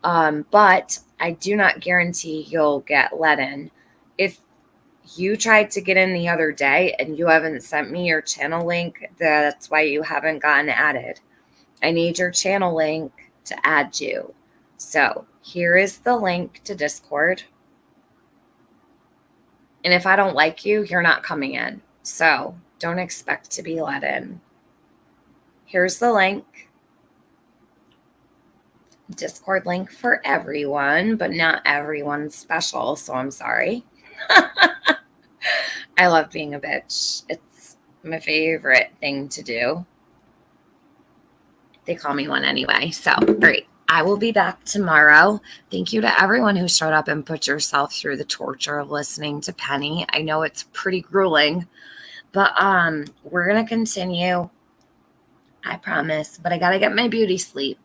But I do not guarantee you'll get let in. If you tried to get in the other day and you haven't sent me your channel link, that's why you haven't gotten added. I need your channel link to add you. So here is the link to Discord. And if I don't like you, you're not coming in. So don't expect to be let in. Here's the link. Discord link for everyone, but not everyone's special. So I'm sorry. I love being a bitch. It's my favorite thing to do. They call me one anyway. So great. I will be back tomorrow. Thank you to everyone who showed up and put yourself through the torture of listening to Penny. I know it's pretty grueling, but we're going to continue. I promise. But I got to get my beauty sleep.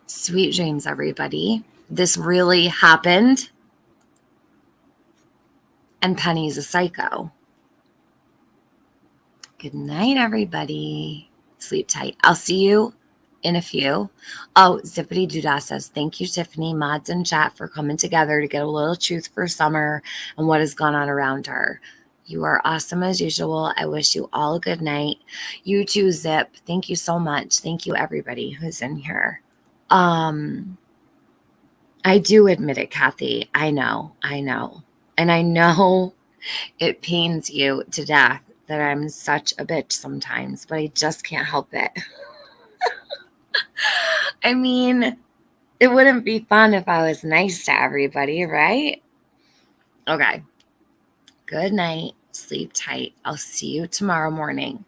Sweet dreams, everybody. This really happened. And Penny's a psycho. Good night, everybody. Sleep tight. I'll see you in a few. Oh, Zippity Doodah says, thank you, Tiffany, mods and chat, for coming together to get a little truth for Summer and what has gone on around her. You are awesome as usual. I wish you all a good night. You too, Zip. Thank you so much. Thank you, everybody who's in here. I do admit it, Kathy. I know. And I know it pains you to death that I'm such a bitch sometimes, but I just can't help it. I mean, it wouldn't be fun if I was nice to everybody, right? Okay. Good night. Sleep tight. I'll see you tomorrow morning.